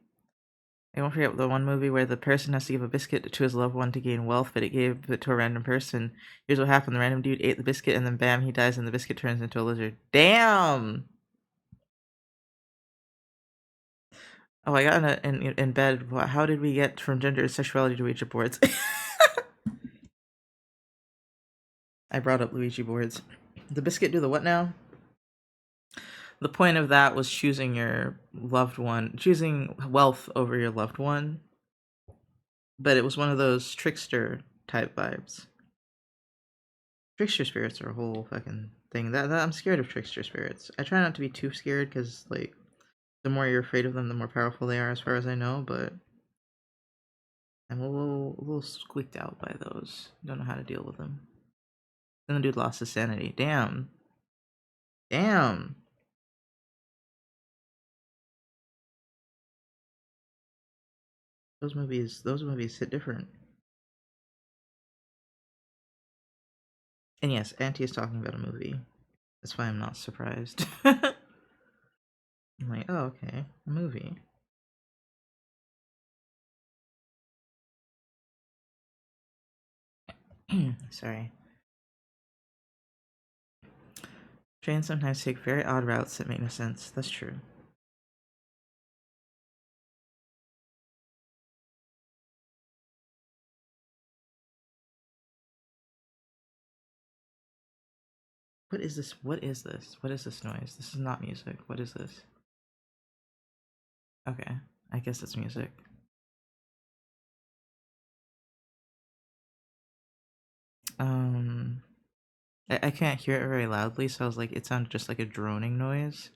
I won't forget the one movie where the person has to give a biscuit to his loved one to gain wealth, but it gave it to a random person. Here's what happened: the random dude ate the biscuit, and then bam, he dies, and the biscuit turns into a lizard. Damn. Oh, I got in bed. How did we get from gender and sexuality to Ouija boards? I brought up Ouija boards. The biscuit do the what now? The point of that was choosing your loved one, choosing wealth over your loved one. But it was one of those trickster type vibes. Trickster spirits are a whole fucking thing. That I'm scared of trickster spirits. I try not to be too scared because like the more you're afraid of them, the more powerful they are, as far as I know. But I'm a little squeaked out by those. Don't know how to deal with them. Then the dude lost his sanity. Damn. Damn. Those movies hit different. And yes, Auntie is talking about a movie. That's why I'm not surprised. I'm like, oh, okay, a movie. Sorry. Trains sometimes take very odd routes that make no sense. That's true. What is this? What is this? What is this noise? This is not music. What is this? Okay, I guess it's music. Um, I can't hear it very loudly, so I was like, it sounded just like a droning noise.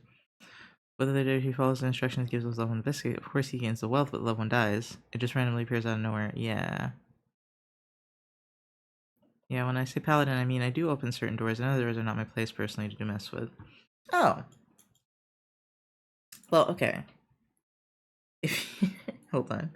Whether the dude who follows the instructions gives his loved one a biscuit, of course he gains the wealth, but the loved one dies. It just randomly appears out of nowhere. Yeah. Yeah, when I say paladin, I mean I do open certain doors, and other doors are not my place personally to mess with. Oh. Well, okay. Hold on.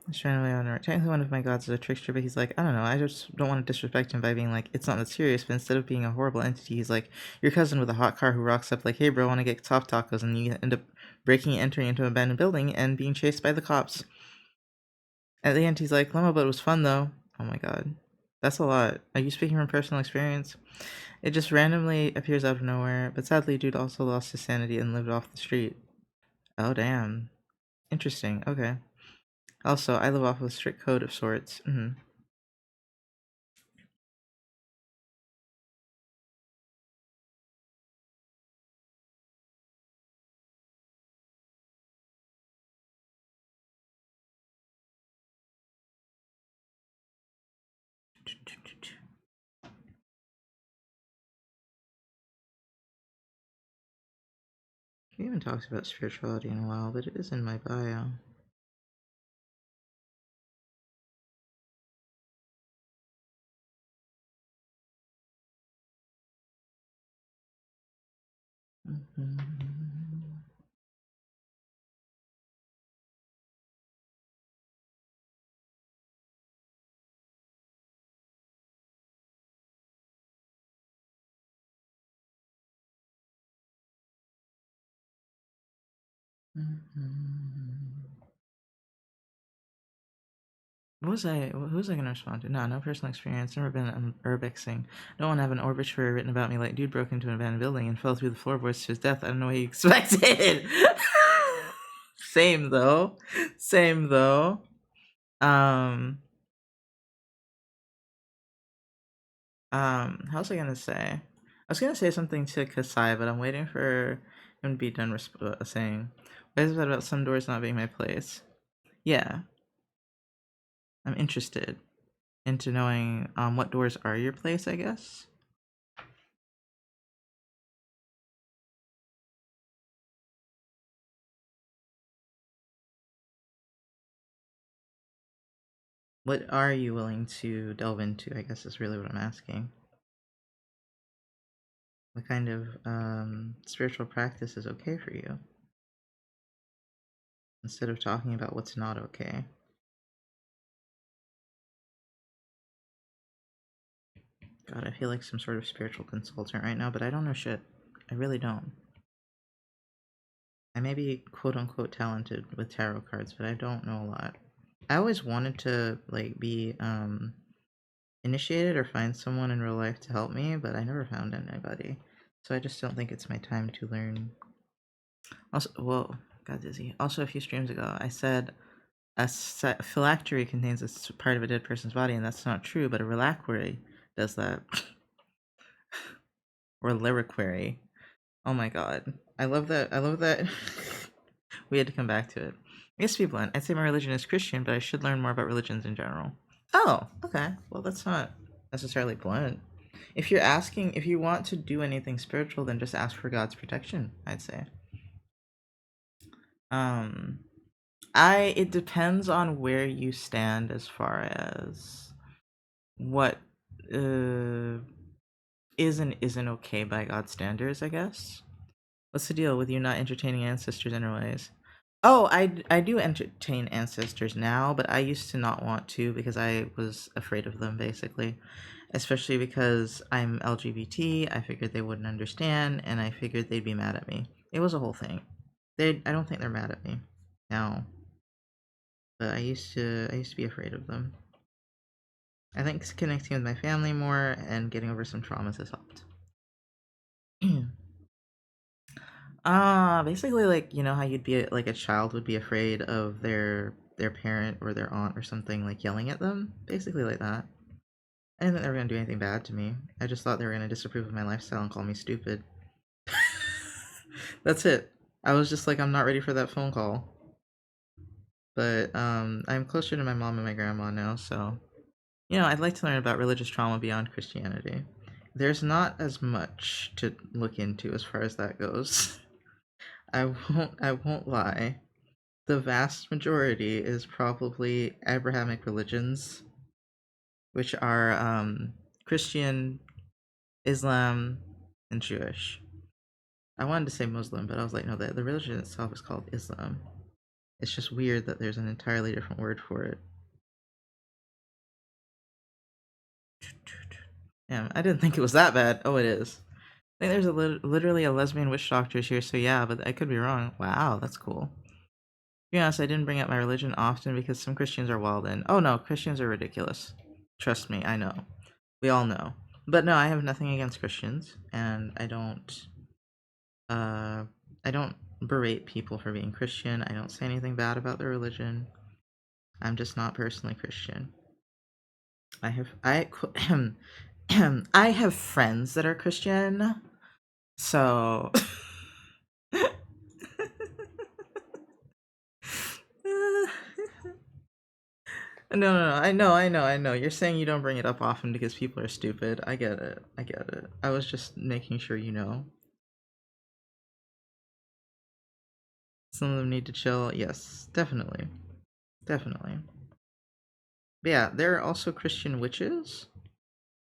He's trying to lay on her. Technically, one of my gods is a trickster, but he's like, I don't know. I just don't want to disrespect him by being like, it's not that serious. But instead of being a horrible entity, he's like your cousin with a hot car who rocks up like, hey, bro, want to get soft tacos, and you end up breaking and entering into an abandoned building and being chased by the cops. At the end, he's like, Lemo, but it was fun though. Oh my god, that's a lot. Are you speaking from personal experience? It just randomly appears out of nowhere, but sadly, dude also lost his sanity and lived off the street. Oh damn, interesting. Okay. Also, I live off of a strict code of sorts. We haven't talked about spirituality in a while, but it is in my bio. What was I? Who was I gonna respond to? No personal experience. Never been urbexing. No one have an obituary written about me. Like dude broke into an abandoned building and fell through the floorboards to his death. I don't know what you expected. Same though. Same though. Um. How was I gonna say? I was gonna say something to Kasai, but I'm waiting for him to be done saying. What is it about some doors not being my place? Yeah, I'm interested into knowing what doors are your place, I guess. What are you willing to delve into, I guess is really what I'm asking. What kind of spiritual practice is okay for you? Instead of talking about what's not okay. God, I feel like some sort of spiritual consultant right now, but I don't know shit. I really don't. I may be quote unquote talented with tarot cards, but I don't know a lot. I always wanted to like be initiated or find someone in real life to help me, but I never found anybody. So I just don't think it's my time to learn. Also, whoa, got dizzy. Also, a few streams ago, I said a phylactery contains a part of a dead person's body, and that's not true, but a reliquary does that. Or lyriquary. Oh my god. I love that. I love that. We had to come back to it. I guess to be blunt, I'd say my religion is Christian, but I should learn more about religions in general. Oh, okay. Well, that's not necessarily blunt. If you're asking, if you want to do anything spiritual, then just ask for God's protection, I'd say. Um, it depends on where you stand as far as what uh, is and isn't okay by God's standards, I guess. What's the deal with you not entertaining ancestors in your ways? Oh, I do entertain ancestors now, but I used to not want to because I was afraid of them, basically. Especially because I'm LGBT, I figured they wouldn't understand, and I figured they'd be mad at me. It was a whole thing. I don't think they're mad at me now, but I used to be afraid of them. I think connecting with my family more and getting over some traumas has helped. Basically, like, you know how you'd be like a child would be afraid of their parent or their aunt or something like yelling at them, basically like that. I didn't think they were gonna do anything bad to me. I just thought they were gonna disapprove of my lifestyle and call me stupid. That's it. I was just like, I'm not ready for that phone call. But I'm closer to my mom and my grandma now, so you know, I'd like to learn about religious trauma beyond Christianity. There's not as much to look into as far as that goes. I won't lie. The vast majority is probably Abrahamic religions, which are Christian, Islam, and Jewish. I wanted to say Muslim, but I was like, no, the religion itself is called Islam. It's just weird that there's an entirely different word for it. Yeah, I didn't think it was that bad. Oh, it is. I think there's literally a lesbian witch doctors here, so yeah, but I could be wrong. Wow, that's cool. To be honest, I didn't bring up my religion often because some Christians are wild and oh no, Christians are ridiculous. Trust me, I know. We all know. But no, I have nothing against Christians, and uh I don't berate people for being Christian. I don't say anything bad about their religion. I'm just not personally Christian. I I have friends that are Christian, so no. I know. You're saying you don't bring it up often because people are stupid. I get it. I get it. I was just making sure you know. Some of them need to chill. Yes, definitely. Definitely. But yeah, there are also Christian witches.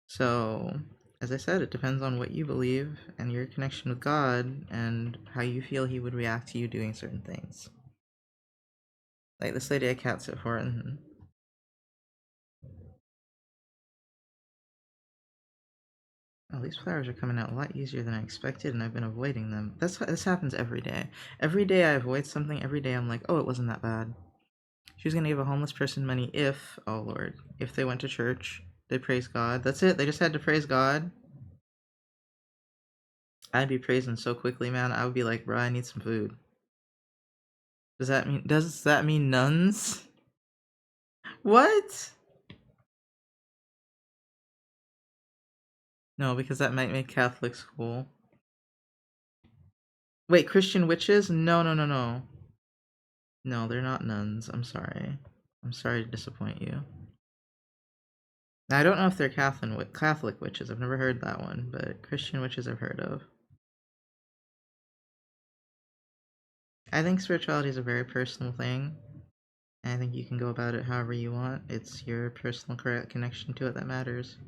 So, as I said, it depends on what you believe and your connection with God and how you feel He would react to you doing certain things. Like this lady I cat sit for, and oh, these flowers are coming out a lot easier than I expected, and I've been avoiding them. This happens every day. Every day I avoid something. Every day I'm like, oh, it wasn't that bad. She was gonna give a homeless person money if, oh Lord, if they went to church, they praise God. That's it. They just had to praise God. I'd be praising so quickly, man. I would be like, bro, I need some food. Does that mean nuns? What? No, because that might make Catholic school. Wait, Christian witches? No, no, no, no. No, they're not nuns. I'm sorry. I'm sorry to disappoint you. Now, I don't know if they're Catholic witches. I've never heard that one, but Christian witches I've heard of. I think spirituality is a very personal thing. And I think you can go about it however you want. It's your personal connection to it that matters.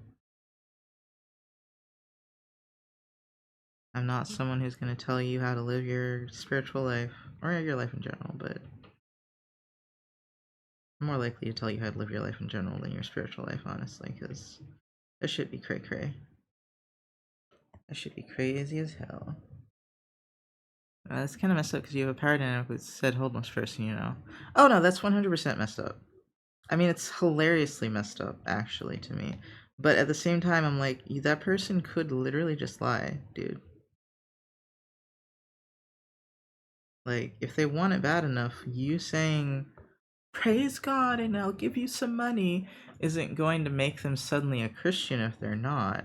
I'm not someone who's going to tell you how to live your spiritual life, or your life in general, but I'm more likely to tell you how to live your life in general than your spiritual life, honestly, because That should be cray cray. That should be crazy as hell. That's kind of messed up because you have a power dynamic with said homeless person, you know. Oh no, that's 100% messed up. I mean, it's hilariously messed up, actually, to me. But at the same time, I'm like, that person could literally just lie, dude. Like, if they want it bad enough, you saying, praise God and I'll give you some money, isn't going to make them suddenly a Christian if they're not.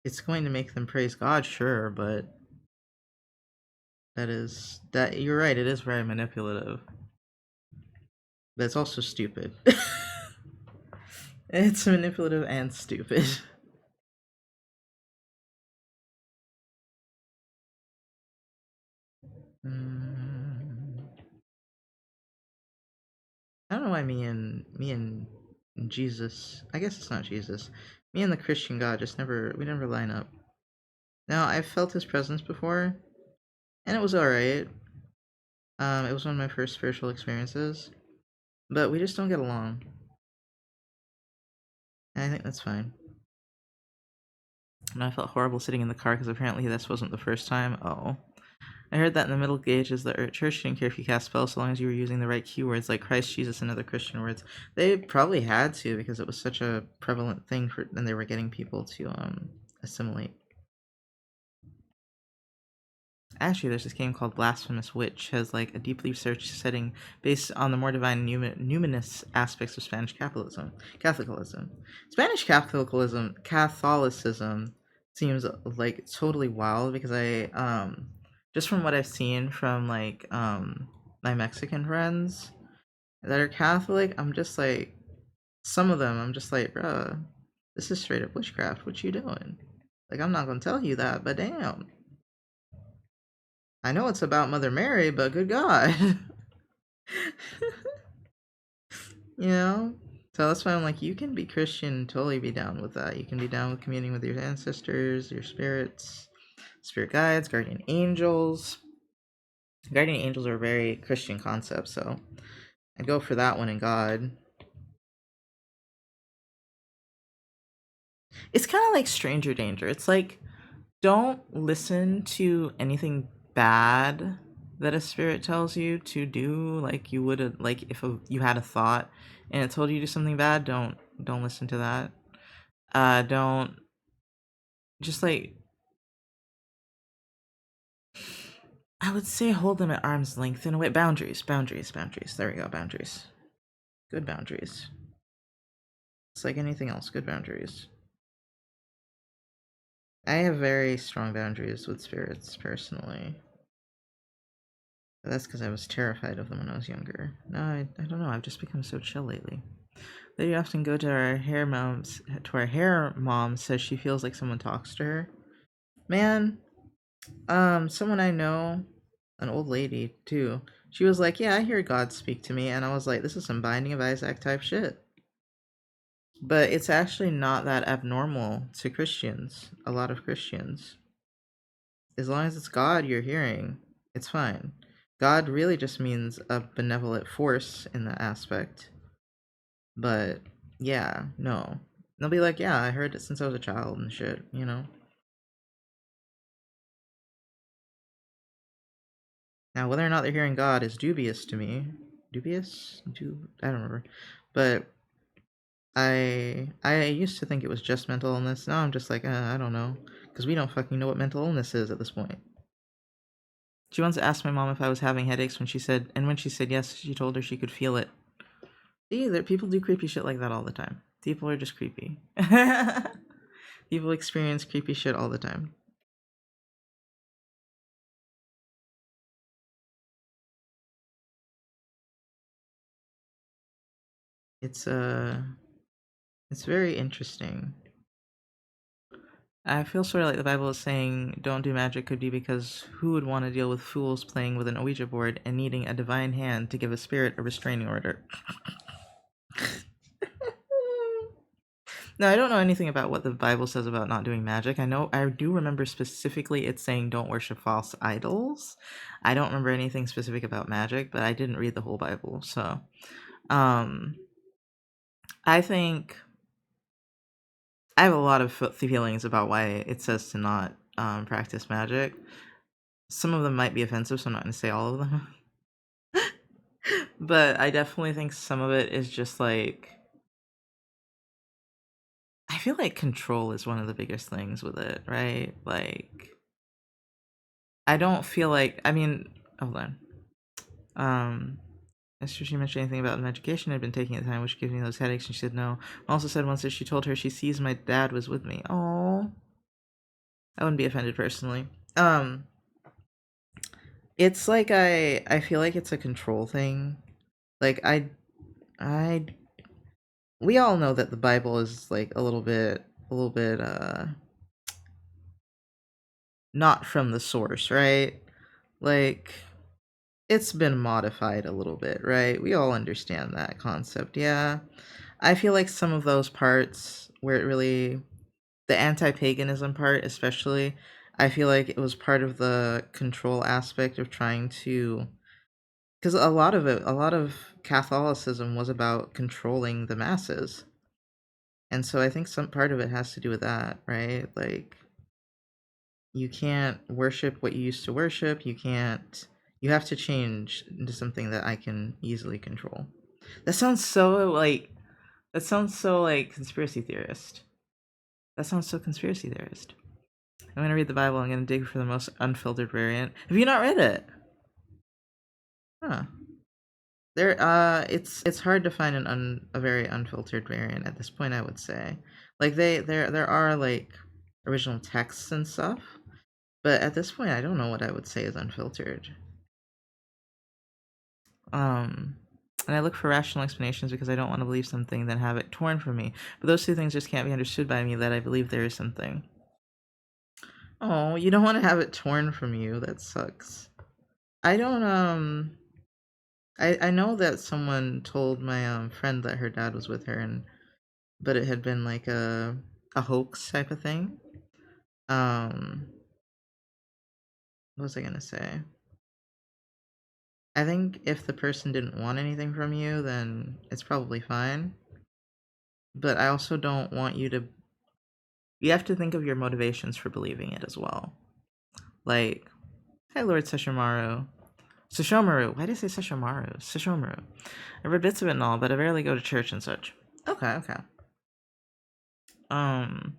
It's going to make them praise God, sure, but you're right, it is very manipulative. But it's also stupid. It's manipulative and stupid. Mm, I don't know why me and Jesus. I guess it's not Jesus. Me and the Christian God just never line up. Now I've felt his presence before, and it was alright. It was one of my first spiritual experiences, but we just don't get along, and I think that's fine. And I felt horrible sitting in the car because apparently this wasn't the first time. Oh. I heard that in the Middle Ages, the church didn't care if you cast spells so long as you were using the right keywords like Christ, Jesus, and other Christian words. They probably had to because it was such a prevalent thing for, and they were getting people to assimilate. Actually, there's this game called Blasphemous, which has like a deeply researched setting based on the more divine numinous aspects of Spanish Catholicism. Spanish Catholicism seems like totally wild because I just from what I've seen from like my Mexican friends that are Catholic, I'm just like some of them I'm just like, bruh, this is straight up witchcraft. What you doing? Like I'm not gonna tell you that, but damn. I know it's about Mother Mary, but good God. You know? So that's why I'm like, you can be Christian, totally be down with that. You can be down with communing with your ancestors, your spirits, spirit guides, guardian angels. Guardian angels are a very Christian concept, so I'd go for that one in God. It's kind of like stranger danger. It's like, don't listen to anything bad that a spirit tells you to do, like you would like if you had a thought and it told you to do something bad. Don't listen to that. Don't just like, I would say hold them at arm's length in a way. Boundaries. There we go, boundaries. Good boundaries. It's like anything else, good boundaries. I have very strong boundaries with spirits personally. But that's because I was terrified of them when I was younger. No, I don't know. I've just become so chill lately. Lady often go to our hair moms. To our hair mom says she feels like someone talks to her. Man, someone I know, an old lady too. She was like, "Yeah, I hear God speak to me," and I was like, "This is some Binding of Isaac type shit." But it's actually not that abnormal to Christians. A lot of Christians, as long as it's God you're hearing, it's fine. God really just means a benevolent force in that aspect. But yeah, no. They'll be like, yeah, I heard it since I was a child and shit, you know? Now, whether or not they're hearing God is dubious to me. Dubious? I don't remember. But I used to think it was just mental illness. Now I'm just like, I don't know. Because we don't fucking know what mental illness is at this point. She once asked my mom if I was having headaches when she said yes, she told her she could feel it. See, people do creepy shit like that all the time. People are just creepy. People experience creepy shit all the time. It's it's very interesting. I feel sort of like the Bible is saying don't do magic could be because who would want to deal with fools playing with an Ouija board and needing a divine hand to give a spirit a restraining order? No, I don't know anything about what the Bible says about not doing magic. I do remember specifically it saying don't worship false idols. I don't remember anything specific about magic, but I didn't read the whole Bible, so I think I have a lot of feelings about why it says to not practice magic. Some of them might be offensive, so I'm not going to say all of them. But I definitely think some of it is just like, I feel like control is one of the biggest things with it, right? Like, I don't feel like, I mean, hold on. As she mentioned anything about medication I'd been taking at the time, which gives me those headaches, and she said no. Also said once that she told her she sees my dad was with me. Oh, I wouldn't be offended personally. Um, it's like I feel like it's a control thing. Like I we all know that the Bible is like a little bit not from the source, right? Like it's been modified a little bit, right? We all understand that concept. Yeah. I feel like some of those parts where it really, the anti-paganism part especially, I feel like it was part of the control aspect of trying to, because a lot of Catholicism was about controlling the masses. And so I think some part of it has to do with that, right? Like you can't worship what you used to worship. You have to change into something that I can easily control. That sounds so like conspiracy theorist. That sounds so conspiracy theorist. I'm gonna read the Bible. I'm gonna dig for the most unfiltered variant. Have you not read it? Huh. It's hard to find a very unfiltered variant at this point. I would say, like there are like original texts and stuff, but at this point, I don't know what I would say is unfiltered. Um, and I look for rational explanations because I don't want to believe something then have it torn from me. But those two things just can't be understood by me that I believe there is something. Oh, you don't want to have it torn from you. That sucks. I don't I know that someone told my friend that her dad was with her, and but it had been like a hoax type of thing. Um what was I going to say? I think if the person didn't want anything from you, then it's probably fine. But I also don't want you to, you have to think of your motivations for believing it as well. Like, hi Lord Sesshomaru. Sesshomaru. Why did I say Sesshomaru? Sesshomaru. I read bits of it and all, but I rarely go to church and such. Okay, okay. Um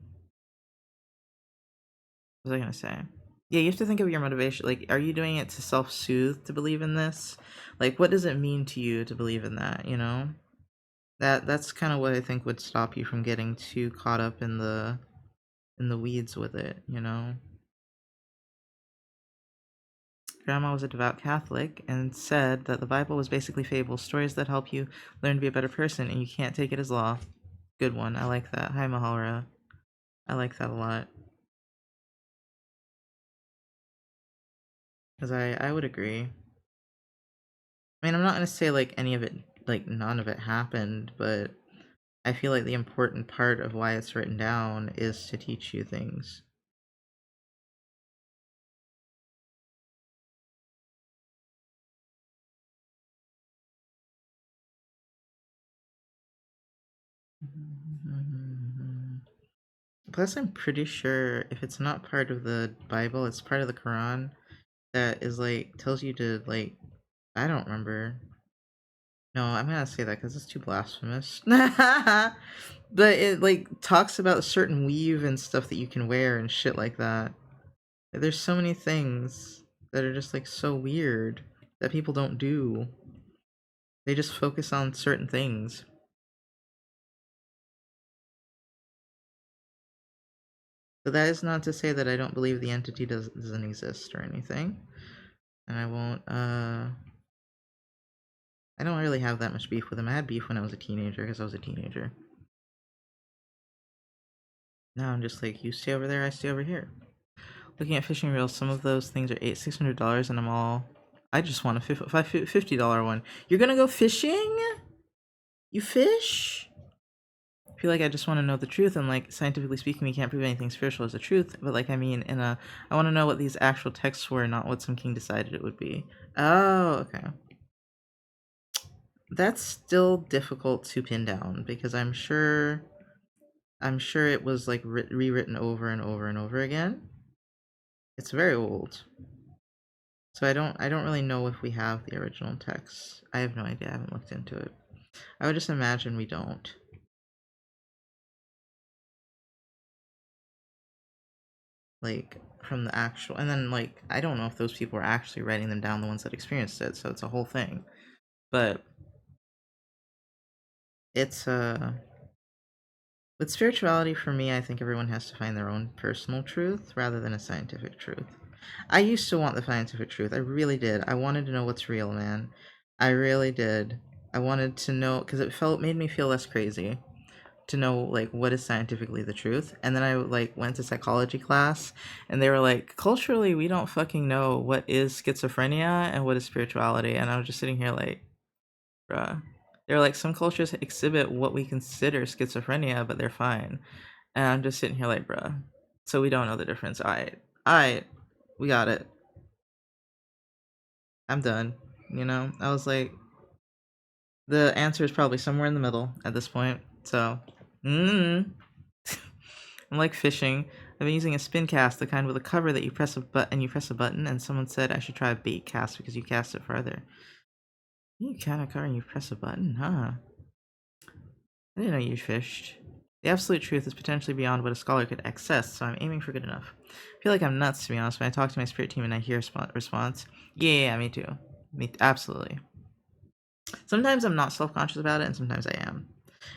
what was I gonna say? Yeah, you have to think of your motivation. Like, are you doing it to self-soothe to believe in this? Like, what does it mean to you to believe in that, you know? That's kind of what I think would stop you from getting too caught up in the weeds with it, you know? Grandma was a devout Catholic and said that the Bible was basically fables, stories that help you learn to be a better person, and you can't take it as law. Good one. I like that. Hi, Mahalra. I like that a lot. Because I would agree. I mean, I'm not going to say like any of it, like none of it happened, but I feel like the important part of why it's written down is to teach you things. Plus, I'm pretty sure if it's not part of the Bible, it's part of the Quran that is like tells you to like. I don't remember. No, I'm gonna say that because it's too blasphemous. But it like talks about certain weave and stuff that you can wear and shit like that. There's so many things that are just like so weird that people don't do. They just focus on certain things. But that is not to say that I don't believe the entity doesn't exist or anything. And I don't really have that much beef with him. I had beef when I was a teenager because I was a teenager. Now I'm just like, you stay over there, I stay over here. Looking at fishing reels, some of those things are $600, and I'm all. I just want a $50 one. You're gonna go fishing? You fish? I feel like I just want to know the truth, and like scientifically speaking, we can't prove anything spiritual as the truth. But like, I mean, I want to know what these actual texts were, not what some king decided it would be. Oh, okay. That's still difficult to pin down because I'm sure I'm sure it was like rewritten over and over and over again. It's very old. So I don't really know if we have the original text. I have no idea. I haven't looked into it. I would just imagine we don't. Like from the actual, and then like I don't know if those people are actually writing them down, the ones that experienced it, so it's a whole thing. But it's with spirituality for me, I think everyone has to find their own personal truth rather than a scientific truth. I used to want the scientific truth. I really did. I wanted to know what's real, man. I really did. I wanted to know because it made me feel less crazy to know like what is scientifically the truth. And then I like went to psychology class and they were like, culturally we don't fucking know what is schizophrenia and what is spirituality. And I was just sitting here like, bruh. They're like, some cultures exhibit what we consider schizophrenia, but they're fine. And I'm just sitting here like, bruh. So we don't know the difference. Alright, we got it. I'm done. You know, I was like, the answer is probably somewhere in the middle at this point. So, I'm like fishing. I've been using a spin cast, the kind with a cover that you press a button, and someone said I should try a bait cast because you cast it farther. You kind of cover and you press a button, huh? I didn't know you fished. The absolute truth is potentially beyond what a scholar could access, so I'm aiming for good enough. I feel like I'm nuts, to be honest, when I talk to my spirit team and I hear response. Yeah, me too. Absolutely. Sometimes I'm not self-conscious about it, and sometimes I am.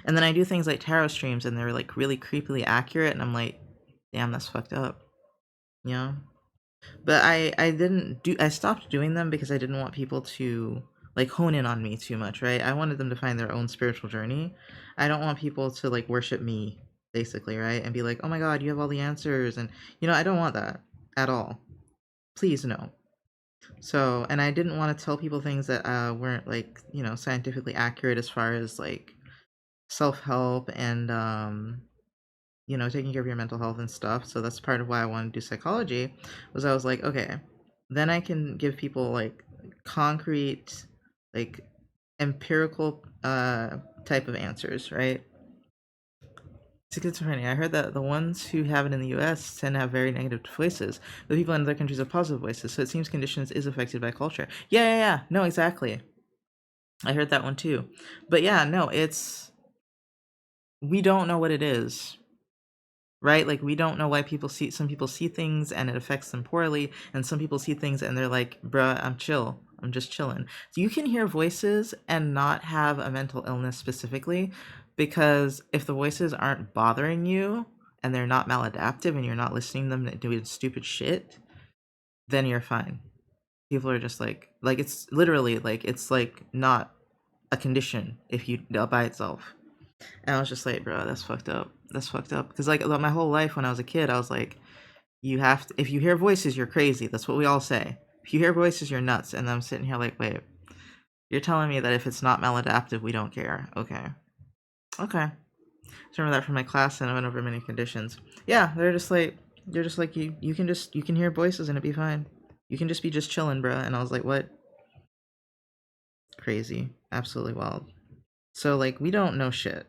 And then I do things like tarot streams, and they're like really creepily accurate, and I'm like, damn, that's fucked up. You know? But I stopped doing them because I didn't want people to like hone in on me too much, right? I wanted them to find their own spiritual journey. I don't want people to like worship me basically, right? And be like, "Oh my god, you have all the answers." And I don't want that at all. Please no. So, and I didn't want to tell people things that weren't like, scientifically accurate as far as like self-help and taking care of your mental health and stuff. So that's part of why I wanted to do psychology. Was I was like, okay, then I can give people like concrete, like empirical type of answers, right? Schizophrenia. I heard that the ones who have it in the U.S. tend to have very negative voices. The people in other countries have positive voices. So it seems conditions is affected by culture. Yeah. No, exactly. I heard that one too. But yeah, no, we don't know what it is, right? Like we don't know why some people see things and it affects them poorly, and some people see things and they're like, bruh, I'm chill. I'm just chilling. So you can hear voices and not have a mental illness specifically, because if the voices aren't bothering you and they're not maladaptive and you're not listening to them doing stupid shit, then you're fine. People are just like it's literally like it's like not a condition if you by itself. And I was just like, bro, that's fucked up. That's fucked up. Because like my whole life when I was a kid, I was like, you have to. If you hear voices, you're crazy. That's what we all say. If you hear voices, you're nuts. And I'm sitting here like, wait, you're telling me that if it's not maladaptive, we don't care. Okay. Okay. Just remember that from my class, and I went over many conditions. Yeah, they're just like you. You can hear voices and it be fine. You can just be just chilling, bro. And I was like, what? Crazy. Absolutely wild. So like we don't know shit,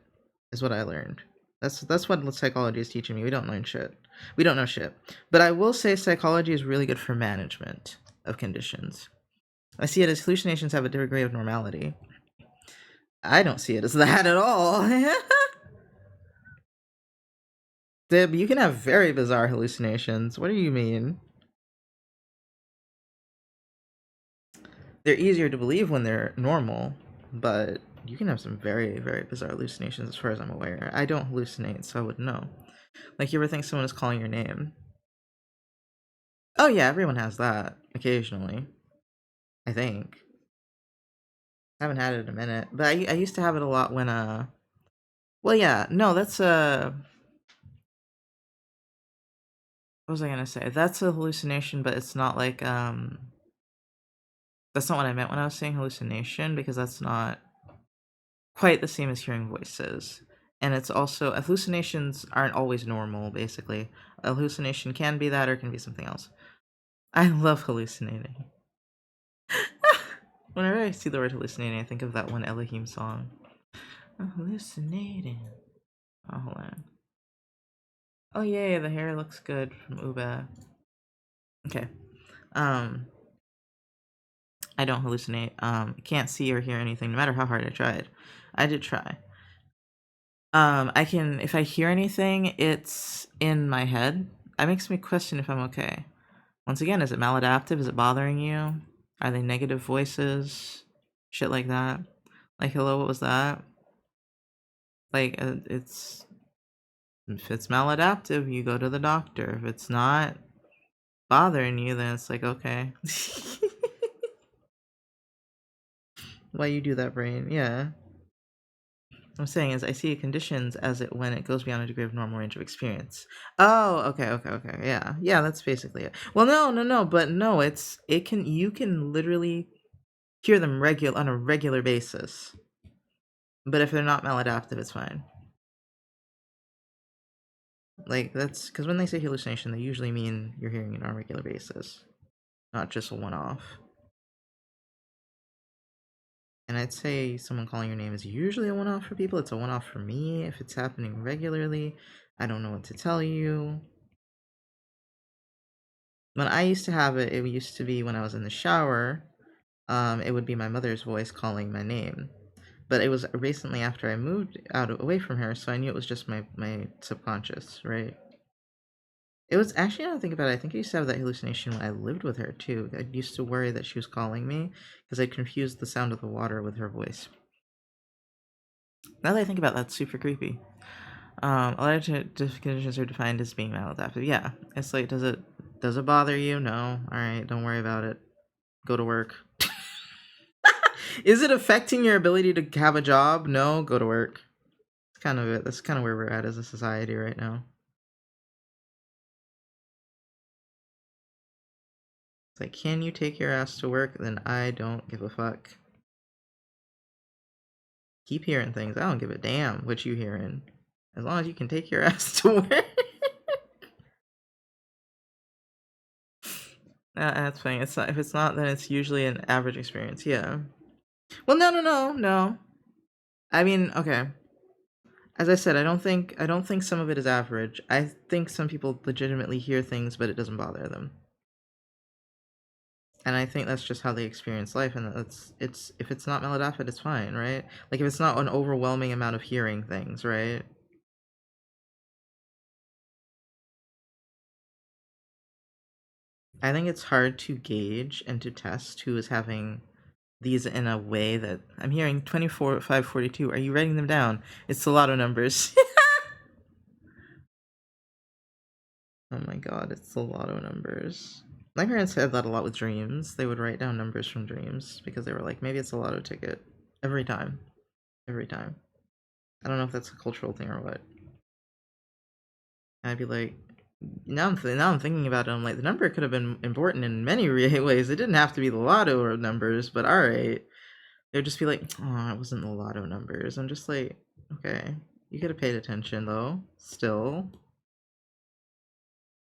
is what I learned. That's what psychology is teaching me. We don't learn shit. We don't know shit. But I will say psychology is really good for management of conditions. I see it as hallucinations have a degree of normality. I don't see it as that at all. Dib, you can have very bizarre hallucinations. What do you mean? They're easier to believe when they're normal, but you can have some very, very bizarre hallucinations as far as I'm aware. I don't hallucinate, so I wouldn't know. Like, you ever think someone is calling your name? Oh yeah, everyone has that occasionally. I think. I haven't had it in a minute, but I used to have it a lot when Well, yeah, no, that's what was I gonna say? That's a hallucination, but it's not like That's not what I meant when I was saying hallucination, because that's not quite the same as hearing voices. And it's also hallucinations aren't always normal. Basically, a hallucination can be that or can be something else. I love hallucinating. Whenever I see the word hallucinating, I think of that one Elohim song. I'm hallucinating. Oh, hold on. Oh yay, the hair looks good from Uba. Okay. Um, I don't hallucinate. Can't see or hear anything, no matter how hard I tried. I did try. I can, if I hear anything, it's in my head. That makes me question if I'm okay. Once again, is it maladaptive? Is it bothering you? Are they negative voices? Shit like that. Like, hello, what was that? Like, it's, if it's maladaptive, you go to the doctor. If it's not bothering you, then it's like, okay. Why you do that, brain? Yeah. I'm saying is I see conditions as it when it goes beyond a degree of normal range of experience. Oh, okay. Yeah, that's basically it. Well, no, but no, it can you can literally hear them regular on a regular basis. But if they're not maladaptive, it's fine. Like that's because when they say hallucination, they usually mean you're hearing it on a regular basis, not just a one-off. And I'd say someone calling your name is usually a one-off for people. It's a one-off for me. If it's happening regularly, I don't know what to tell you. When I used to have it, it used to be when I was in the shower. It would be my mother's voice calling my name. But it was recently after I moved out away from her, so I knew it was just my subconscious, right? It was actually, now that I think about it, I think I used to have that hallucination when I lived with her too. I used to worry that she was calling me because I confused the sound of the water with her voice. Now that I think about that, that's super creepy. Allergic conditions are defined as being maladaptive. Yeah, it's like, does it bother you? No. All right, don't worry about it. Go to work. Is it affecting your ability to have a job? No. Go to work. It's kind of it. That's kind of where we're at as a society right now. It's like, can you take your ass to work? Then I don't give a fuck. Keep hearing things. I don't give a damn what you hearing. As long as you can take your ass to work. That's fine. It's not, if it's not, then it's usually an average experience. Yeah. Well, no. I mean, okay. As I said, I don't think some of it is average. I think some people legitimately hear things, but it doesn't bother them. And I think that's just how they experience life, and that's it's if it's not maladaptive, it's fine, right? Like if it's not an overwhelming amount of hearing things, right? I think it's hard to gauge and to test who is having these in a way that I'm hearing 24 542. Are you writing them down? It's a lot of numbers. Oh my god, it's a lot of numbers. My parents had that a lot with dreams. They would write down numbers from dreams because they were like, maybe it's a lotto ticket. Every time. Every time. I don't know if that's a cultural thing or what. I'd be like, now I'm thinking about it. I'm like, the number could have been important in many ways. It didn't have to be the lotto or numbers, but all right. They'd just be like, oh, it wasn't the lotto numbers. I'm just like, okay, you could have paid attention though. Still,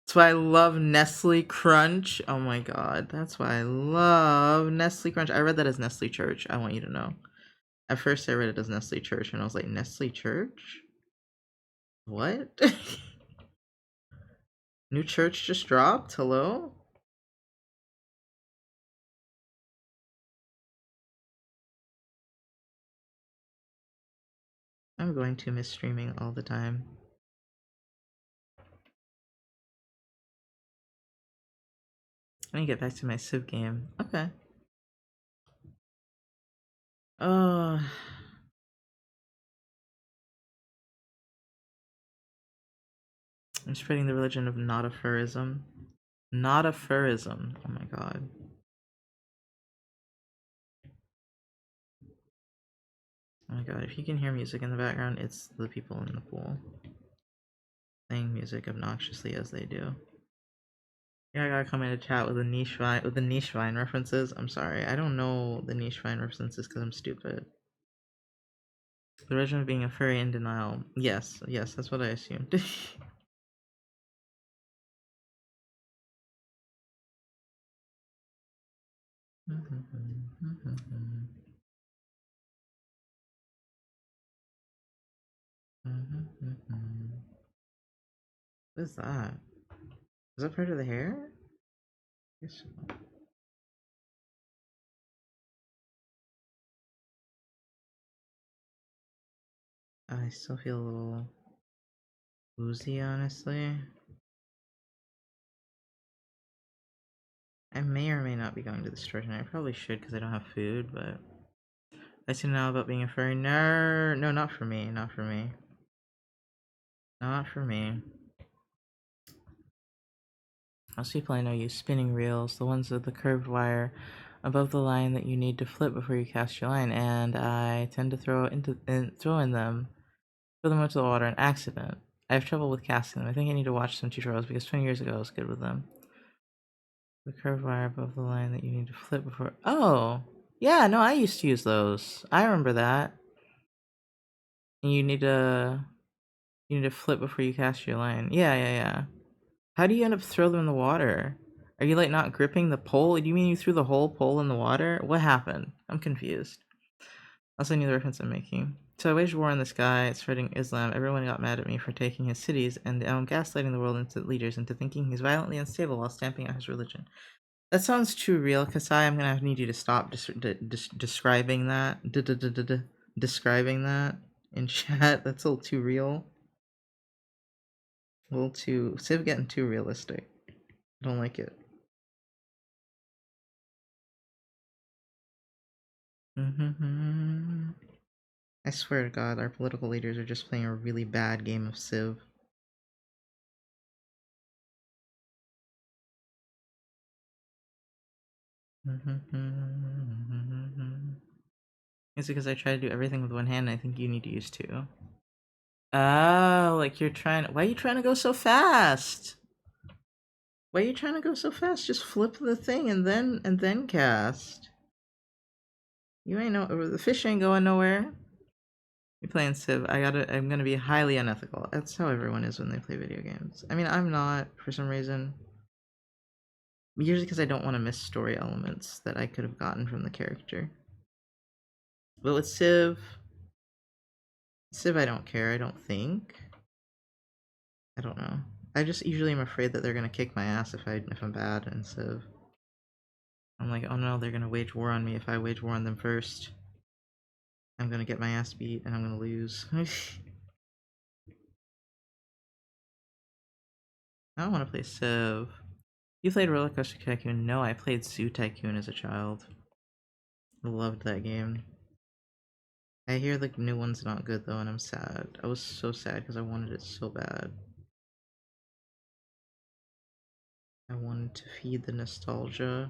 that's why I love Nestle Crunch. Oh my god, that's why I love Nestle Crunch. I read that as Nestle Church. I want you to know. At first, I read it as Nestle Church, and I was like, Nestle Church? What? New church just dropped? Hello? I'm going to miss streaming all the time. Let me get back to my Civ game. Okay. Oh, I'm spreading the religion of not a furism. Not a furism. Oh my god. Oh my god, if you can hear music in the background, it's the people in the pool playing music obnoxiously as they do. Yeah, I gotta come in a chat with the niche vine references. I'm sorry, I don't know the niche vine references because I'm stupid. The origin of being a furry in denial. Yes, that's what I assumed. What is that? Is that part of the hair? Yes. I still feel a little woozy, honestly. I may or may not be going to the store tonight. I probably should because I don't have food, but I see now about being a furry. No, no, not for me. Not for me. Not for me. Most people I know use spinning reels, the ones with the curved wire above the line that you need to flip before you cast your line, and I tend to throw them into the water on accident. I have trouble with casting them. I think I need to watch some tutorials because 20 years ago I was good with them. The curved wire above the line that you need to flip before. Oh, yeah, no, I used to use those. I remember that. And you need to flip before you cast your line. Yeah, yeah, yeah. How do you end up throw them in the water? Are you like not gripping the pole? Do you mean you threw the whole pole in the water? What happened? I'm confused. I'll send you the reference I'm making. So I waged war on this guy spreading Islam. Everyone got mad at me for taking his cities, and gaslighting the world into leaders into thinking he's violently unstable while stamping out his religion. That sounds too real, Kasai. I'm gonna need you to stop describing that. Describing that in chat. That's a little too real. A little too. Civ getting too realistic. I don't like it. I swear to God, our political leaders are just playing a really bad game of Civ. It's because I try to do everything with one hand, and I think you need to use two. Oh, like you're trying. Why are you trying to go so fast? Why are you trying to go so fast? Just flip the thing and then cast. You ain't no. The fish ain't going nowhere. You're playing Civ. I'm gonna be highly unethical. That's how everyone is when they play video games. I mean, I'm not for some reason. Usually because I don't want to miss story elements that I could have gotten from the character. But with Civ, I don't care. I don't think. I don't know. I just usually am afraid that they're gonna kick my ass if I'm bad in Civ. I'm like, oh no, they're gonna wage war on me if I wage war on them first. I'm gonna get my ass beat and I'm gonna lose. I don't want to play Civ. You played Roller Coaster Tycoon? No, I played Zoo Tycoon as a child. I loved that game. I hear the new one's not good though, and I'm sad. I was so sad because I wanted it so bad. I wanted to feed the nostalgia.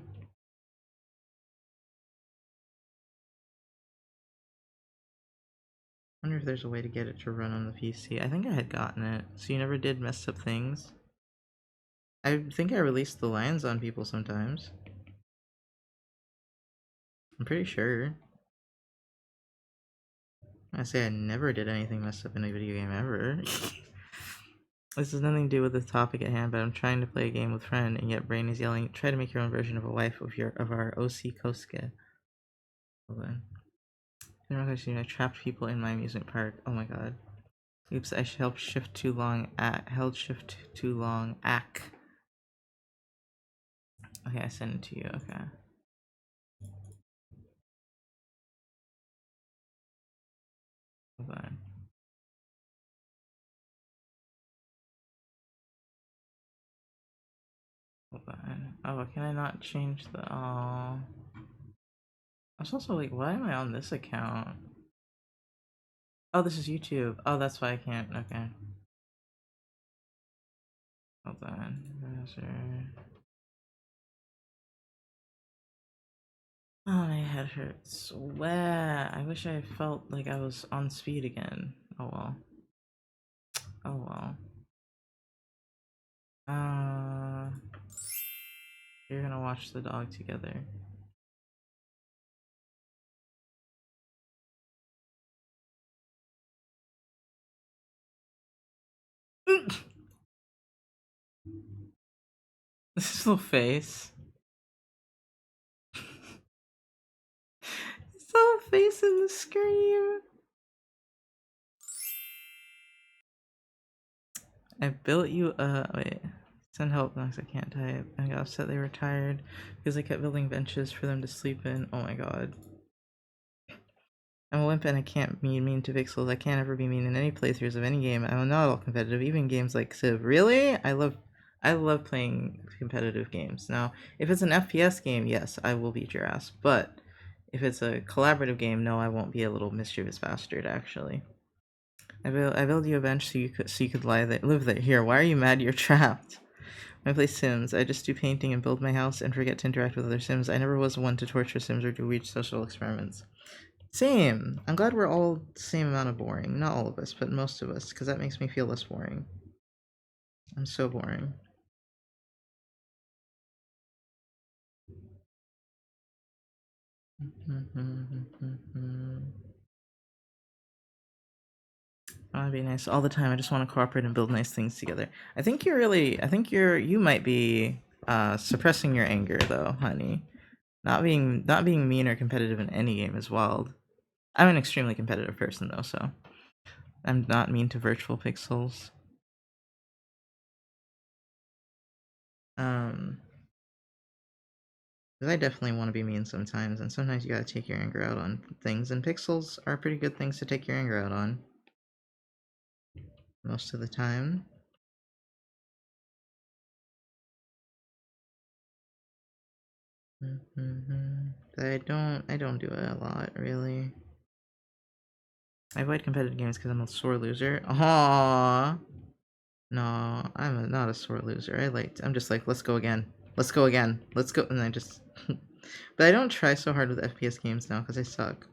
I wonder if there's a way to get it to run on the PC. I think I had gotten it. So you never did mess up things? I think I released the lines on people sometimes. I'm pretty sure. I say I never did anything messed up in a video game ever. This has nothing to do with the topic at hand, but I'm trying to play a game with friend, and yet Brain is yelling, "Try to make your own version of a wife of our OC Kosuke." Hold on. I trapped people in my amusement park. Oh my god. Oops, I held shift too long. Held shift too long. Ack. Okay, I sent it to you. Okay. Hold on. Hold on. Oh, can I not change the? Oh. I was also like, why am I on this account? Oh, this is YouTube. Oh, that's why I can't. Okay. Hold on. Browser. Oh, my head hurts. Swear. I wish I felt like I was on speed again. Oh well. Oh well. Uh, you're gonna watch the dog together. This little face. This little face in the scream. I built you wait. Send help, Knox, I can't type. I got upset they were tired because I kept building benches for them to sleep in. Oh my god. I'm a wimp and I can't be mean to pixels. I can't ever be mean in any playthroughs of any game. I'm not all competitive, even games like Civ. Really? I love playing competitive games. Now, if it's an FPS game, yes, I will beat your ass. But if it's a collaborative game, no, I won't be a little mischievous bastard, actually. I build you a bench so you could live there. Here, why are you mad you're trapped? When I play Sims, I just do painting and build my house and forget to interact with other Sims. I never was one to torture Sims or do weird social experiments. Same. I'm glad we're all the same amount of boring. Not all of us, but most of us, because that makes me feel less boring. I'm so boring. I want to be nice all the time. I just want to cooperate and build nice things together. You might be suppressing your anger though, honey. Not being mean or competitive in any game is wild. I'm an extremely competitive person though, so I'm not mean to virtual pixels. Um, because I definitely want to be mean sometimes, and sometimes you gotta take your anger out on things, and pixels are pretty good things to take your anger out on. Most of the time. But I don't do it a lot, really. I avoid competitive games because I'm a sore loser. Aww. No, not a sore loser. I'm just like, let's go again. Let's go again. Let's go. And I just. But I don't try so hard with FPS games now because I suck.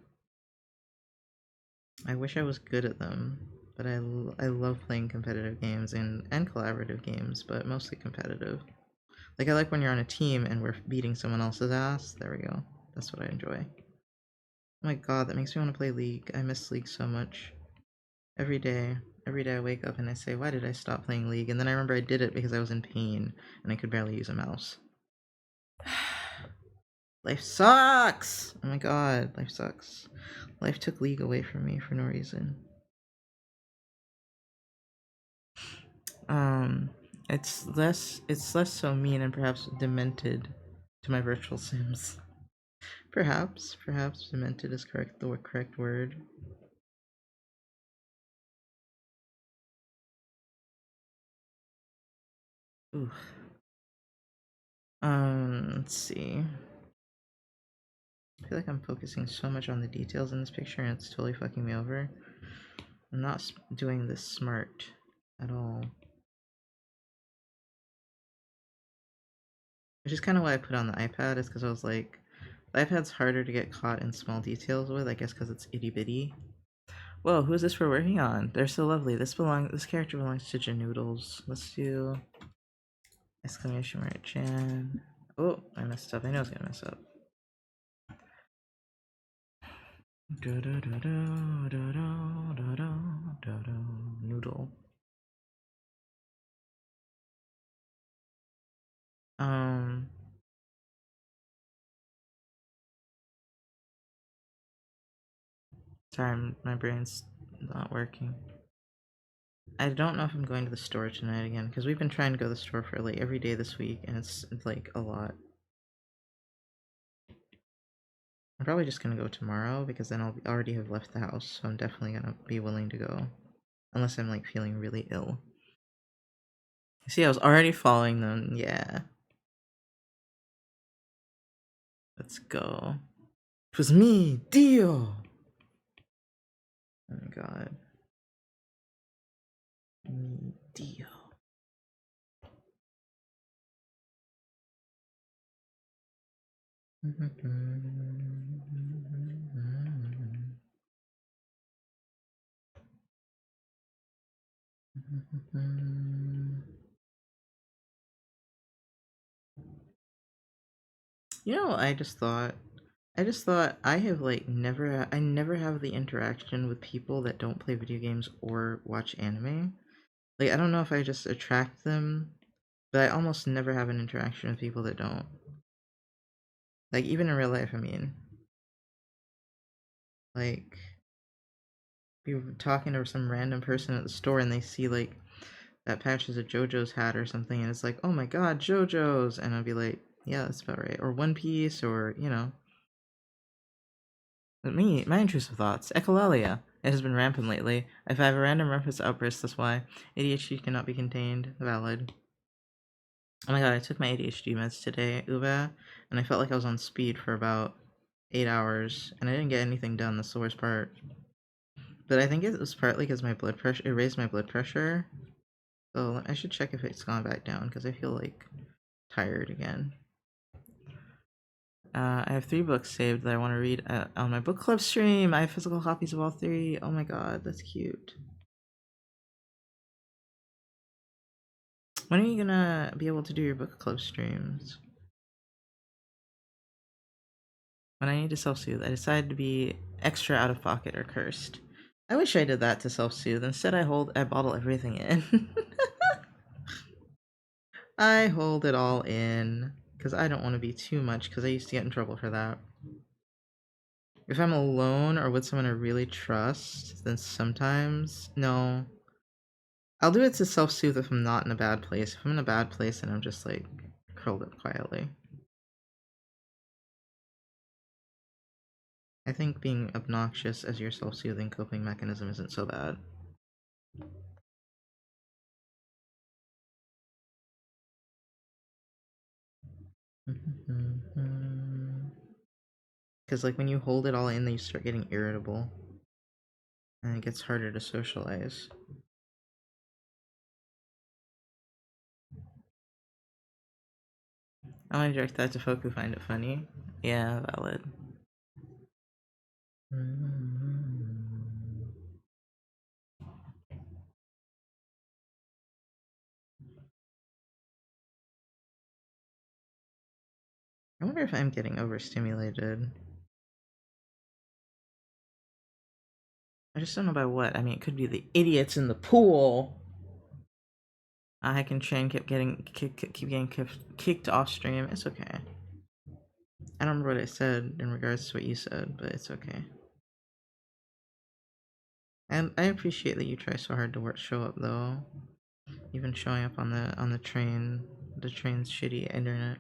I wish I was good at them. But I love playing competitive games and collaborative games, but mostly competitive. Like, I like when you're on a team and we're beating someone else's ass. There we go. That's what I enjoy. Oh my god, that makes me want to play League. I miss League so much. Every day. Every day I wake up and I say, why did I stop playing League? And then I remember I did it because I was in pain and I could barely use a mouse. Life sucks! Oh my god, life sucks. Life took League away from me for no reason. Um, it's less so mean and perhaps demented to my virtual sims. Perhaps demented is the correct word. Ooh. Let's see. I feel like I'm focusing so much on the details in this picture and it's totally fucking me over. I'm not doing this smart at all. Which is kind of why I put on the iPad, is because I was like, the iPad's harder to get caught in small details with, I guess because it's itty bitty. Whoa, who is this we're working on? They're so lovely. This character belongs to Janoodles. Let's do exclamation mark Jan. Oh, I messed up. I know I was gonna mess up. Noodle. Um, sorry, my brain's not working. I don't know if I'm going to the store tonight again, because we've been trying to go to the store for like every day this week, and it's like a lot. I'm probably just gonna go tomorrow, because then I'll already have left the house, so I'm definitely gonna be willing to go. Unless I'm like feeling really ill. See, I was already following them, yeah. Let's go. It was me, Dio! Oh my god. Me, Dio. You know, I just thought I have like I never have the interaction with people that don't play video games or watch anime. Like, I don't know if I just attract them, but I almost never have an interaction with people that don't. Like, even in real life, I mean. Like, be talking to some random person at the store and they see like that patch is a JoJo's hat or something, and it's like, oh my god, JoJo's, and I'll be like, yeah, that's about right. Or One Piece, or But my intrusive thoughts. Echolalia. It has been rampant lately. If I have a random reference outburst, that's why. ADHD cannot be contained. Valid. Oh my god, I took my ADHD meds today, Uva, and I felt like I was on speed for about 8 hours, and I didn't get anything done. That's the worst part. But I think it was partly because my blood pressure, it raised my blood pressure. So I should check if it's gone back down, because I feel like tired again. I have 3 books saved that I want to read on my book club stream. I have physical copies of all 3. Oh my god, that's cute. When are you gonna be able to do your book club streams? When I need to self-soothe, I decide to be extra out of pocket or cursed. I wish I did that to self-soothe. Instead, I bottle everything in. I hold it all in because I don't want to be too much, because I used to get in trouble for that. If I'm alone or with someone I really trust, then sometimes, no. I'll do it to self-soothe if I'm not in a bad place. If I'm in a bad place, then I'm just like curled up quietly. I think being obnoxious as your self-soothing coping mechanism isn't so bad. Because like when you hold it all in, then you start getting irritable, and it gets harder to socialize. I want to direct that to folk who find it funny. Yeah, valid. I wonder if I'm getting overstimulated. I just don't know by what. I mean, it could be the idiots in the pool. I can train keep getting kicked off stream. It's okay. I don't remember what I said in regards to what you said, but it's okay. And I appreciate that you try so hard to show up, though. Even showing up on the train, the train's shitty internet.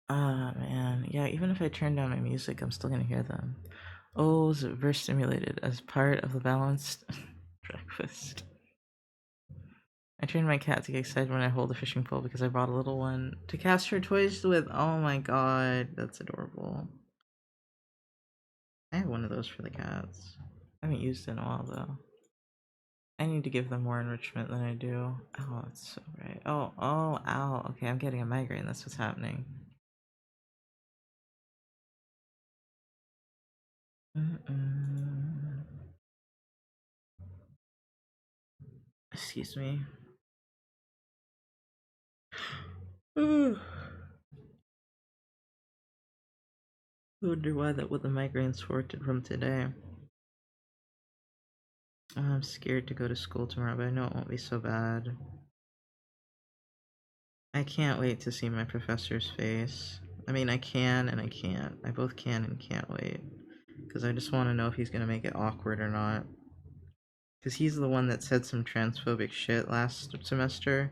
Ah, man. Yeah, even if I turn down my music, I'm still gonna hear them. Oh, is it verse stimulated as part of the balanced breakfast? I train my cat to get excited when I hold a fishing pole because I brought a little one to cast her toys with. Oh my god, that's adorable. I have one of those for the cats. I haven't used it in a while though. I need to give them more enrichment than I do. Oh, that's so right. Oh, ow. Okay, I'm getting a migraine. That's what's happening. Excuse me. I wonder why that with the migraine sorted from today. I'm scared to go to school tomorrow, but I know it won't be so bad. I can't wait to see my professor's face. I mean, I can and I can't. I both can and can't wait. Because I just want to know if he's going to make it awkward or not. Because he's the one that said some transphobic shit last semester.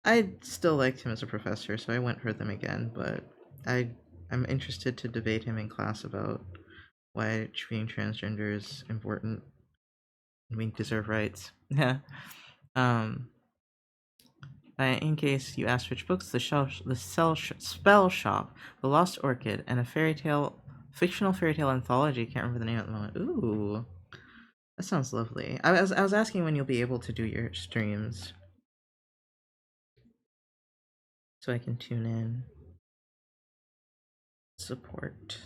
I still liked him as a professor, so I went for them again, but I'm interested to debate him in class about why being transgender is important. We deserve rights. Yeah. um, in case you asked which books, Spell Shop, The Lost Orchid, and a fictional fairy tale anthology. Can't remember the name at the moment. Ooh, that sounds lovely. I was asking when you'll be able to do your streams, so I can tune in, support.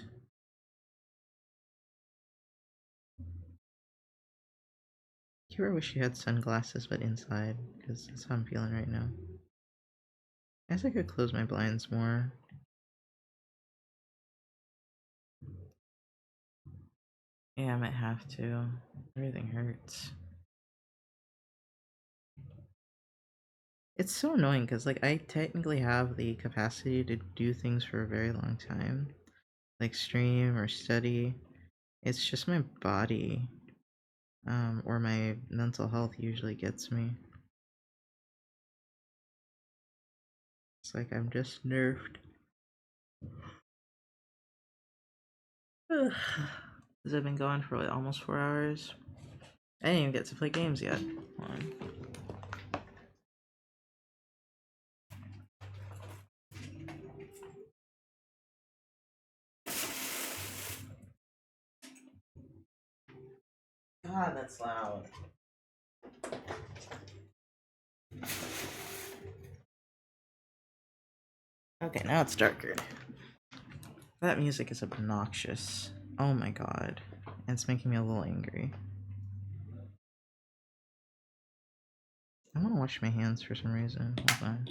Kira wish you had sunglasses, but inside, because that's how I'm feeling right now. I guess I could close my blinds more. Yeah, I might have to. Everything hurts. It's so annoying because, like, I technically have the capacity to do things for a very long time, like stream or study. It's just my body, or my mental health usually gets me. It's like I'm just nerfed. Because I've been going for like almost 4 hours. I didn't even get to play games yet. Hold on. God, that's loud. Okay, now it's darker. That music is obnoxious. Oh my god. And it's making me a little angry. I want to wash my hands for some reason. Hold on.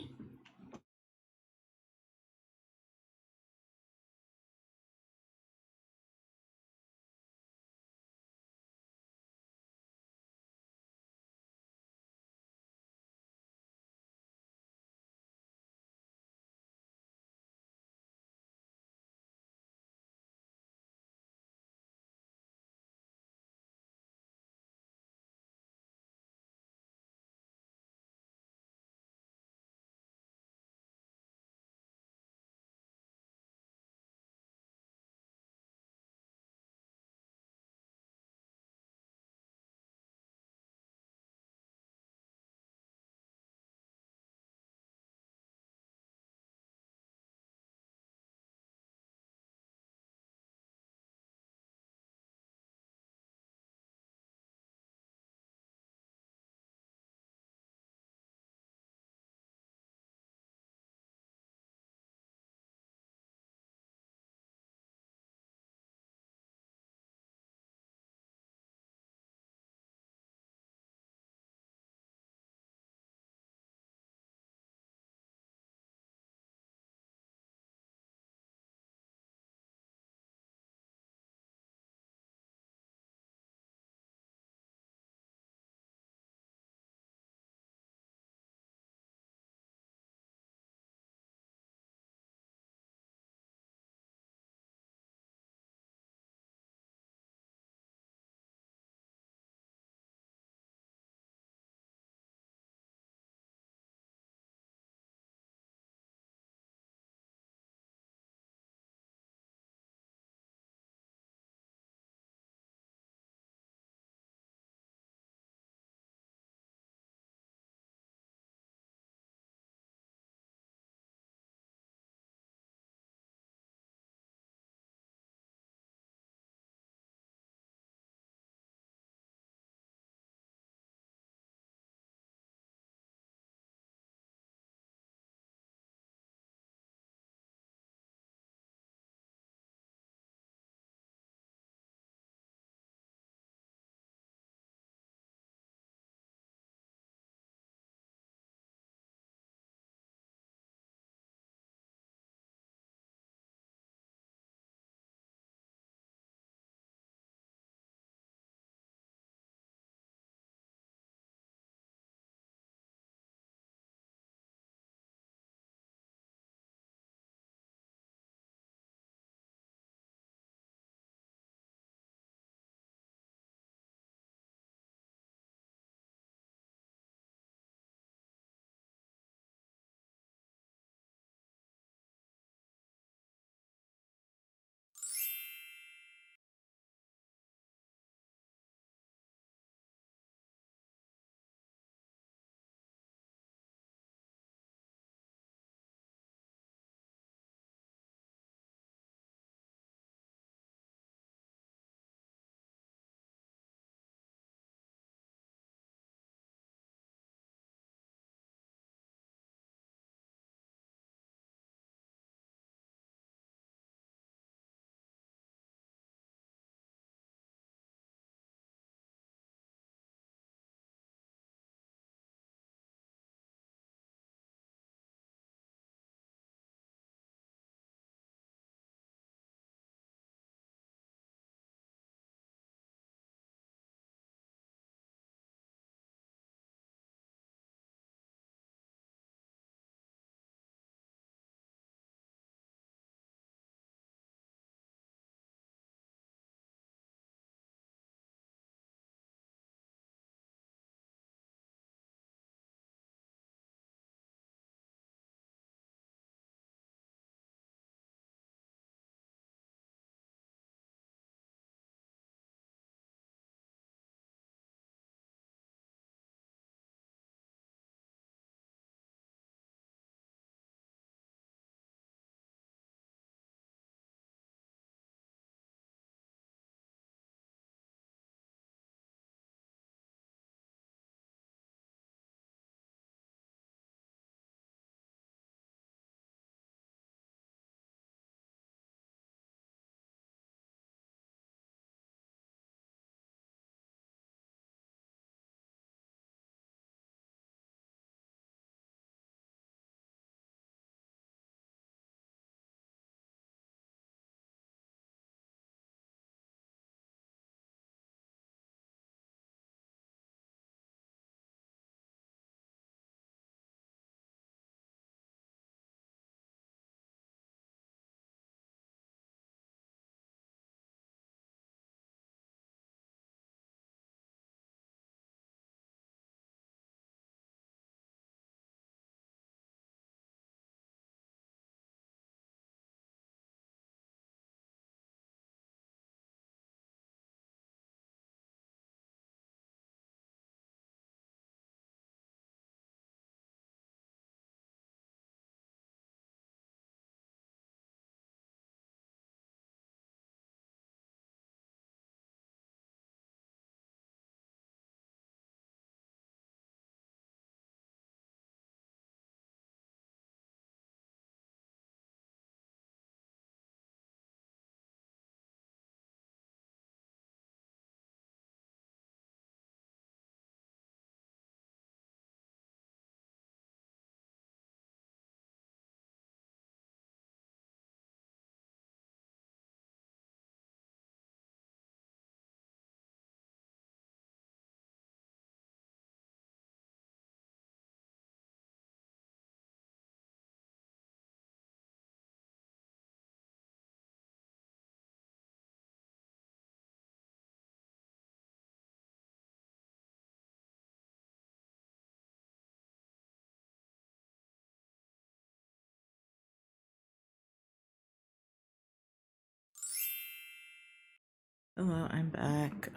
Hello, I'm back.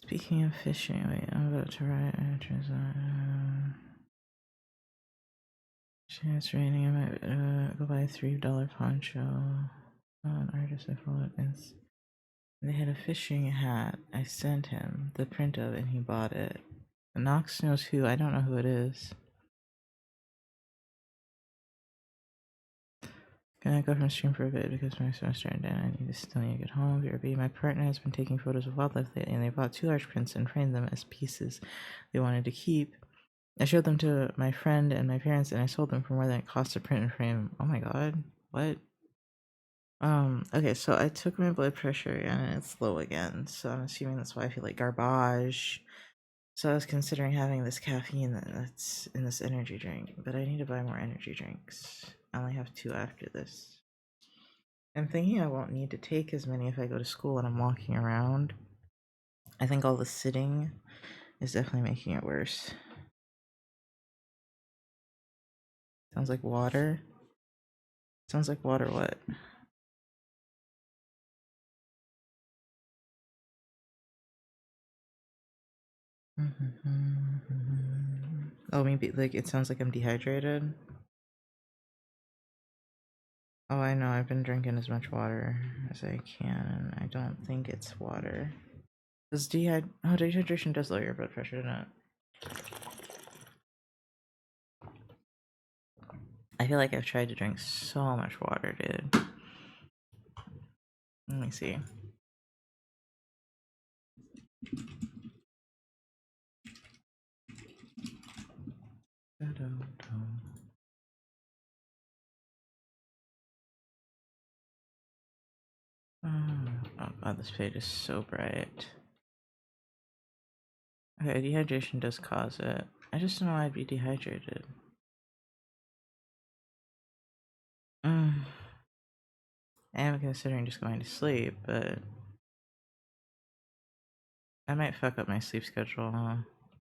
Speaking of fishing, wait, I'm about to write. It's raining. I might go buy a $3 poncho. An artist I followed is. They had a fishing hat. I sent him the print of it, and he bought it. Knox knows who. I don't know who it is. Can I go from stream for a bit because my semester ended and I need to still need to get home. BRB. My partner has been taking photos of wildlife lately, and they bought 2 large prints and framed them as pieces they wanted to keep. I showed them to my friend and my parents, and I sold them for more than it cost to print and frame. Oh my god, what? Okay, so I took my blood pressure and it's low again, so I'm assuming that's why I feel like garbage. So I was considering having this caffeine that's in this energy drink, but I need to buy more energy drinks. I only have 2 after this. I'm thinking I won't need to take as many if I go to school and I'm walking around. I think all the sitting is definitely making it worse. Sounds like water. Sounds like water what? Oh, maybe like it sounds like I'm dehydrated. Oh, I know. I've been drinking as much water as I can, and I don't think it's water. Does dehydration does lower your blood pressure, doesn't it? I feel like I've tried to drink so much water, dude. Let me see. Oh god, this page is so bright. Okay, dehydration does cause it. I just don't know why I'd be dehydrated. I am considering just going to sleep, but I might fuck up my sleep schedule, huh?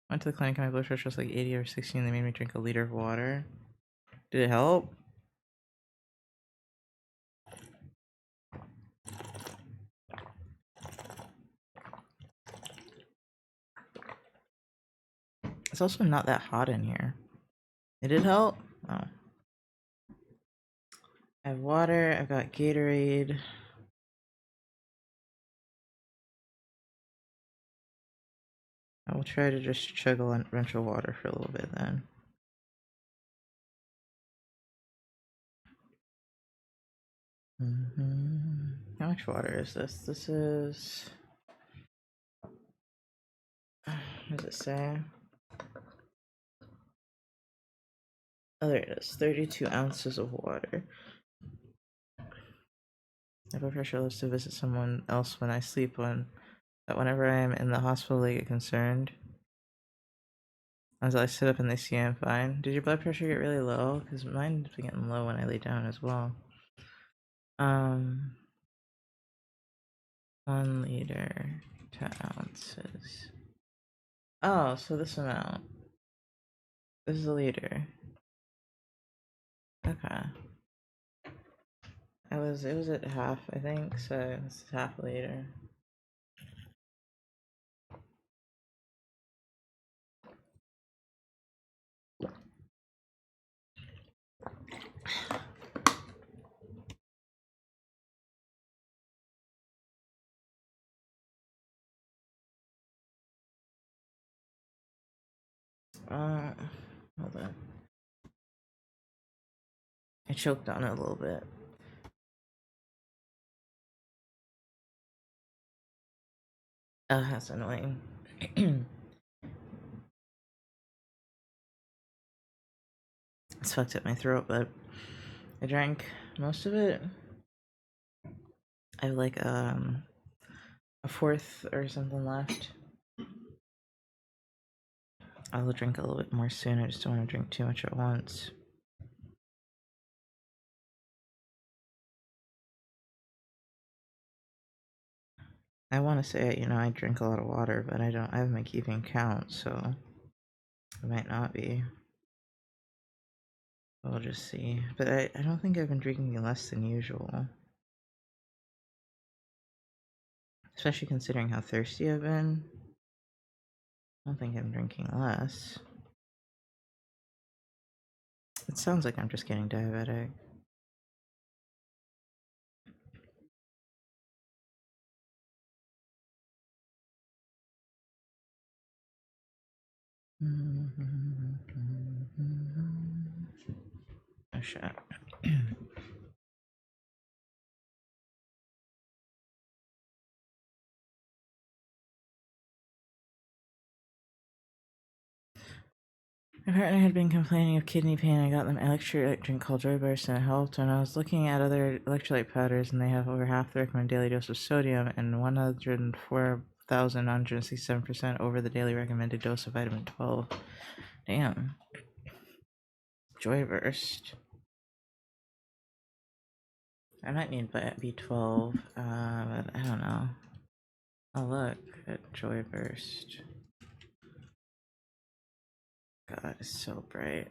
Went to the clinic and my blood pressure was like 80 or 60 and they made me drink a liter of water. Did it help? It's also not that hot in here. It did help? Oh. I have water, I've got Gatorade. I will try to just chug a bunch of water for a little bit then. How much water is this? This is... What does it say? Oh, there it is. 32 ounces of water. My blood pressure loves to visit someone else when I sleep but whenever I am in the hospital they get concerned. Until I sit up and they see I'm fine. Did your blood pressure get really low? Because mine's been getting low when I lay down as well. 1 liter to ounces. Oh, so this amount. This is a liter. Okay. It was at half, I think, so this is half a liter. Hold on. I choked on it a little bit. Oh, that's annoying. It's fucked up my throat, but I drank most of it. I have like a fourth or something left. I will drink a little bit more soon. I just don't want to drink too much at once. I want to say, I drink a lot of water, but I haven't been keeping count, so it might not be. We'll just see. But I don't think I've been drinking less than usual. Especially considering how thirsty I've been. I don't think I'm drinking less. It sounds like I'm just getting diabetic. Oh shit. My partner had been complaining of kidney pain. I got them electrolyte drink called Joyburst and it helped. And I was looking at other electrolyte powders and they have over half the recommended daily dose of sodium and 104,167% over the daily recommended dose of vitamin 12. Damn. Joyburst. I might need B12, but I don't know. Oh look at Joyburst. God, it's so bright.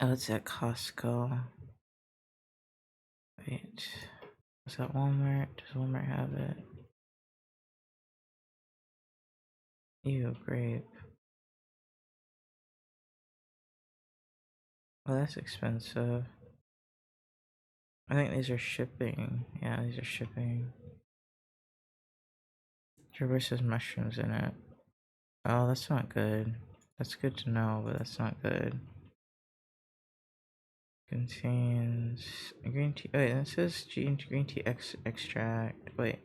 Oh, it's at Costco. Wait. Is that Walmart? Does Walmart have it? Ew, grape. Oh, that's expensive. I think these are shipping. Yeah, these are shipping. Traverse has mushrooms in it. Oh, that's not good. That's good to know, but that's not good. Contains green tea. Wait, it says green tea extract. Wait.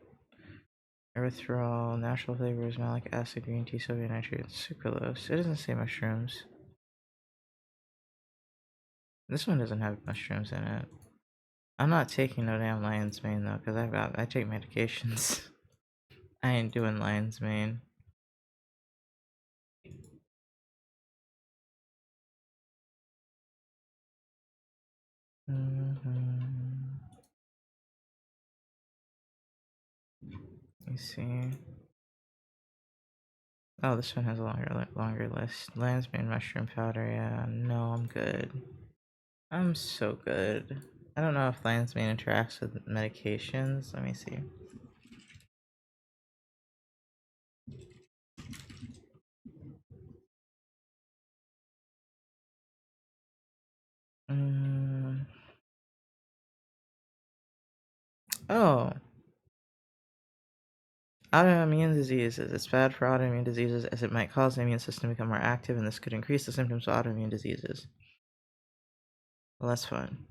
Erythritol, natural flavors, malic acid, green tea, sodium nitrate, sucralose. It doesn't say mushrooms. This one doesn't have mushrooms in it. I'm not taking no damn lion's mane though, because I take medications. I ain't doing lion's mane. You see. Oh, this one has a longer list. Lion's mane mushroom powder. Yeah, no, I'm good. I'm so good. I don't know if lion's mane interacts with medications. Let me see. Oh, autoimmune diseases. It's bad for autoimmune diseases as it might cause the immune system to become more active and this could increase the symptoms of autoimmune diseases. Well, that's fun.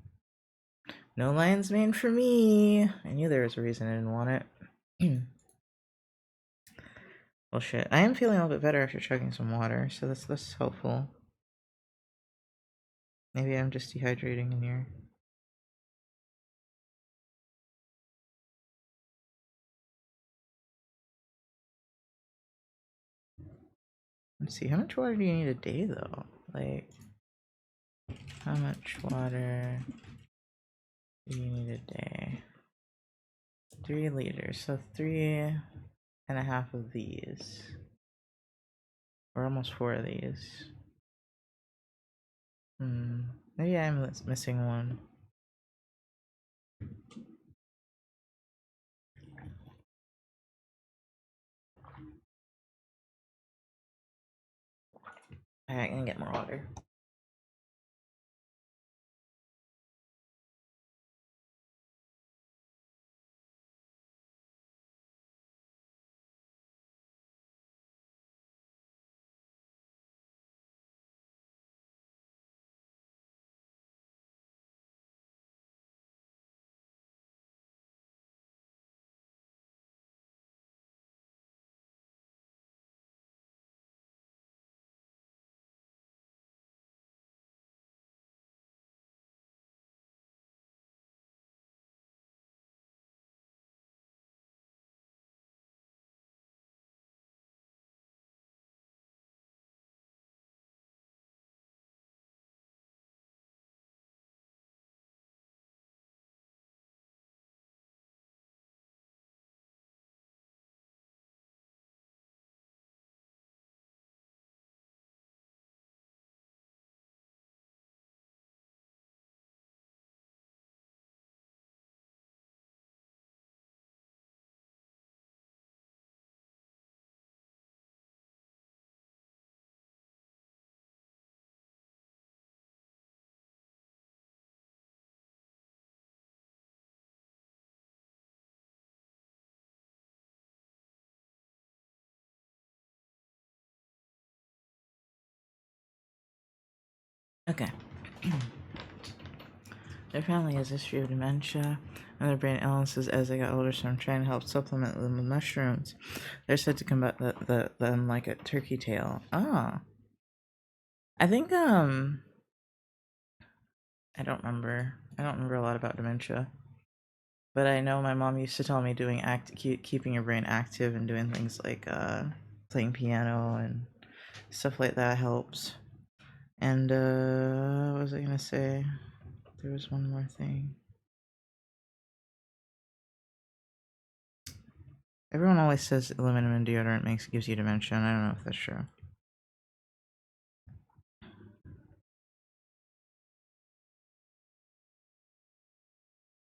No lion's mane for me. I knew there was a reason I didn't want it. Well, shit. I am feeling a little bit better after chugging some water, so that's helpful. Maybe I'm just dehydrating in here. Let's see. How much water do you need a day, though? Like, how much water do you need a day? 3 liters. So 3.5 of these. Or almost 4 of these. Maybe I'm missing one. Alright, I'm gonna get more water. Okay. Their family has a history of dementia and their brain illnesses as they got older, so I'm trying to help supplement them with mushrooms. They're said to combat them like a turkey tail. Ah. I think, I don't remember. I don't remember a lot about dementia. But I know my mom used to tell me keeping your brain active and doing things like playing piano and stuff like that helps. And what was I gonna say? There was one more thing. Everyone always says aluminum in deodorant gives you dementia, and I don't know if that's true.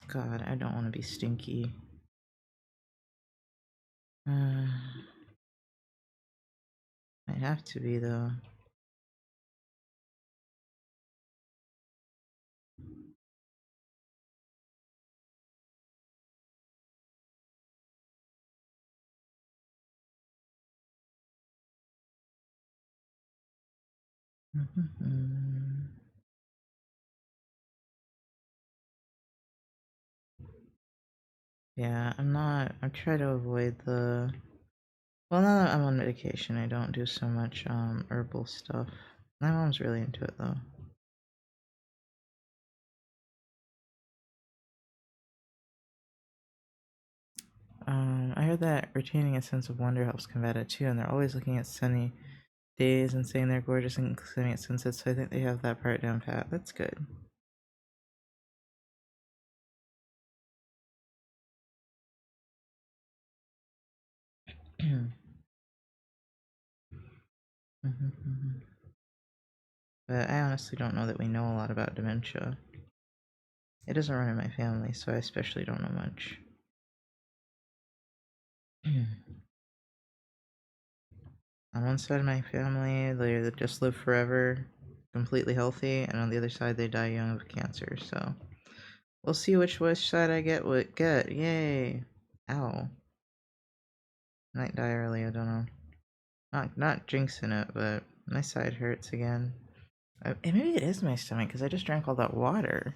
God, I don't want to be stinky. Might have to be though. Yeah, I'm not. I try to avoid the. Well, now that I'm on medication, I don't do so much herbal stuff. My mom's really into it though. I heard that retaining a sense of wonder helps combat it too, and they're always looking at sunny days and saying they're gorgeous and claiming at sunsets, so I think they have that part down pat. That's good. But I honestly don't know that we know a lot about dementia. It doesn't run in my family, so I especially don't know much. On one side of my family, they just live forever, completely healthy, and on the other side, they die young of cancer. So we'll see which side I get. Yay! Ow! Might die early. I don't know. Not jinxing it, but my side hurts again. Maybe it is my stomach because I just drank all that water.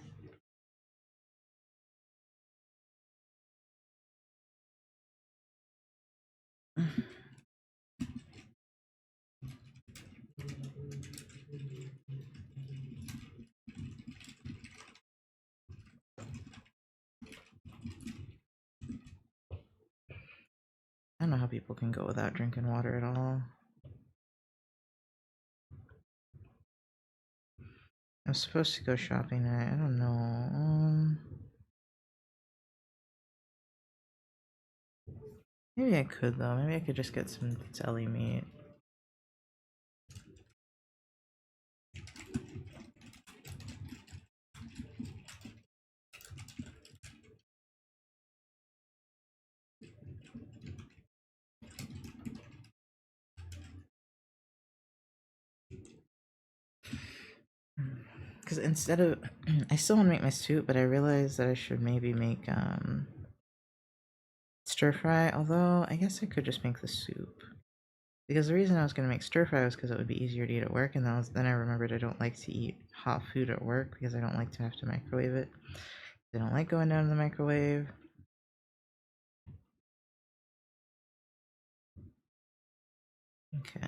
I don't know how people can go without drinking water at all. I'm supposed to go shopping tonight. I don't know. Maybe I could though. Maybe I could just get some deli meat. Because instead of, I still want to make my soup, but I realized that I should maybe make stir fry. Although I guess I could just make the soup. Because the reason I was gonna make stir fry was because it would be easier to eat at work, and then I remembered I don't like to eat hot food at work because I don't like to have to microwave it. I don't like going down to the microwave. Okay.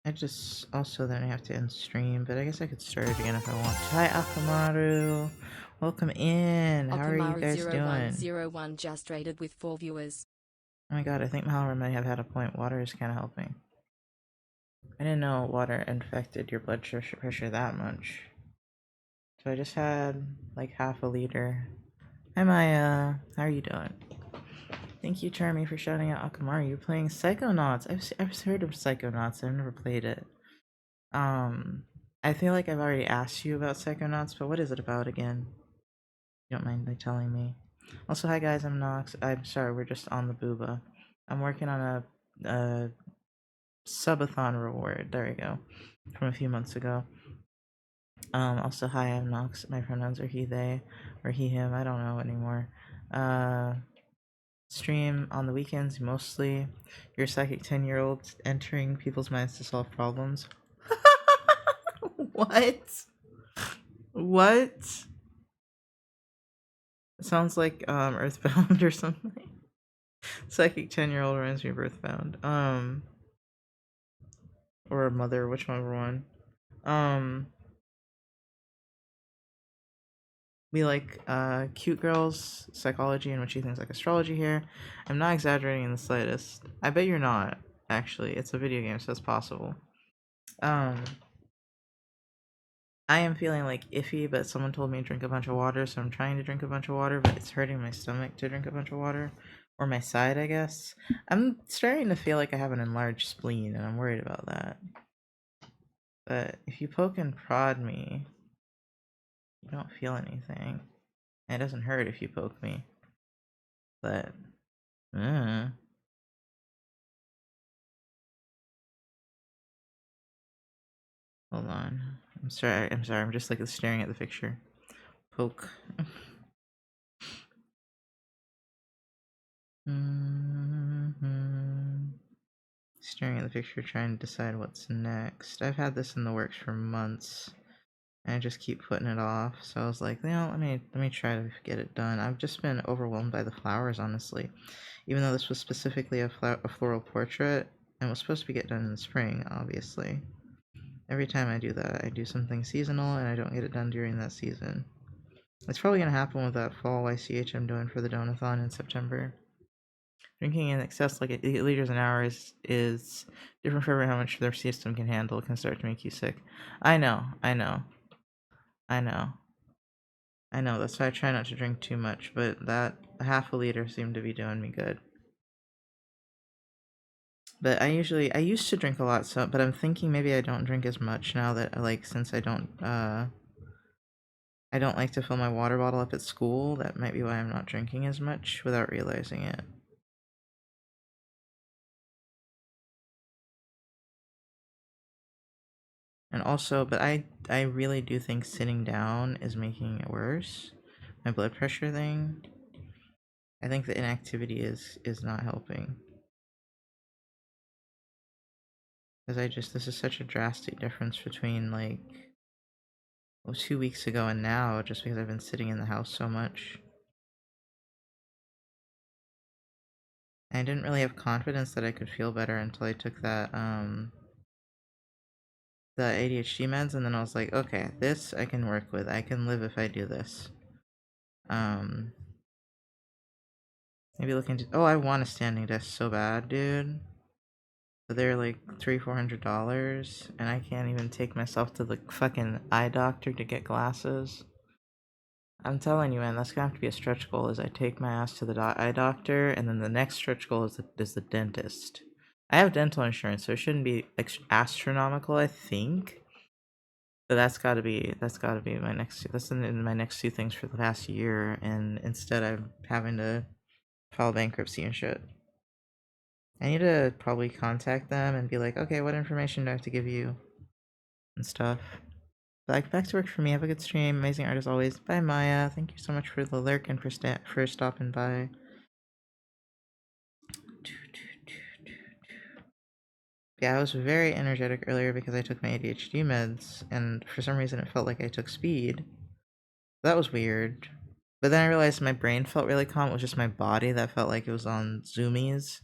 I just also then I have to end stream, but I guess I could start it again if I want. Hi Akamaru, welcome in. How are you guys doing? Okamaru0101 just rated with 4 viewers. Oh my god, I think Mallory might have had a point. Water is kind of helping. I didn't know water infected your blood pressure that much. So I just had like half a liter. Hi Maya, how are you doing? Thank you, Charmy, for shouting out Akamaru. You're playing Psychonauts. I've heard of Psychonauts. I've never played it. I feel like I've already asked you about Psychonauts, but what is it about again? You don't mind telling me. Also, hi guys, I'm Nox. I'm sorry, we're just on the booba. I'm working on a subathon reward. There we go. From a few months ago. Also, hi, I'm Nox. My pronouns are he, they, or he, him. I don't know anymore. stream on the weekends mostly. You're a psychic 10-year-old entering people's minds to solve problems. What? What? It sounds like Earthbound or something. Psychic 10-year-old reminds me of Earthbound. Or a mother, whichever one. Um we like cute girls psychology and what she thinks like astrology here. I'm not exaggerating in the slightest. I bet you're not, actually. It's a video game, so it's possible. Um I am feeling like iffy, but someone told me to drink a bunch of water, so I'm trying to drink a bunch of water, but it's hurting my stomach to drink a bunch of water. Or my side, I guess. I'm starting to feel like I have an enlarged spleen, and I'm worried about that. But if you poke and prod me, you don't feel anything. And it doesn't hurt if you poke me. But, hold on. I'm sorry. I'm just like staring at the picture. Poke. Staring at the picture, trying to decide what's next. I've had this in the works for months, and I just keep putting it off. So I was like, let me try to get it done. I've just been overwhelmed by the flowers, honestly. Even though this was specifically a floral portrait, and was supposed to be get done in the spring, obviously. Every time I do that, I do something seasonal, and I don't get it done during that season. It's probably gonna happen with that fall YCH I'm doing for the Donathon in September. Drinking in excess like 8 liters an hour is different for how much their system can handle. It can start to make you sick. I know, I know, I know, I know. That's why I try not to drink too much, but that half a liter seemed to be doing me good. But I used to drink a lot, so but I'm thinking maybe I don't drink as much now that since I don't like to fill my water bottle up at school. That might be why I'm not drinking as much without realizing it. And also, but I really do think sitting down is making it worse. My blood pressure thing. I think the inactivity is not helping. Because this is such a drastic difference between like 2 weeks ago and now, just because I've been sitting in the house so much. I didn't really have confidence that I could feel better until I took the ADHD meds, and then I was like, okay, this I can work with. I can live if I do this. Um, maybe look into. Oh, I want a standing desk so bad, dude. But they're like $300-400, and I can't even take myself to the fucking eye doctor to get glasses. I'm telling you, man, that's gonna have to be a stretch goal. Is I take my ass to the eye doctor, and then the next stretch goal is the dentist. I have dental insurance, so it shouldn't be astronomical, I think. But that's gotta be my next. That's in my next two things for the past year, and instead I'm having to file bankruptcy and shit. I need to probably contact them and be like, okay, what information do I have to give you and stuff. But like, back to work for me. Have a good stream. Amazing art as always. Bye, Maya. Thank you so much for the lurk and for stopping by. Yeah, I was very energetic earlier because I took my ADHD meds, and for some reason it felt like I took speed. That was weird. But then I realized my brain felt really calm. It was just my body that felt like it was on zoomies.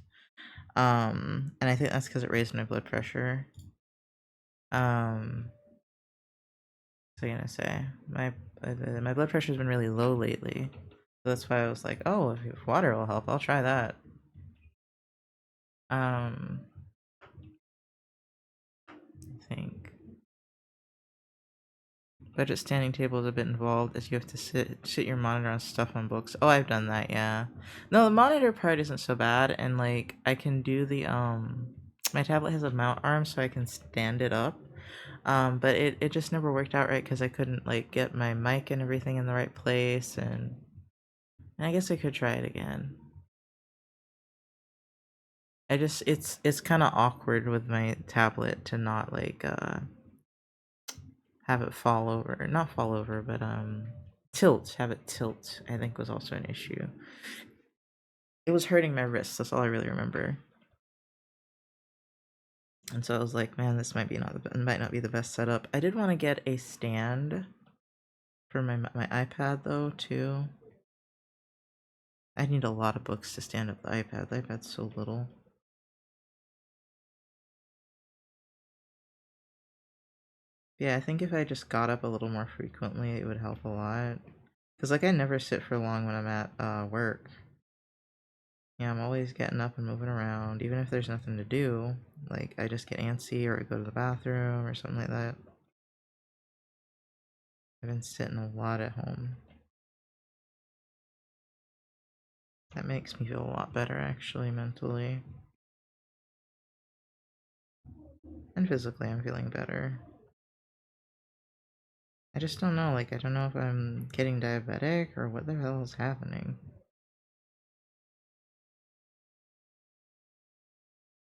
And I think that's because it raised my blood pressure. So I'm gonna say my blood pressure's been really low lately. So that's why I was like, oh, if water will help, I'll try that. I think budget standing table is a bit involved as you have to sit your monitor on stuff on books. Oh, I've done that, yeah. No, the monitor part isn't so bad, and like I can do the my tablet has a mount arm so I can stand it up. But it just never worked out right because I couldn't like get my mic and everything in the right place, and I guess I could try it again. It's kind of awkward with my tablet to not like have it fall over, not fall over, but have it tilt, I think was also an issue. It was hurting my wrists. That's all I really remember. And so I was like, man, this might not be the best setup. I did want to get a stand for my iPad though too. I need a lot of books to stand up the iPad. The iPad's so little. Yeah, I think if I just got up a little more frequently, it would help a lot. Cause like I never sit for long when I'm at work. Yeah, I'm always getting up and moving around, even if there's nothing to do. Like I just get antsy or I go to the bathroom or something like that. I've been sitting a lot at home. That makes me feel a lot better actually mentally. And physically I'm feeling better. I just don't know, like I don't know if I'm getting diabetic or what the hell is happening.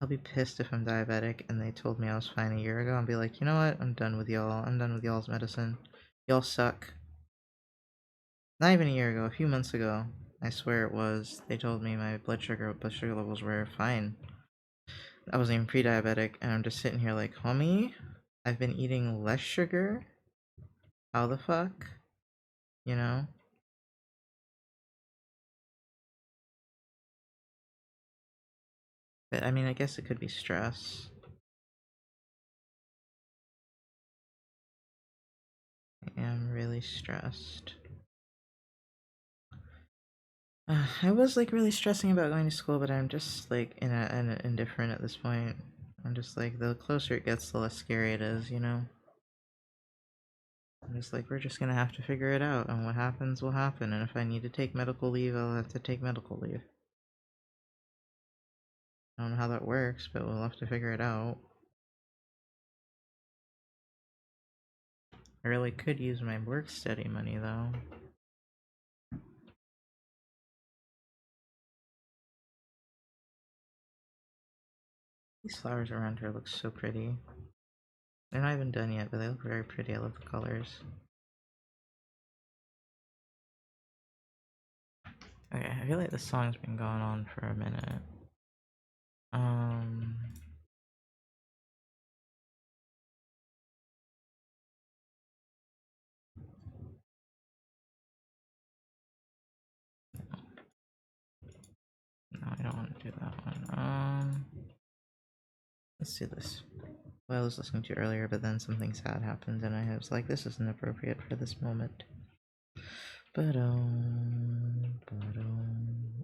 I'll be pissed if I'm diabetic and they told me I was fine a year ago and be like, you know what? I'm done with y'all. I'm done with y'all's medicine. Y'all suck. Not even a year ago, a few months ago. I swear it was. They told me my blood sugar levels were fine. I wasn't even pre-diabetic, and I'm just sitting here like, homie, I've been eating less sugar. How the fuck? You know? But I mean, I guess it could be stress. I am really stressed. I was like really stressing about going to school, but I'm just like indifferent at this point. I'm just like the closer it gets, the less scary it is, you know? I'm just like, we're just gonna have to figure it out, and what happens will happen, and if I need to take medical leave, I'll have to take medical leave. I don't know how that works, but we'll have to figure it out. I really could use my work study money though. These flowers around here look so pretty. They're not even done yet, but they look very pretty. I love the colors. Okay, I feel like this song's been going on for a minute. Um, no, I don't want to do that one. Let's do this. Well, I was listening to earlier, but then something sad happened, and I was like, this isn't appropriate for this moment. But I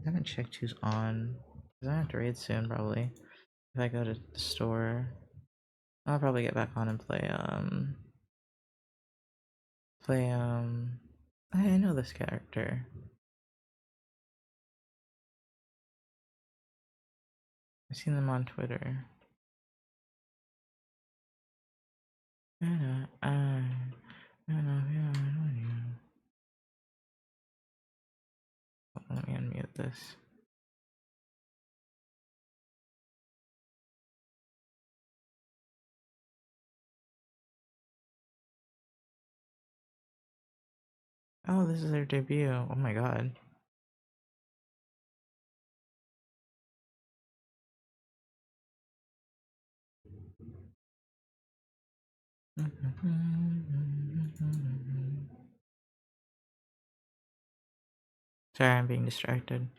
haven't checked who's on. Cause I have to raid soon, probably. If I go to the store, I'll probably get back on and play. I know this character. I've seen them on Twitter. Let me unmute this. Oh, this is their debut. Oh my god. Sorry, I'm being distracted.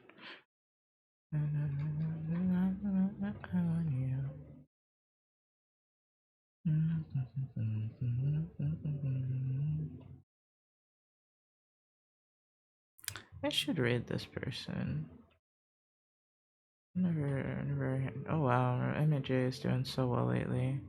I should raid this person. Never. Oh wow, MJ is doing so well lately.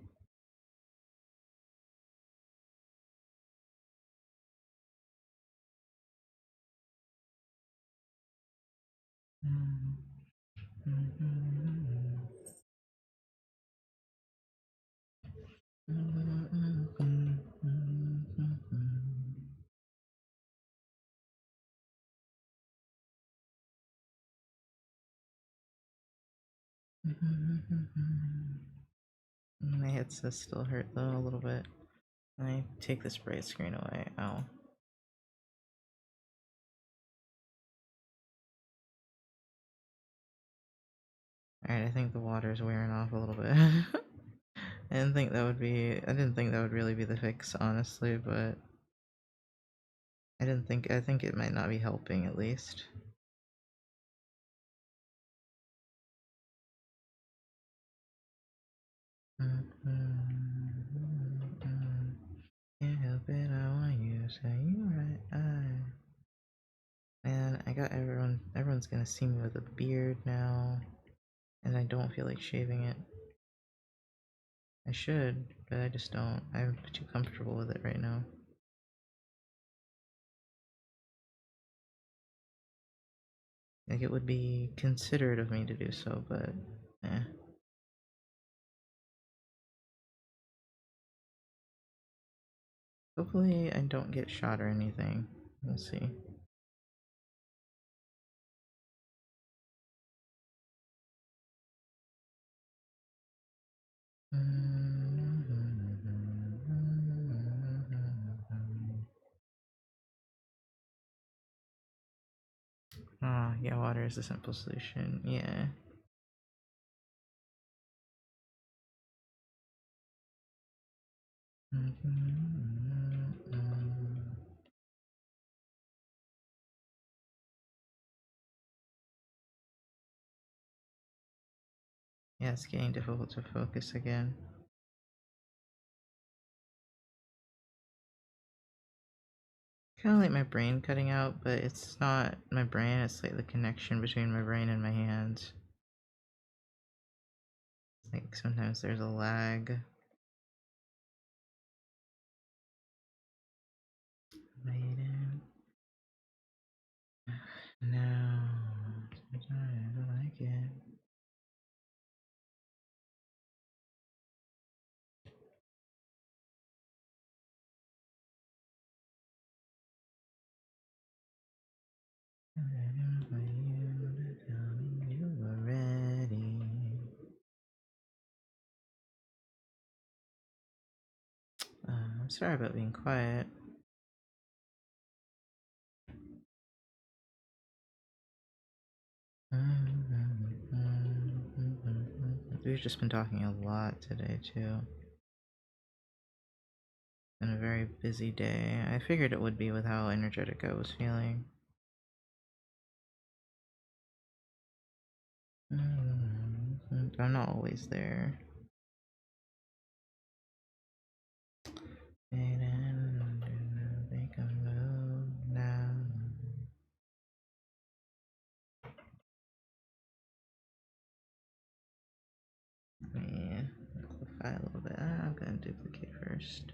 My headset still hurt though a little bit. I take this bright screen away. Ow. Alright, I think the water's wearing off a little bit. I didn't think that would really be the fix, honestly, but I think it might not be helping at least. Can't help it, I want you, say you right, Man, I got everyone's gonna see me with a beard now, and I don't feel like shaving it. I should, but I just don't. I'm too comfortable with it right now. Like, it would be considerate of me to do so, but eh. Hopefully I don't get shot or anything. We'll see. Ah, yeah, water is a simple solution. Yeah. Yeah, it's getting difficult to focus again. Kind of like my brain cutting out, but it's not my brain, it's like the connection between my brain and my hands. Like sometimes there's a lag. Waiting. No. I don't like it. I'm waiting for you to tell me you were ready. I'm sorry about being quiet. We've just been talking a lot today, too. Been a very busy day. I figured it would be with how energetic I was feeling. I'm not always there. Make a move now. Yeah, amplify a little bit. I'm gonna duplicate first.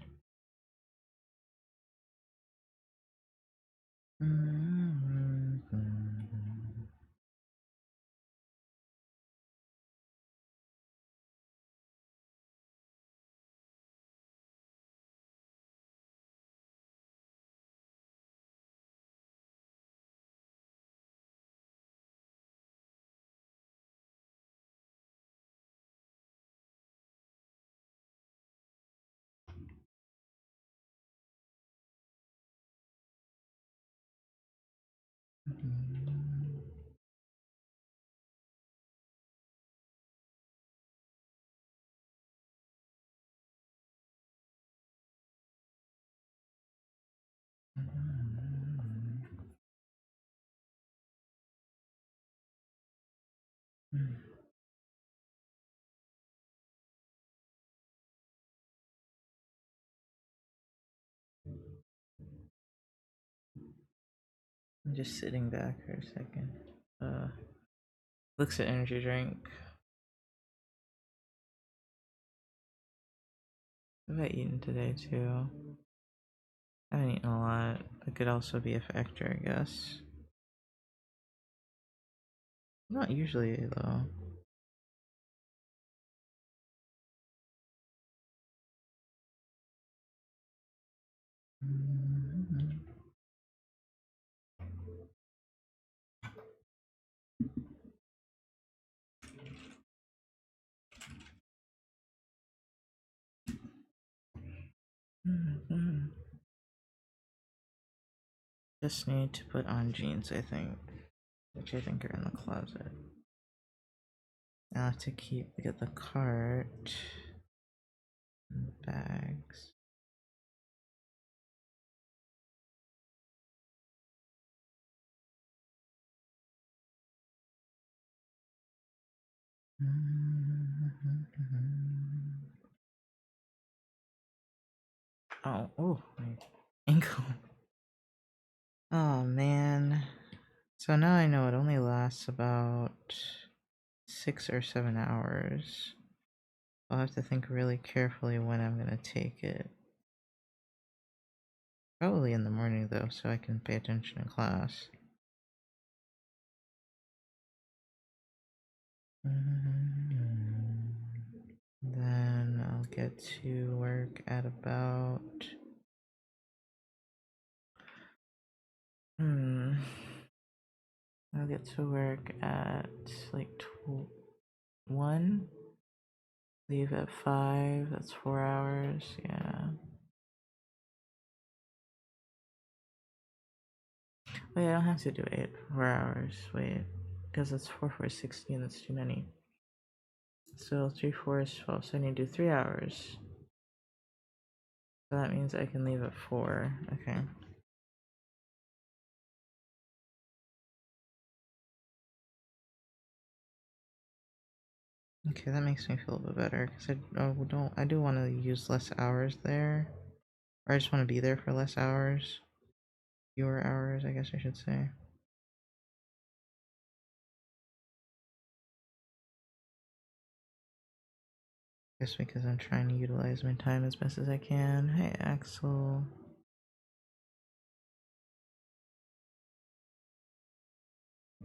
I'm just sitting back for a second. Looks at energy drink. What have I eaten today too? I haven't eaten a lot. It could also be a factor, I guess. Not usually though. Just need to put on jeans, I think. Which I think are in the closet. I'll have to get the cart and the bags. Oh, my ankle. Oh man. So now I know it only lasts about 6 or 7 hours. I'll have to think really carefully when I'm gonna take it. Probably in the morning though, so I can pay attention in class. Then I'll get to work at about I'll get to work at like 1. Leave at 5. That's 4 hours. Yeah. Wait, I don't have to do 8. 4 hours. Wait, because it's 4, 4, 16. That's too many. So 3, 4 is 12. So I need to do 3 hours. So that means I can leave at 4. Okay. Okay, that makes me feel a bit better because I do want to use less hours there, or I just want to be there for less hours, fewer hours, I guess I should say. Just because I'm trying to utilize my time as best as I can. Hey, Axel.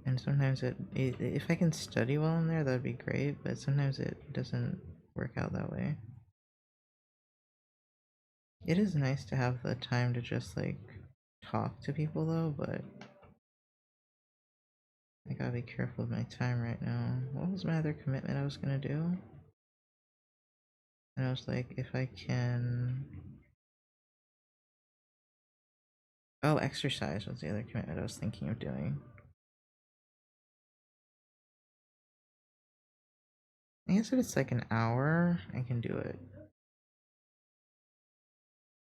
And sometimes if I can study while I'm there, that'd be great. But sometimes it doesn't work out that way. It is nice to have the time to just like talk to people though, but I gotta be careful with my time right now. What was my other commitment I was gonna do? And I was like, if I can. Oh, exercise was the other commitment I was thinking of doing. I guess if it's like an hour, I can do it.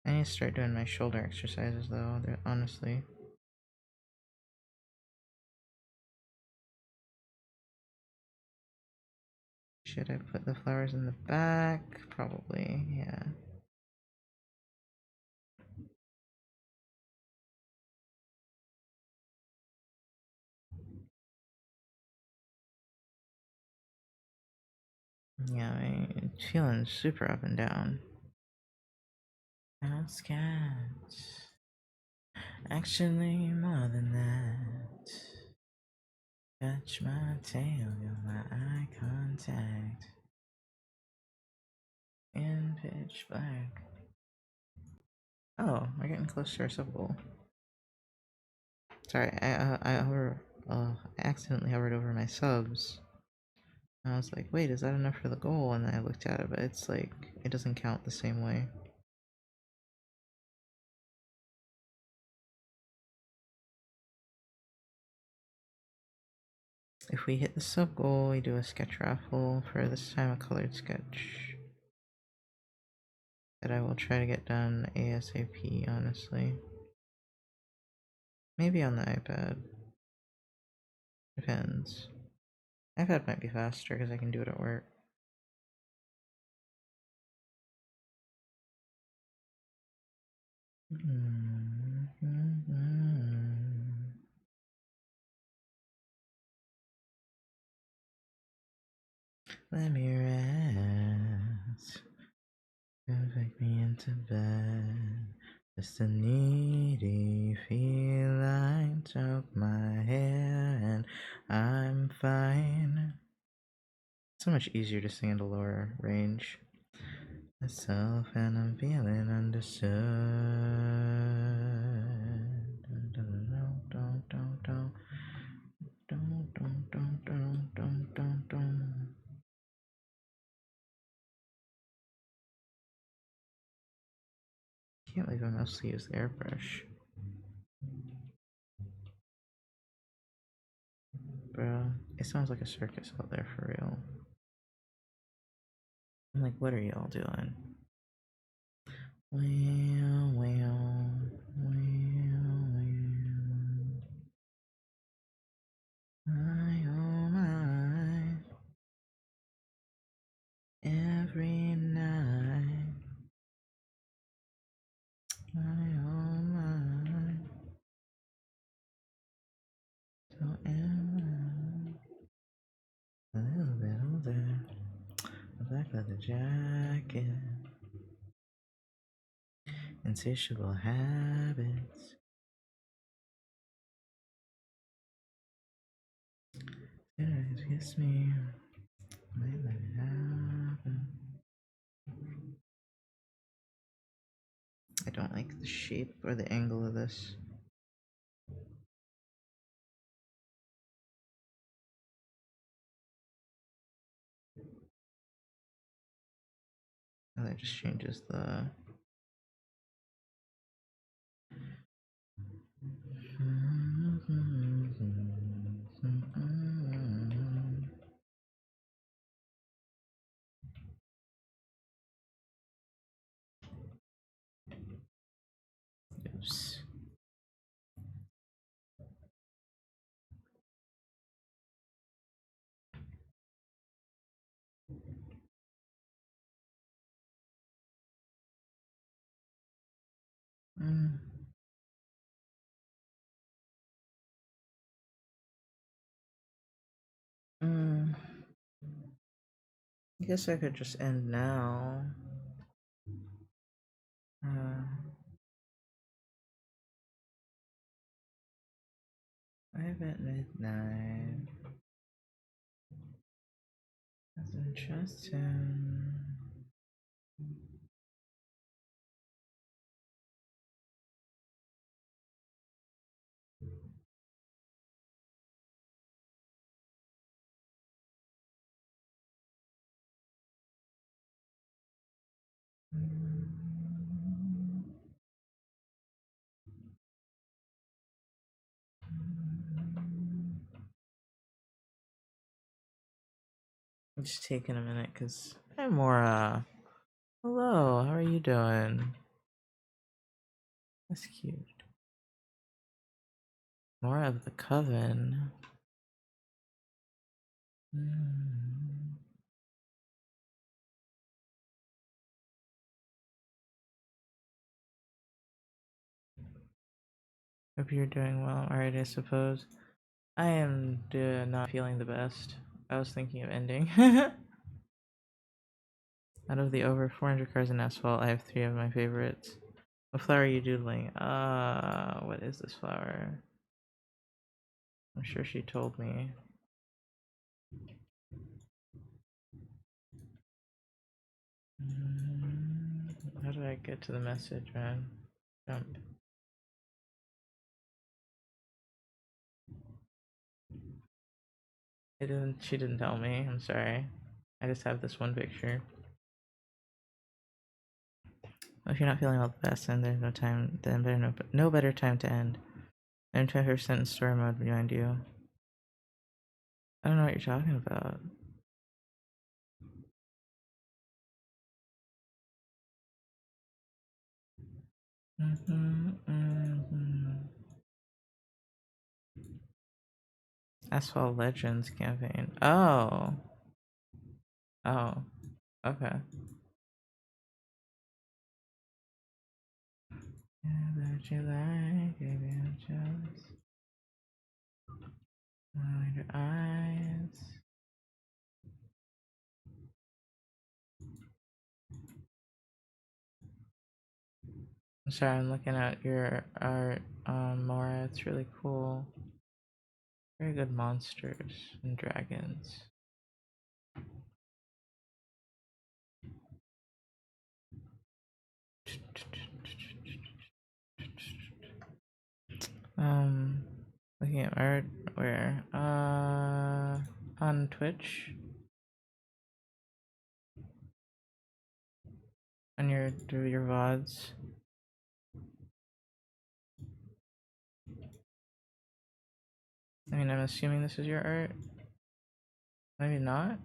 I need to start doing my shoulder exercises though, honestly. Should I put the flowers in the back? Probably, yeah. Yeah, I'm feeling super up and down. I'm scared. Actually, more than that. Touch my tail, you're my eye contact. In pitch black. Oh, we're getting close to our sub goal. Sorry, I accidentally hovered over my subs. And I was like, wait, is that enough for the goal? And then I looked at it, but it's like, it doesn't count the same way. If we hit the sub goal, we do a sketch raffle for this time a colored sketch. That I will try to get done ASAP, honestly. Maybe on the iPad. Depends. iPad might be faster because I can do it at work. Let me rest. Don't take me into bed. Just a needy feline took my hair and I'm fine. So much easier to sing at a lower range. Myself and I'm feeling understood. Can't believe I mostly use the airbrush. Bro, it sounds like a circus out there for real. I'm like, what are y'all doing? Well, well, well. My oh my, every night. My oh my, so am I. A little bit older, a black leather jacket, insatiable habits. Kiss me, might let it happen. I don't like the shape or the angle of this. Oh, that just changes the. Oops. Mm. Mm. I guess I could just end now. Uh, Live at midnight. That's interesting. I'm just taking a minute because hi Mora. Hello, how are you doing? That's cute. Mora of the Coven. Mm. Hope you're doing well. Alright, I suppose. I am not feeling the best. I was thinking of ending. Out of the over 400 cars in asphalt, I have 3 of my favorites. What flower are you doodling? What is this flower? I'm sure she told me. How do I get to the message, man? Jump. She didn't tell me. I'm sorry. I just have this one picture. Well, if you're not feeling all the best, then there's no time. Then there's no better time to end. I'm 20% in story mode behind you. I don't know what you're talking about. Asphalt Legends campaign. Oh. Oh. Okay. Yeah, that you like, baby, I'm jealous. Your eyes. I'm sorry, I'm looking at your art, Mora. It's really cool. Very good monsters and dragons. Um, Looking at art where? On Twitch. On your VODs. I mean, I'm assuming this is your art. Maybe not.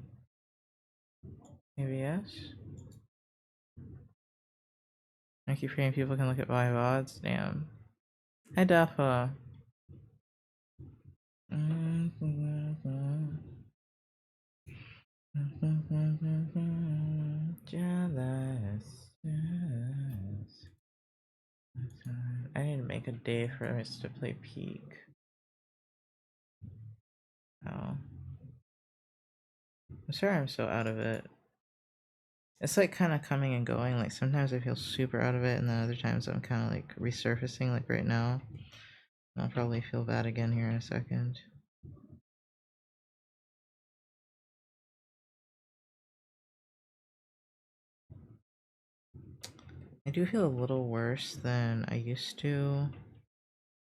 Maybe yes? I keep hearing people can look at my VODs. Damn. Hi, Duffa. Jealous. Yes. I need to make a day for us to play Peak. Oh. I'm sorry I'm so out of it. It's like kind of coming and going. Like sometimes I feel super out of it, and then other times I'm kind of like resurfacing, like right now. I'll probably feel bad again here in a second. I do feel a little worse than I used to,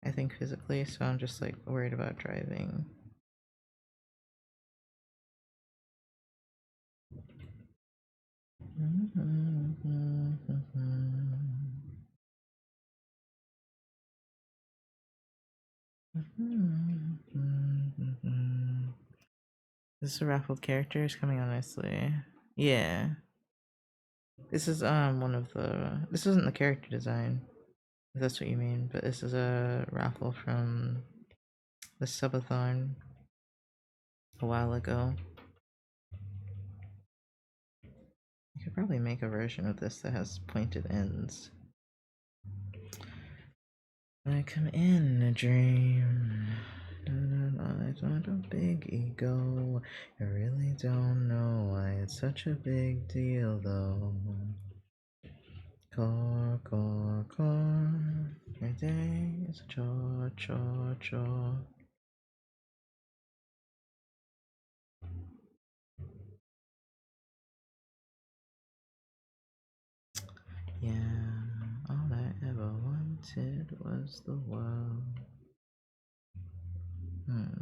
I think, physically, so I'm just like worried about driving. This is a raffled characters coming on nicely. Yeah. This is one of the this isn't the character design, if that's what you mean, but this is a raffle from the subathon a while ago. I could probably make a version of this that has pointed ends. I come in a dream. It's not a big ego. I really don't know why it's such a big deal though. Car, car, car. Every day is a chore, chore, chore. Yeah, all I ever wanted was the world. Hmm.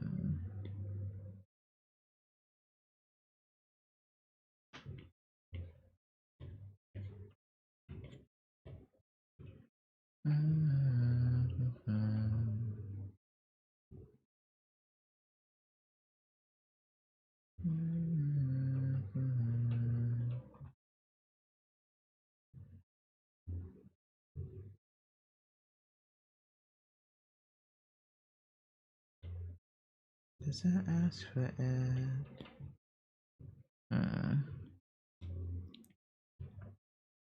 Does that ask for it?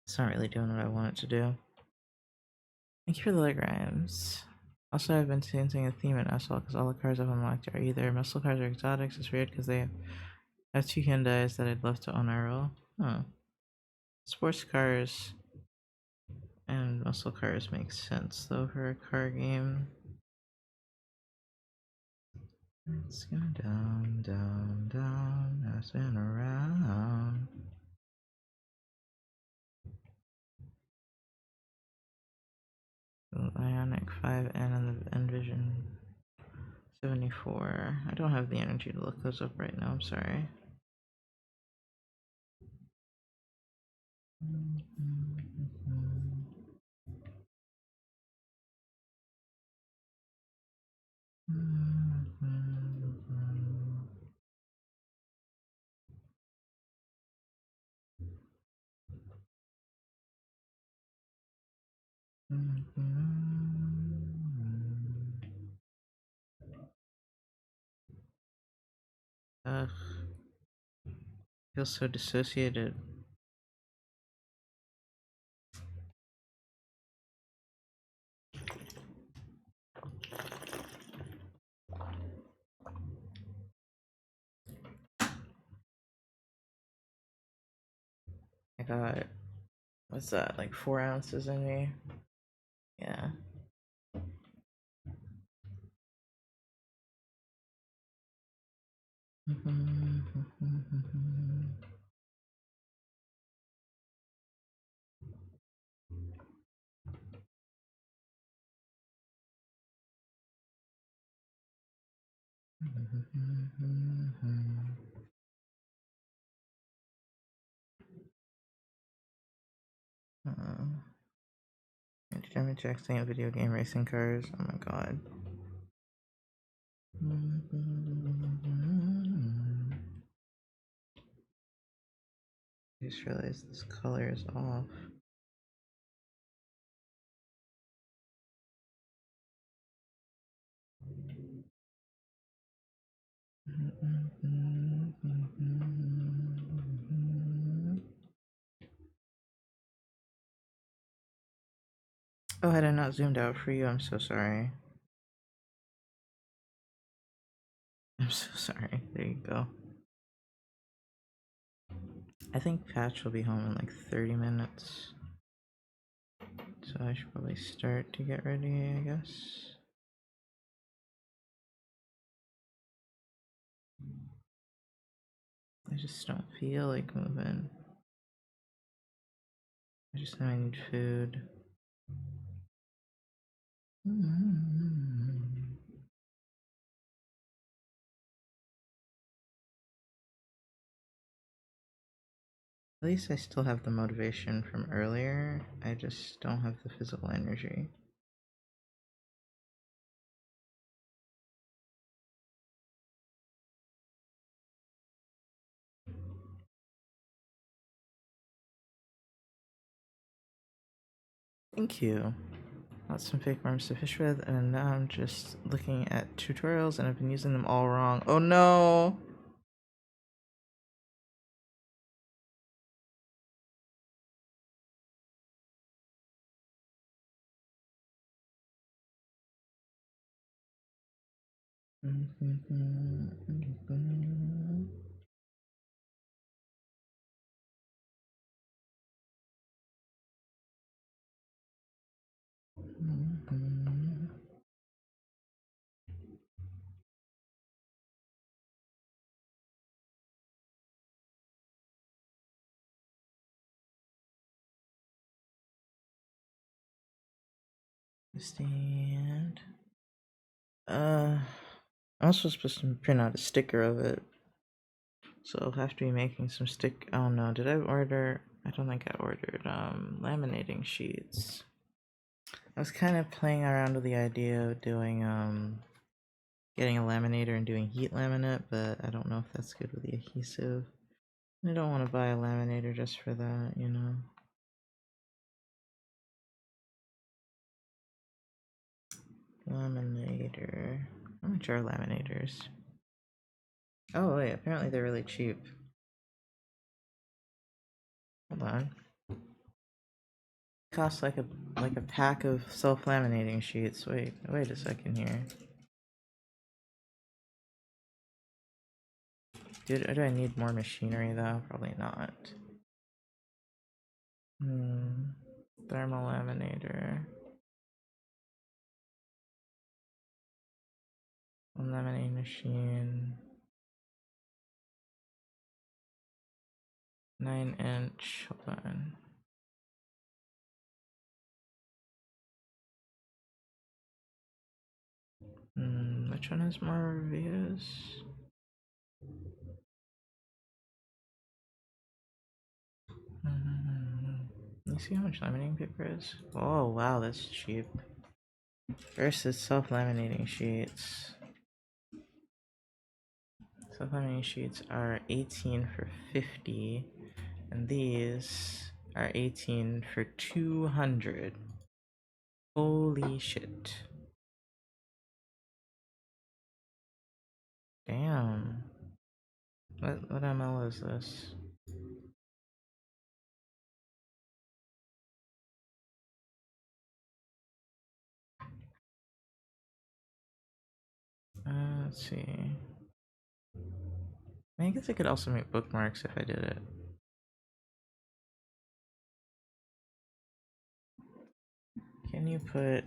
It's not really doing what I want it to do. Thank you for the legrams. Also, I've been sensing a theme in SL because all the cars I've unlocked are either muscle cars or exotics. It's weird because they have two Hyundais that I'd love to own IRL. Huh. Sports cars and muscle cars make sense though for a car game. It's going down, down, down, passing around. The Ionic 5N and the Envision 74. I don't have the energy to look those up right now, I'm sorry. Ugh, feel so dissociated. I got, what's that, like 4 ounces in me? Yeah. Determined to explain video game racing cars. Oh my god. I just realized this color is off. Oh, had I not zoomed out for you? I'm so sorry. I'm so sorry. There you go. I think Patch will be home in like 30 minutes. So I should probably start to get ready, I guess. I just don't feel like moving. I just know I need food. At least I still have the motivation from earlier. I just don't have the physical energy. Thank you. Got some fake worms to fish with, and now I'm just looking at tutorials and I've been using them all wrong. Oh no! Stand. I'm also supposed to print out a sticker of it. So I'll have to be making some oh no, did I order? I don't think I ordered laminating sheets. I was kind of playing around with the idea of doing getting a laminator and doing heat laminate, but I don't know if that's good with the adhesive. I don't want to buy a laminator just for that, you know. Laminator. How much are laminators? Oh wait, apparently they're really cheap. Hold on. Costs like a pack of self-laminating sheets. Wait a second here. Do I need more machinery though? Probably not. Thermal laminator. One laminating machine. 9-inch. Hold on. Which one has more reviews? Let me see how much laminating paper is. Oh wow, that's cheap. Versus self-laminating sheets. Self-laminating sheets are 18 for 50, and these are 18 for 200. Holy shit. Damn. What ML is this? Let's see. I guess I could also make bookmarks if I did it. Can you put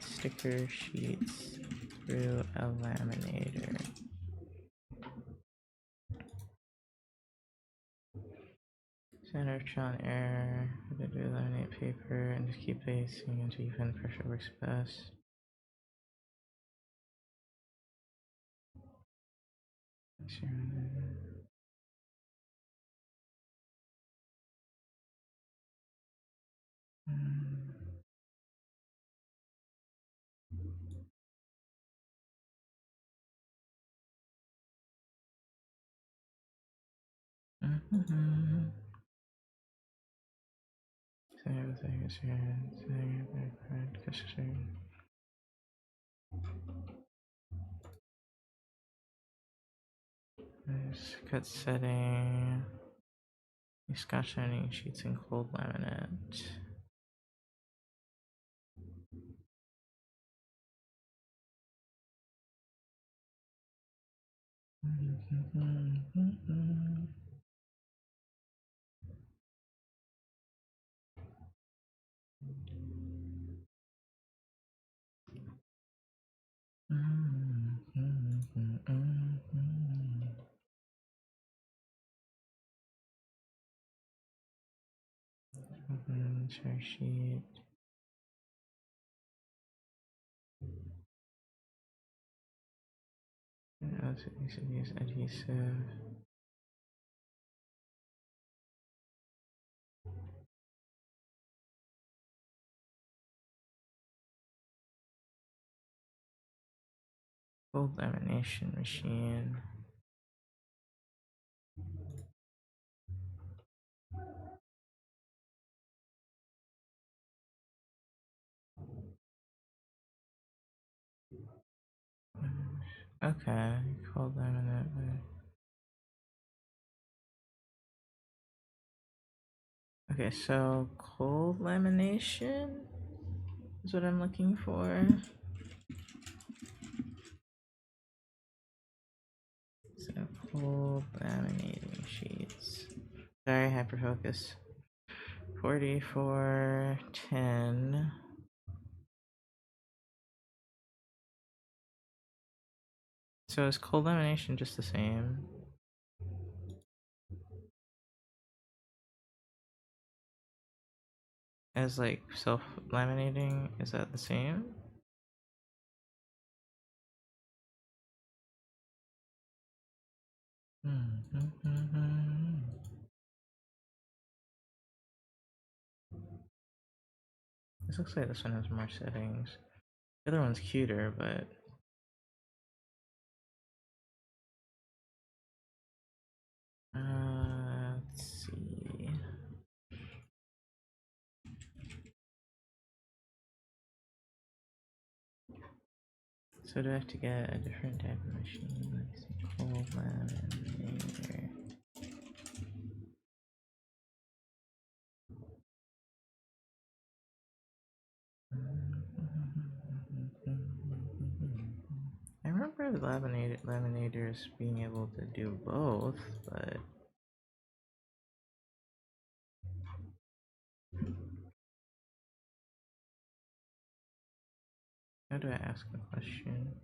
sticker sheets through a laminator? Center of trial and error. How to do laminate paper and just keep placing until you find the pressure works best. Cut setting. Scotch shining sheets and cold laminate. Cherry sheet. Use adhesive. Cold lamination machine. Okay, cold laminate. Okay, so cold lamination is what I'm looking for. So cold laminating sheets. Sorry, hyperfocus. 4410. So is cold lamination just the same as like self laminating? Is that the same? This looks like this one has more settings. The other one's cuter, but let's see. So do I have to get a different type of machine? Let's see, cold laminator. I remember the laminators being able to do both, but how do I ask a question?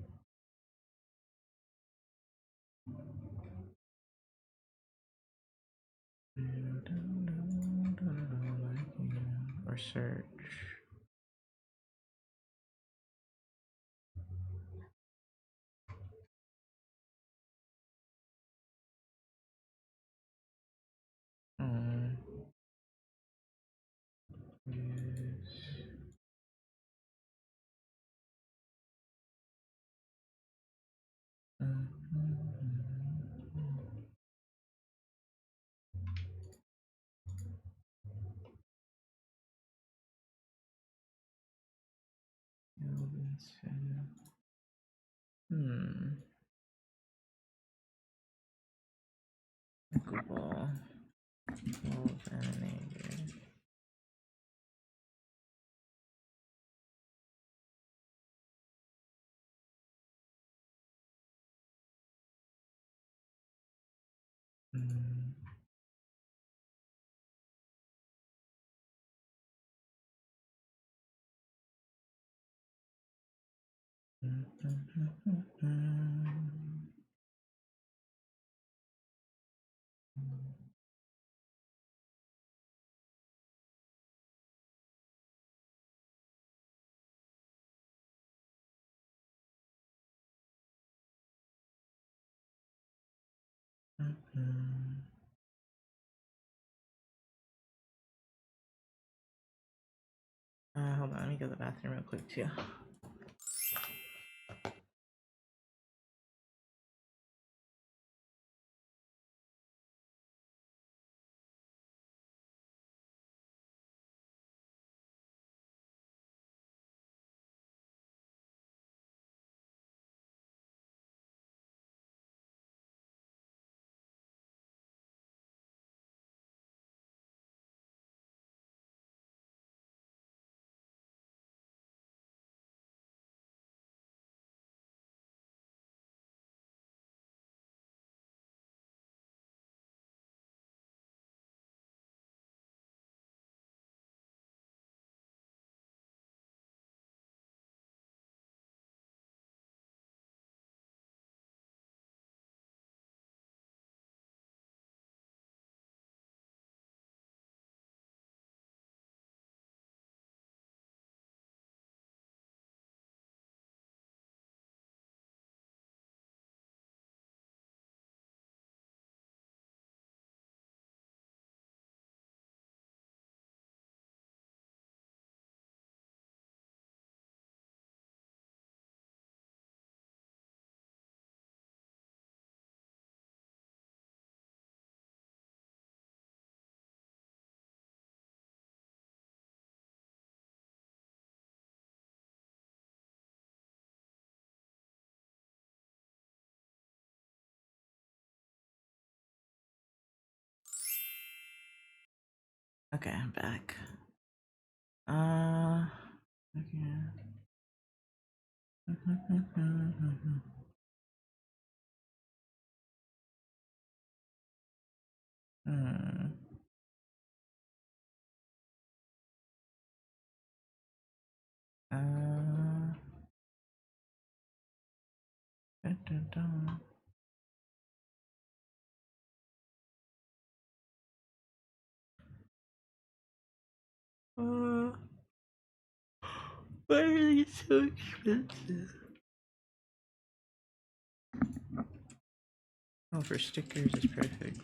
Or search. Yes. Clickable. Cold laminator. Hold on, let me go to the bathroom real quick too. Okay, I'm back. Okay. Hmm. Dun, dun, dun. Why are they so expensive? Oh, for stickers is perfect.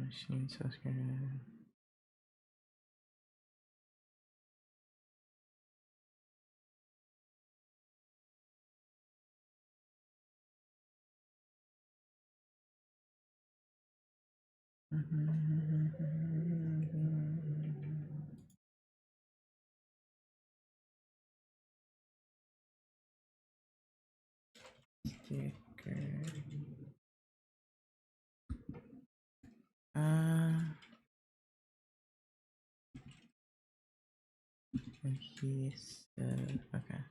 Machine so scared. Sticker. And he said, okay.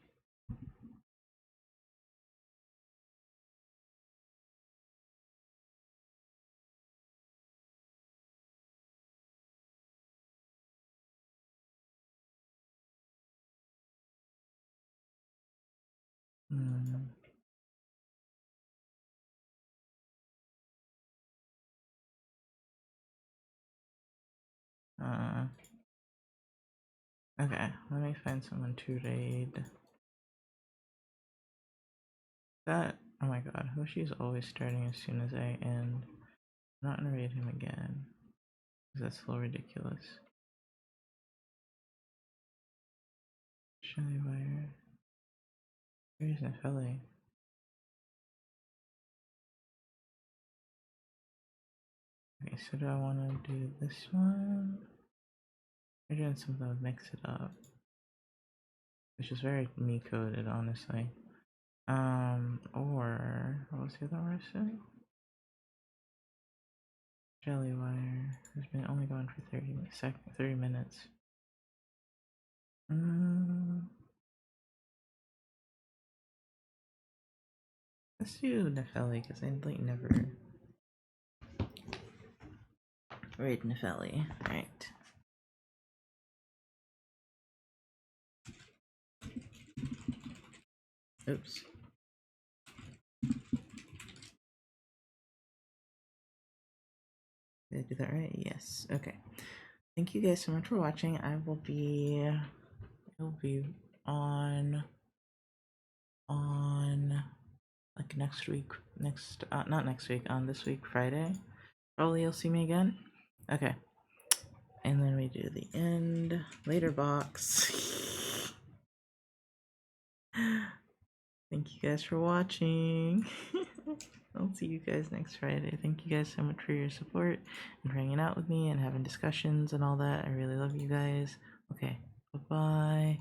Uh, okay, let me find someone to raid. That, oh my god, Hoshi's always starting as soon as I end. I'm not gonna raid him again, because that's a little ridiculous. Shelly Wire. Where's Nefelli? Okay, so do I want to do this one? We're doing something with mix it up, which is very me coded, honestly. Or what was the other one I said? Jellywire has been only going for 30 minutes. Let's do Nefelli because I like never raid Nefelli. Right. Oops. Did I do that right? Yes. Okay. Thank you guys so much for watching. I will be on like next week, not next week, on this week Friday. Probably you'll see me again. Okay. And then we do the end later box. Thank you guys for watching. I'll see you guys next Friday. Thank you guys so much for your support and for hanging out with me and having discussions and all that. I really love you guys. Okay, bye-bye.